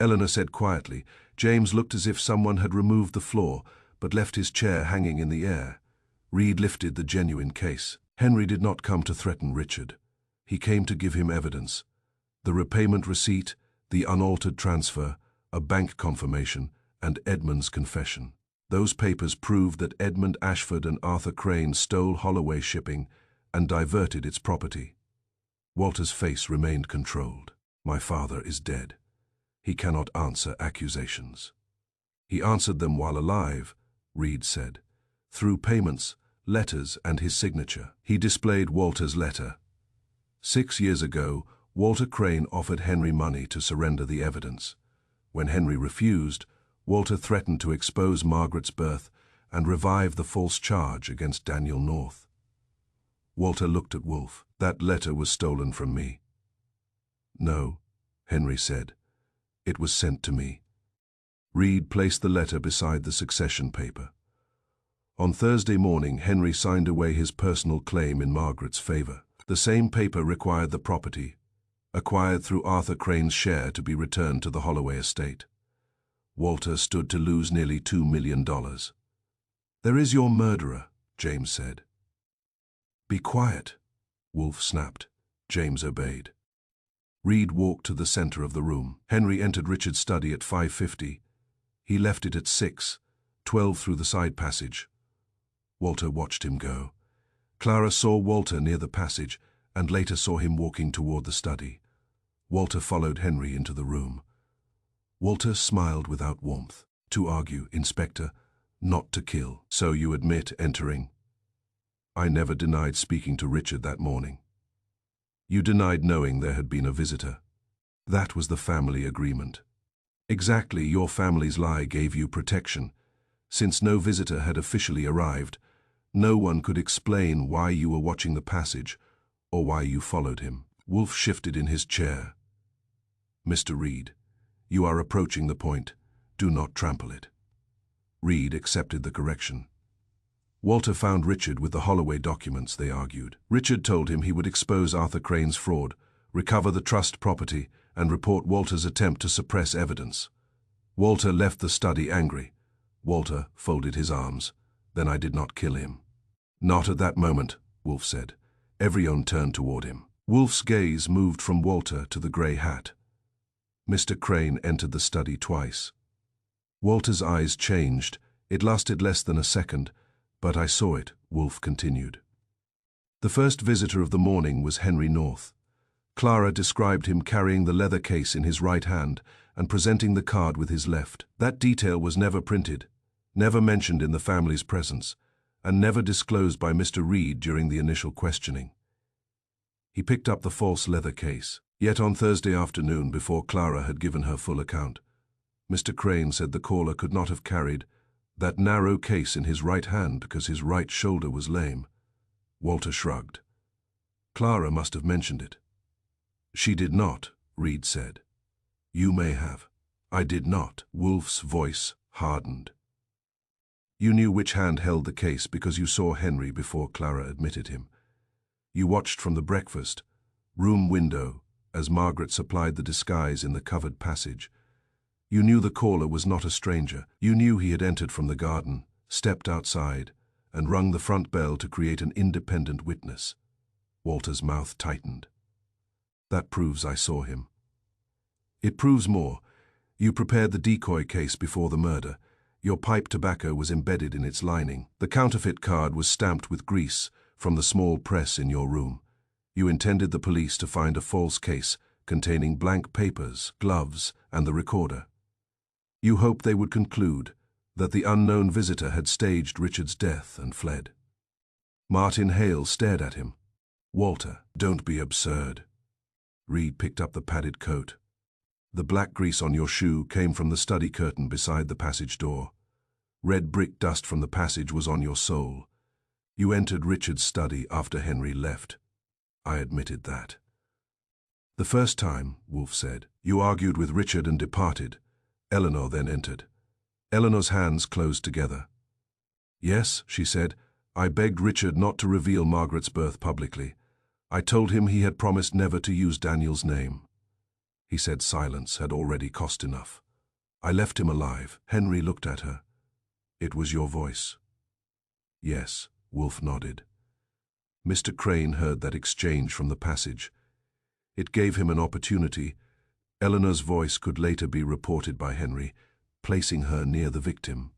Eleanor said quietly. James looked as if someone had removed the floor, but left his chair hanging in the air. Reed lifted the genuine case. "Henry did not come to threaten Richard. He came to give him evidence. The repayment receipt, the unaltered transfer, a bank confirmation, and Edmund's confession. Those papers proved that Edmund Ashford and Arthur Crane stole Holloway shipping and diverted its property." Walter's face remained controlled. "My father is dead. He cannot answer accusations." "He answered them while alive," Reed said, "through payments, letters, and his signature." He displayed Walter's letter. 6 years ago, Walter Crane offered Henry money to surrender the evidence. When Henry refused, Walter threatened to expose Margaret's birth and revive the false charge against Daniel North. Walter looked at Wolfe. "That letter was stolen from me." "No," Henry said. "It was sent to me." Reed placed the letter beside the succession paper. On Thursday morning, Henry signed away his personal claim in Margaret's favor. The same paper required the property, acquired through Arthur Crane's share, to be returned to the Holloway estate. Walter stood to lose nearly $2 million. "There is your murderer," James said. "Be quiet," Wolfe snapped. James obeyed. Reed walked to the center of the room. Henry entered Richard's study at 5:50. He left it at 6:12 through the side passage. Walter watched him go. Clara saw Walter near the passage and later saw him walking toward the study. Walter followed Henry into the room. Walter smiled without warmth. "To argue, Inspector, not to kill." "So you admit entering?" "I never denied speaking to Richard that morning." "You denied knowing there had been a visitor." "That was the family agreement." "Exactly, your family's lie gave you protection. Since no visitor had officially arrived, no one could explain why you were watching the passage or why you followed him." Wolfe shifted in his chair. "Mr. Reed, you are approaching the point. Do not trample it." Reed accepted the correction. Walter found Richard with the Holloway documents, they argued. Richard told him he would expose Arthur Crane's fraud, recover the trust property, and report Walter's attempt to suppress evidence. Walter left the study angry. Walter folded his arms. Then I did not kill him. Not at that moment, Wolfe said. Everyone turned toward him. Wolfe's gaze moved from Walter to the grey hat. Mr. Crane entered the study twice. Walter's eyes changed. It lasted less than a second, but I saw it, Wolfe continued. The first visitor of the morning was Henry North. Clara described him carrying the leather case in his right hand and presenting the card with his left. That detail was never printed, never mentioned in the family's presence, and never disclosed by Mr. Reed during the initial questioning. He picked up the false leather case. Yet on Thursday afternoon, before Clara had given her full account, Mr. Crane said the caller could not have carried that narrow case in his right hand because his right shoulder was lame. Walter shrugged. Clara must have mentioned it. She did not, Reed said. You may have. I did not. Wolfe's voice hardened. You knew which hand held the case because you saw Henry before Clara admitted him. You watched from the breakfast room window as Margaret supplied the disguise in the covered passage. You knew the caller was not a stranger. You knew he had entered from the garden, stepped outside, and rung the front bell to create an independent witness. Walter's mouth tightened. That proves I saw him. It proves more. You prepared the decoy case before the murder. Your pipe tobacco was embedded in its lining. The counterfeit card was stamped with grease from the small press in your room. You intended the police to find a false case containing blank papers, gloves, and the recorder. You hoped they would conclude that the unknown visitor had staged Richard's death and fled. Martin Hale stared at him. Walter, don't be absurd. Reed picked up the padded coat. The black grease on your shoe came from the study curtain beside the passage door. Red brick dust from the passage was on your sole. You entered Richard's study after Henry left. I admitted that. The first time, Wolfe said, you argued with Richard and departed. Eleanor then entered. Eleanor's hands closed together. Yes, she said, I begged Richard not to reveal Margaret's birth publicly. I told him he had promised never to use Daniel's name. He said silence had already cost enough. I left him alive. Henry looked at her. It was your voice. Yes, Wolfe nodded. Mr. Crane heard that exchange from the passage. It gave him an opportunity. Eleanor's voice could later be reported by Henry, placing her near the victim.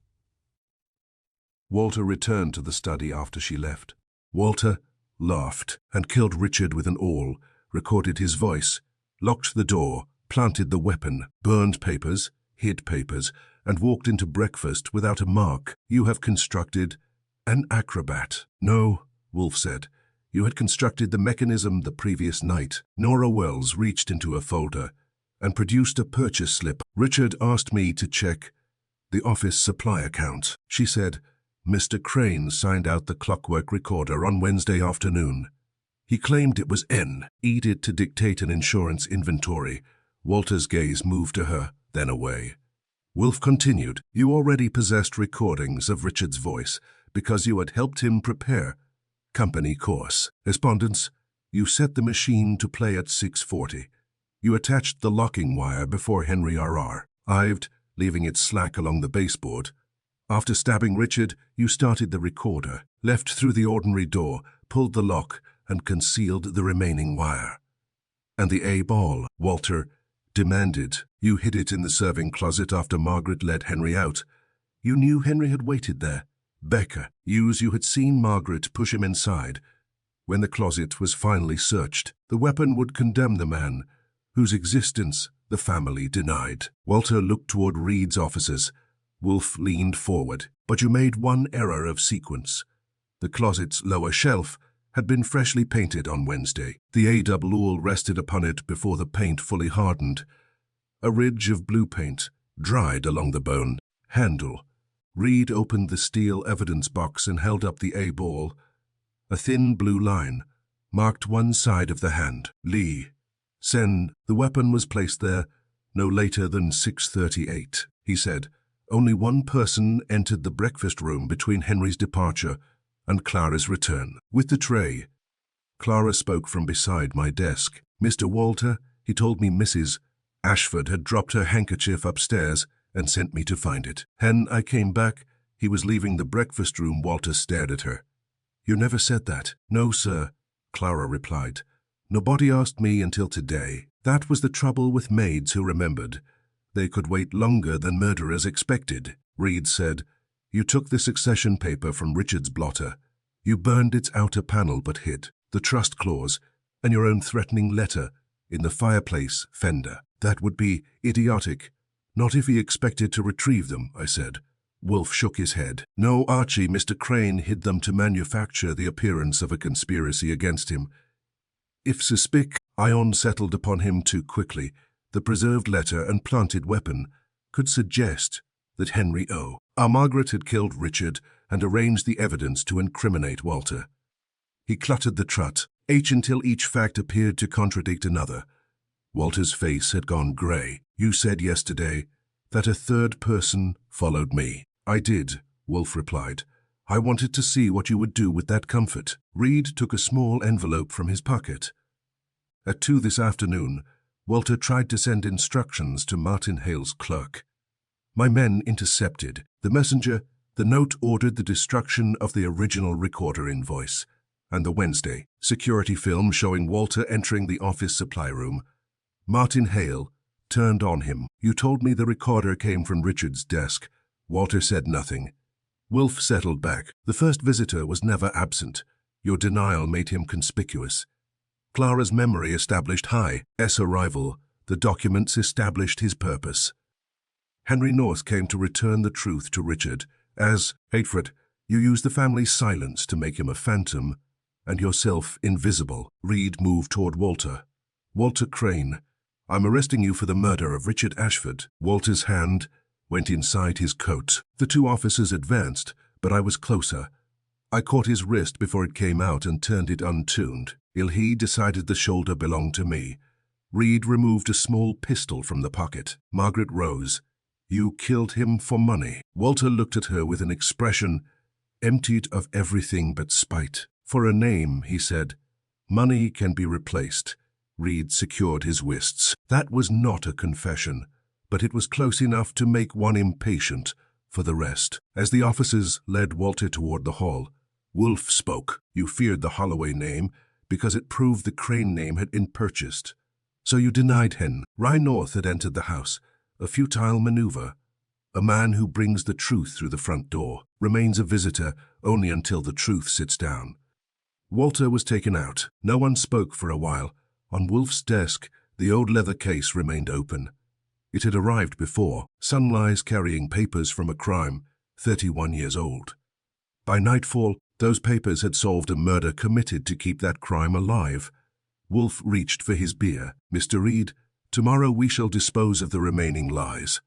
Walter returned to the study after she left. Walter laughed and killed Richard with an awl, recorded his voice, locked the door, planted the weapon, burned papers, hid papers, and walked into breakfast without a mark. You have constructed an acrobat. No, Wolfe said. You had constructed the mechanism the previous night. Nora Wells reached into a folder and produced a purchase slip. Richard asked me to check the office supply account. She said, Mr. Crane signed out the clockwork recorder on Wednesday afternoon. He claimed it was needed to dictate an insurance inventory. Walter's gaze moved to her, then away. Wolfe continued, you already possessed recordings of Richard's voice because you had helped him prepare company course. Correspondence, you set the machine to play at 6:40. You attached the locking wire before Henry arrived, leaving it slack along the baseboard. After stabbing Richard, you started the recorder, left through the ordinary door, pulled the lock, and concealed the remaining wire. And the A-ball, Walter demanded. You hid it in the serving closet after Margaret let Henry out. You knew Henry had waited there. Becca, you had seen Margaret push him inside. When the closet was finally searched, the weapon would condemn the man, whose existence the family denied. Walter looked toward Reed's offices. Wolfe leaned forward. But you made one error of sequence. The closet's lower shelf had been freshly painted on Wednesday. The A-double rested upon it before the paint fully hardened. A ridge of blue paint dried along the bone handle. Reed opened the steel evidence box and held up the A-ball. A thin blue line marked one side of the hand. Lee. Sen, the weapon was placed there no later than 6:38, he said. Only one person entered the breakfast room between Henry's departure and Clara's return. With the tray, Clara spoke from beside my desk. Mr. Walter, he told me Mrs. Ashford had dropped her handkerchief upstairs and sent me to find it. Hen, I came back. He was leaving the breakfast room. Walter stared at her. "You never said that." "No, sir," Clara replied. "Nobody asked me until today." That was the trouble with maids who remembered. They could wait longer than murderers expected. Reed said, "You took the succession paper from Richard's blotter. You burned its outer panel but hid the trust clause and your own threatening letter in the fireplace fender." "That would be idiotic. Not if he expected to retrieve them," I said. Wolfe shook his head. "No, Archie, Mr. Crane hid them to manufacture the appearance of a conspiracy against him. If Ion settled upon him too quickly, the preserved letter and planted weapon could suggest that Henry Margaret had killed Richard and arranged the evidence to incriminate Walter. He cluttered the trut until each fact appeared to contradict another. Walter's face had gone grey. "You said yesterday that a third person followed me." "I did," Wolfe replied. "I wanted to see what you would do with that comfort." Reed took a small envelope from his pocket. At 2 this afternoon, Walter tried to send instructions to Martin Hale's clerk. My men intercepted the messenger. The note ordered the destruction of the original recorder invoice and the Wednesday security film showing Walter entering the office supply room. Martin Hale turned on him. "You told me the recorder came from Richard's desk." Walter said nothing. Wolfe settled back. "The first visitor was never absent. Your denial made him conspicuous." Clara's memory established High's arrival. The documents established his purpose. Henry North came to return the truth to Richard. As Hateford, you used the family's silence to make him a phantom and yourself invisible. Reed moved toward Walter. "Walter Crane, I'm arresting you for the murder of Richard Ashford." Walter's hand went inside his coat. The two officers advanced, but I was closer. I caught his wrist before it came out and turned it untuned. He decided the shoulder belonged to me. Reed removed a small pistol from the pocket. Margaret rose. "You killed him for money." Walter looked at her with an expression emptied of everything but spite. "For a name," he said. "Money can be replaced." Reed secured his wrists. That was not a confession, but it was close enough to make one impatient for the rest. As the officers led Walter toward the hall, Wolfe spoke. "You feared the Holloway name because it proved the Crane name had been purchased. So you denied Henry North had entered the house, a futile maneuver. A man who brings the truth through the front door remains a visitor only until the truth sits down." Walter was taken out. No one spoke for a while. On Wolfe's desk, the old leather case remained open. It had arrived before. Sunrise carrying papers from a crime, 31 years old. By nightfall, those papers had solved a murder committed to keep that crime alive. Wolfe reached for his beer. "Mr. Reed, tomorrow we shall dispose of the remaining lies."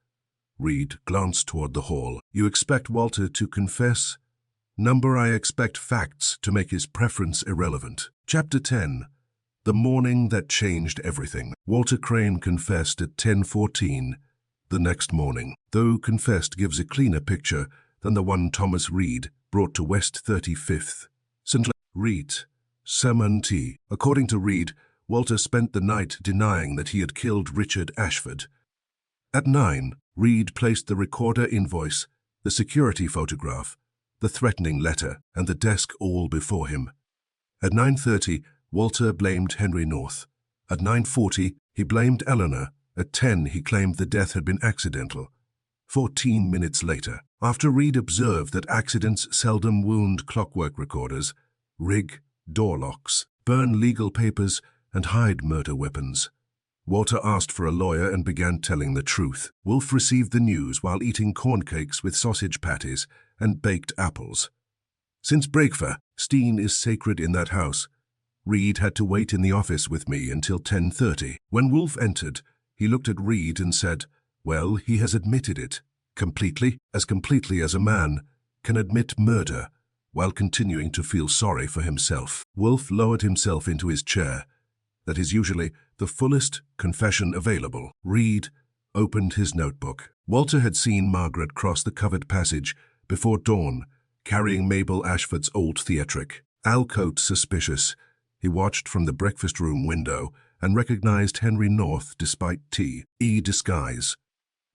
Reed glanced toward the hall. "You expect Walter to confess?" "Number, I expect facts to make his preference irrelevant." Chapter 10. The morning that changed everything. Walter Crane confessed at 10:14 the next morning. Though confessed gives a cleaner picture than the one Thomas Reed brought to West 35th. St. Reed, Semonti. According to Reed, Walter spent the night denying that he had killed Richard Ashford. At 9, Reed placed the recorder invoice, the security photograph, the threatening letter, and the desk all before him. At 9:30, Walter blamed Henry North. At 9:40, he blamed Eleanor. At 10, he claimed the death had been accidental. 14 minutes later, after Reed observed that accidents seldom wound clockwork recorders, rig door locks, burn legal papers, and hide murder weapons, Walter asked for a lawyer and began telling the truth. Wolfe received the news while eating corn cakes with sausage patties and baked apples. Since breakfast, Steen is sacred in that house. Reed had to wait in the office with me until 10:30. When Wolfe entered, he looked at Reed and said, "Well, he has admitted it. Completely as a man can admit murder while continuing to feel sorry for himself." Wolfe lowered himself into his chair. That is usually the fullest confession available. Reed opened his notebook. Walter had seen Margaret cross the covered passage before dawn, carrying Mabel Ashford's old theatric. Alcote suspicious. He watched from the breakfast room window and recognized Henry North despite T.E. disguise.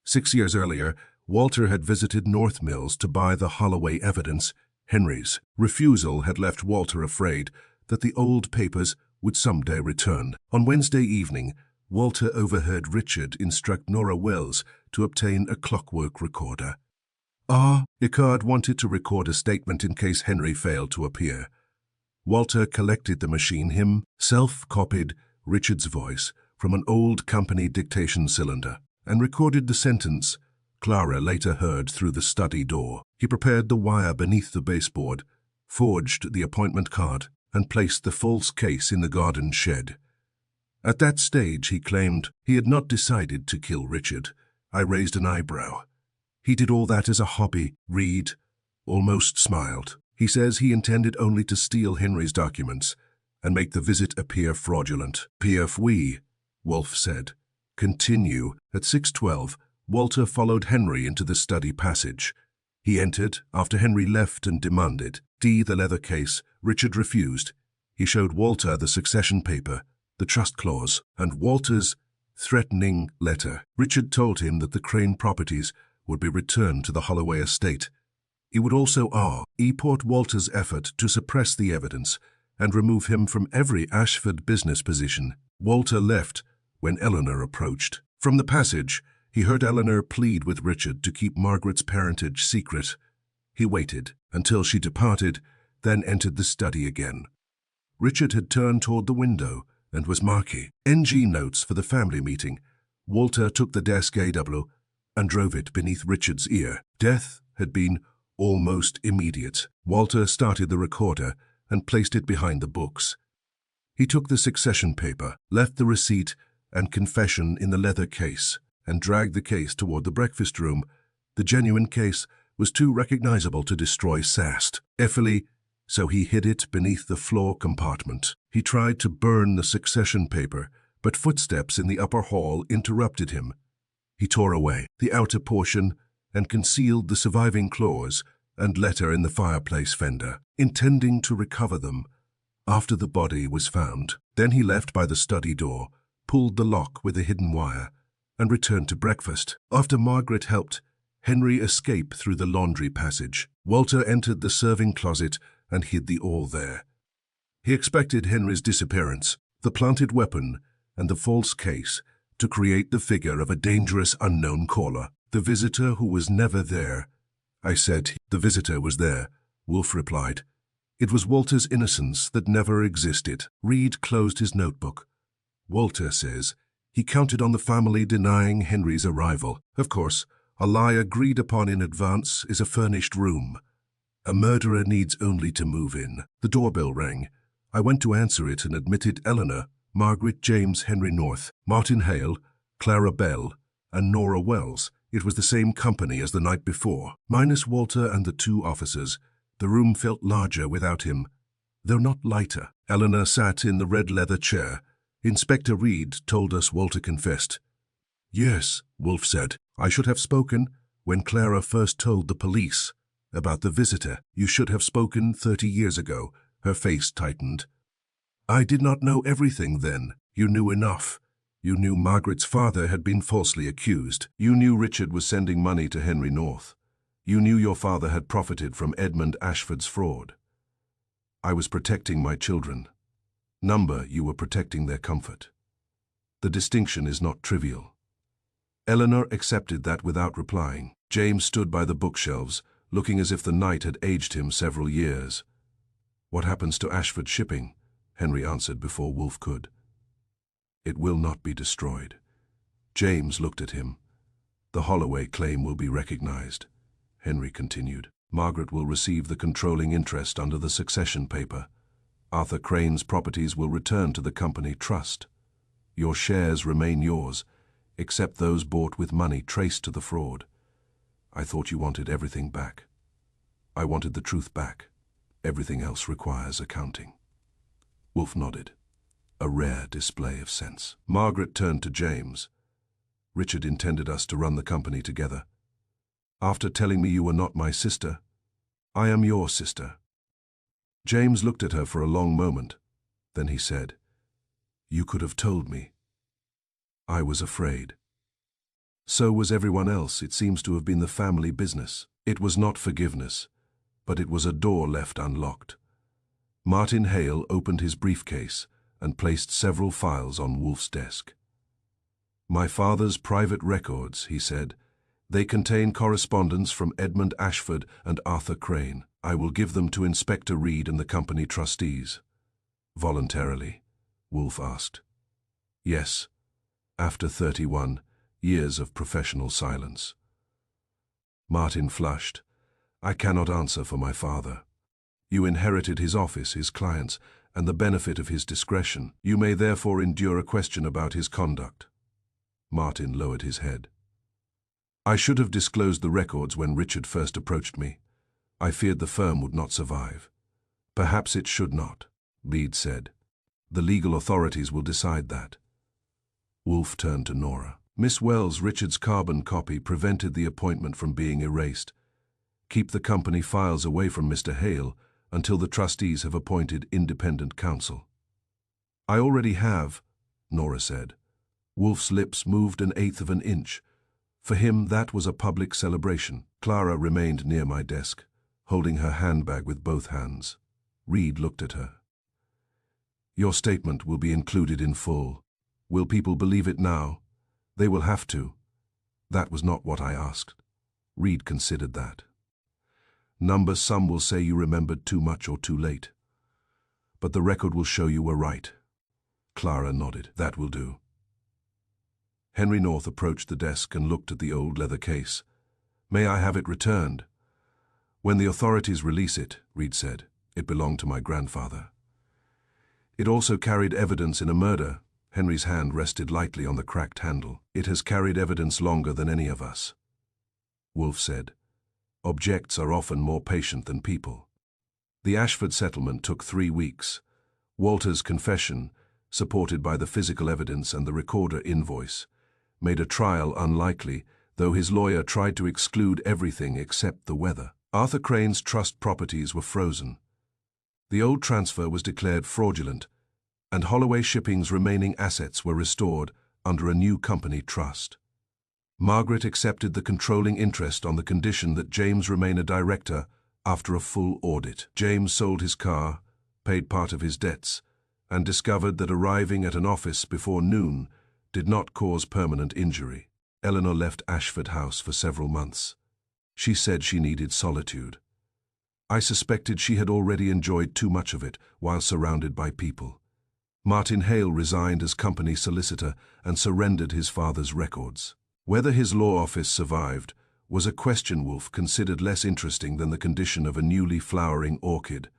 6 years earlier, Walter had visited North Mills to buy the Holloway evidence. Henry's refusal had left Walter afraid that the old papers would someday return. On Wednesday evening, Walter overheard Richard instruct Nero Wolfe to obtain a clockwork recorder. Icard wanted to record a statement in case Henry failed to appear. Walter collected the machine himself, copied Richard's voice from an old company dictation cylinder, and recorded the sentence Clara later heard through the study door. He prepared the wire beneath the baseboard, forged the appointment card, and placed the false case in the garden shed. At that stage, he claimed he had not decided to kill Richard. I raised an eyebrow. He did all that as a hobby. Reed almost smiled. He says he intended only to steal Henry's documents and make the visit appear fraudulent. PFW, Wolfe said. Continue. At 6:12, Walter followed Henry into the study passage. He entered after Henry left and demanded the leather case. Richard refused. He showed Walter the succession paper, the trust clause, and Walter's threatening letter. Richard told him that the Crane properties would be returned to the Holloway estate. He would also report Walter's effort to suppress the evidence and remove him from every Ashford business position. Walter left when Eleanor approached. From the passage, he heard Eleanor plead with Richard to keep Margaret's parentage secret. He waited until she departed, then entered the study again. Richard had turned toward the window and was marking NG notes for the family meeting. Walter took the desk AW and drove it beneath Richard's ear. Death had been almost immediate. Walter started the recorder and placed it behind the books. He took the succession paper, left the receipt and confession in the leather case, and dragged the case toward the breakfast room. The genuine case was too recognizable to destroy Sast. So he hid it beneath the floor compartment. He tried to burn the succession paper, but footsteps in the upper hall interrupted him. He tore away the outer portion and concealed the surviving clause and letter in the fireplace fender, intending to recover them after the body was found. Then he left by the study door, pulled the lock with a hidden wire, and returned to breakfast. After Margaret helped Henry escape through the laundry passage, Walter entered the serving closet and hid the all there. He expected Henry's disappearance, the planted weapon, and the false case to create the figure of a dangerous unknown caller, the visitor who was never there. I said, the visitor was there, Wolfe replied. It was Walter's innocence that never existed. Reed closed his notebook. Walter says he counted on the family denying Henry's arrival. Of course, a lie agreed upon in advance is a furnished room. A murderer needs only to move in. The doorbell rang. I went to answer it and admitted Eleanor, Margaret, James, Henry North, Martin Hale, Clara Bell, and Nora Wells. It was the same company as the night before. Minus Walter and the two officers, the room felt larger without him, though not lighter. Eleanor sat in the red leather chair. Inspector Reed told us Walter confessed. Yes, Wolfe said. I should have spoken when Clara first told the police about the visitor. You should have spoken 30 years ago. Her face tightened. I did not know everything then. You knew enough. You knew Margaret's father had been falsely accused. You knew Richard was sending money to Henry North. You knew your father had profited from Edmund Ashford's fraud. I was protecting my children. You were protecting their comfort. The distinction is not trivial. Eleanor accepted that without replying. James stood by the bookshelves, looking as if the night had aged him several years. What happens to Ashford shipping? Henry answered before Wolfe could. It will not be destroyed. James looked at him. The Holloway claim will be recognized, Henry continued. Margaret will receive the controlling interest under the succession paper. Arthur Crane's properties will return to the company trust. Your shares remain yours, except those bought with money traced to the fraud. I thought you wanted everything back. I wanted the truth back. Everything else requires accounting. Wolfe nodded. A rare display of sense. Margaret turned to James. Richard intended us to run the company together. After telling me you were not my sister, I am your sister. James looked at her for a long moment. Then he said, You could have told me. I was afraid. So was everyone else. It seems to have been the family business. It was not forgiveness, but it was a door left unlocked. Martin Hale opened his briefcase and placed several files on Wolfe's desk. "My father's private records," he said. "They contain correspondence from Edmund Ashford and Arthur Crane. I will give them to Inspector Reed and the company trustees." "Voluntarily?" Wolfe asked. "Yes, after 31 years of professional silence." Martin flushed. "I cannot answer for my father. You inherited his office, his clients, and the benefit of his discretion. You may therefore endure a question about his conduct." Martin lowered his head. "I should have disclosed the records when Richard first approached me. I feared the firm would not survive." "Perhaps it should not," Reed said. "The legal authorities will decide that." Wolfe turned to Nora. "Miss Wells, Richard's carbon copy prevented the appointment from being erased. Keep the company files away from Mr. Hale until the trustees have appointed independent counsel." "I already have," Nora said. Wolfe's lips moved an eighth of an inch. For him, that was a public celebration. Clara remained near my desk, holding her handbag with both hands. Reed looked at her. "Your statement will be included in full. Will people believe it now? They will have to." "That was not what I asked." Reed considered that. "Some will say you remembered too much or too late. But the record will show you were right." Clara nodded. "That will do." Henry North approached the desk and looked at the old leather case. "May I have it returned?" "When the authorities release it," Reed said. "It belonged to my grandfather." "It also carried evidence in a murder." Henry's hand rested lightly on the cracked handle. "It has carried evidence longer than any of us," Wolfe said. "Objects are often more patient than people." The Ashford settlement took 3 weeks. Walter's confession, supported by the physical evidence and the recorder invoice, made a trial unlikely, though his lawyer tried to exclude everything except the weather. Arthur Crane's trust properties were frozen. The old transfer was declared fraudulent, and Holloway Shipping's remaining assets were restored under a new company trust. Margaret accepted the controlling interest on the condition that James remain a director after a full audit. James sold his car, paid part of his debts, and discovered that arriving at an office before noon did not cause permanent injury. Eleanor left Ashford House for several months. She said she needed solitude. I suspected she had already enjoyed too much of it while surrounded by people. Martin Hale resigned as company solicitor and surrendered his father's records. Whether his law office survived was a question Wolfe considered less interesting than the condition of a newly flowering orchid.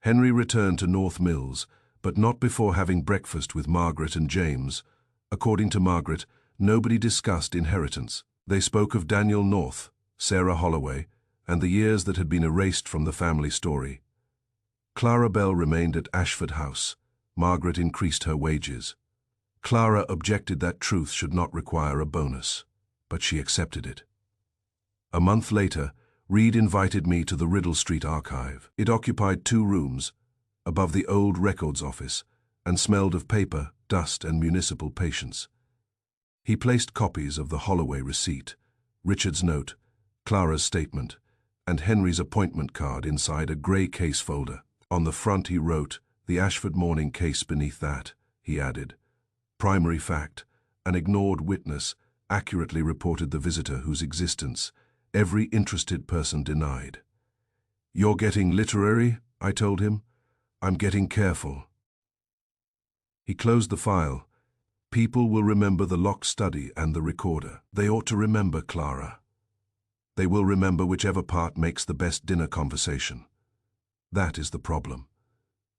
Henry returned to North Mills, but not before having breakfast with Margaret and James. According to Margaret, nobody discussed inheritance. They spoke of Daniel North, Sarah Holloway, and the years that had been erased from the family story. Clara Bell remained at Ashford House. Margaret increased her wages. Clara objected that truth should not require a bonus, but she accepted it. A month later, Reed invited me to the Riddle Street archive. It occupied 2 rooms, above the old records office, and smelled of paper, dust, and municipal patience. He placed copies of the Holloway receipt, Richard's note, Clara's statement, and Henry's appointment card inside a grey case folder. On the front he wrote, "The Ashford Morning case." Beneath that, he added, "Primary fact, an ignored witness accurately reported the visitor whose existence every interested person denied." "You're getting literary," I told him. "I'm getting careful." He closed the file. "People will remember the lock study and the recorder. They ought to remember Clara. They will remember whichever part makes the best dinner conversation. That is the problem."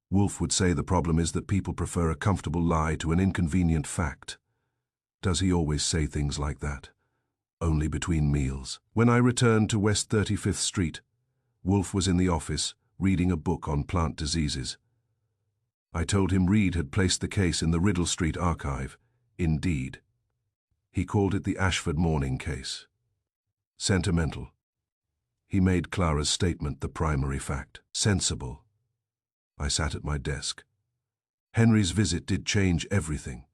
Wolfe would say the problem is that people prefer a comfortable lie to an inconvenient fact. Does he always say things like that? Only between meals. When I returned to West 35th Street, Wolfe was in the office, reading a book on plant diseases. I told him Reed had placed the case in the Riddle Street archive. Indeed. He called it the Ashford Morning case. Sentimental. He made Clara's statement the primary fact. Sensible. I sat at my desk. Henry's visit did change everything.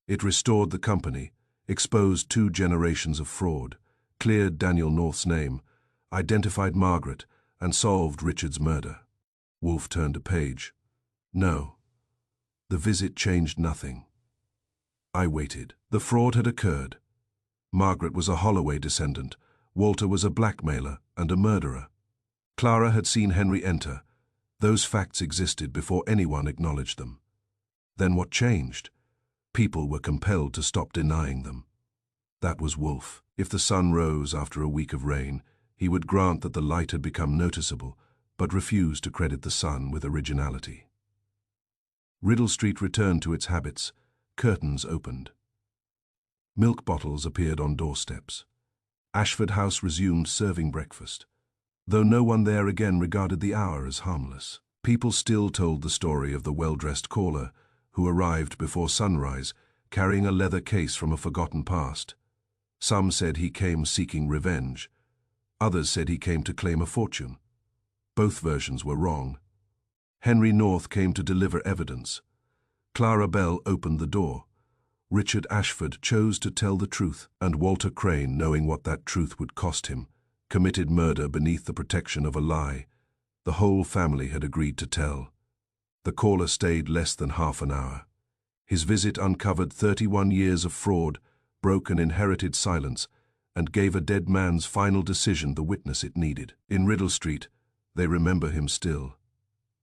It restored the company. exposed 2 generations of fraud, cleared Daniel North's name, identified Margaret, and solved Richard's murder. Wolfe turned a page. No. The visit changed nothing. I waited. The fraud had occurred. Margaret was a Holloway descendant. Walter was a blackmailer and a murderer. Clara had seen Henry enter. Those facts existed before anyone acknowledged them. Then what changed? People were compelled to stop denying them. That was Wolfe. If the sun rose after a week of rain, he would grant that the light had become noticeable, but refuse to credit the sun with originality. Riddle Street returned to its habits. Curtains opened. Milk bottles appeared on doorsteps. Ashford House resumed serving breakfast, though no one there again regarded the hour as harmless. People still told the story of the well-dressed caller who arrived before sunrise, carrying a leather case from a forgotten past. Some said he came seeking revenge. Others said he came to claim a fortune. Both versions were wrong. Henry North came to deliver evidence. Clara Bell opened the door. Richard Ashford chose to tell the truth, and Walter Crane, knowing what that truth would cost him, committed murder beneath the protection of a lie. The whole family had agreed to tell. The caller stayed less than half an hour. His visit uncovered 31 years of fraud, broke an inherited silence, and gave a dead man's final decision the witness it needed. In Riddle Street, they remember him still.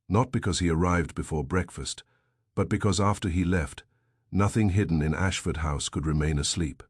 Not because he arrived before breakfast, but because after he left, nothing hidden in Ashford House could remain asleep.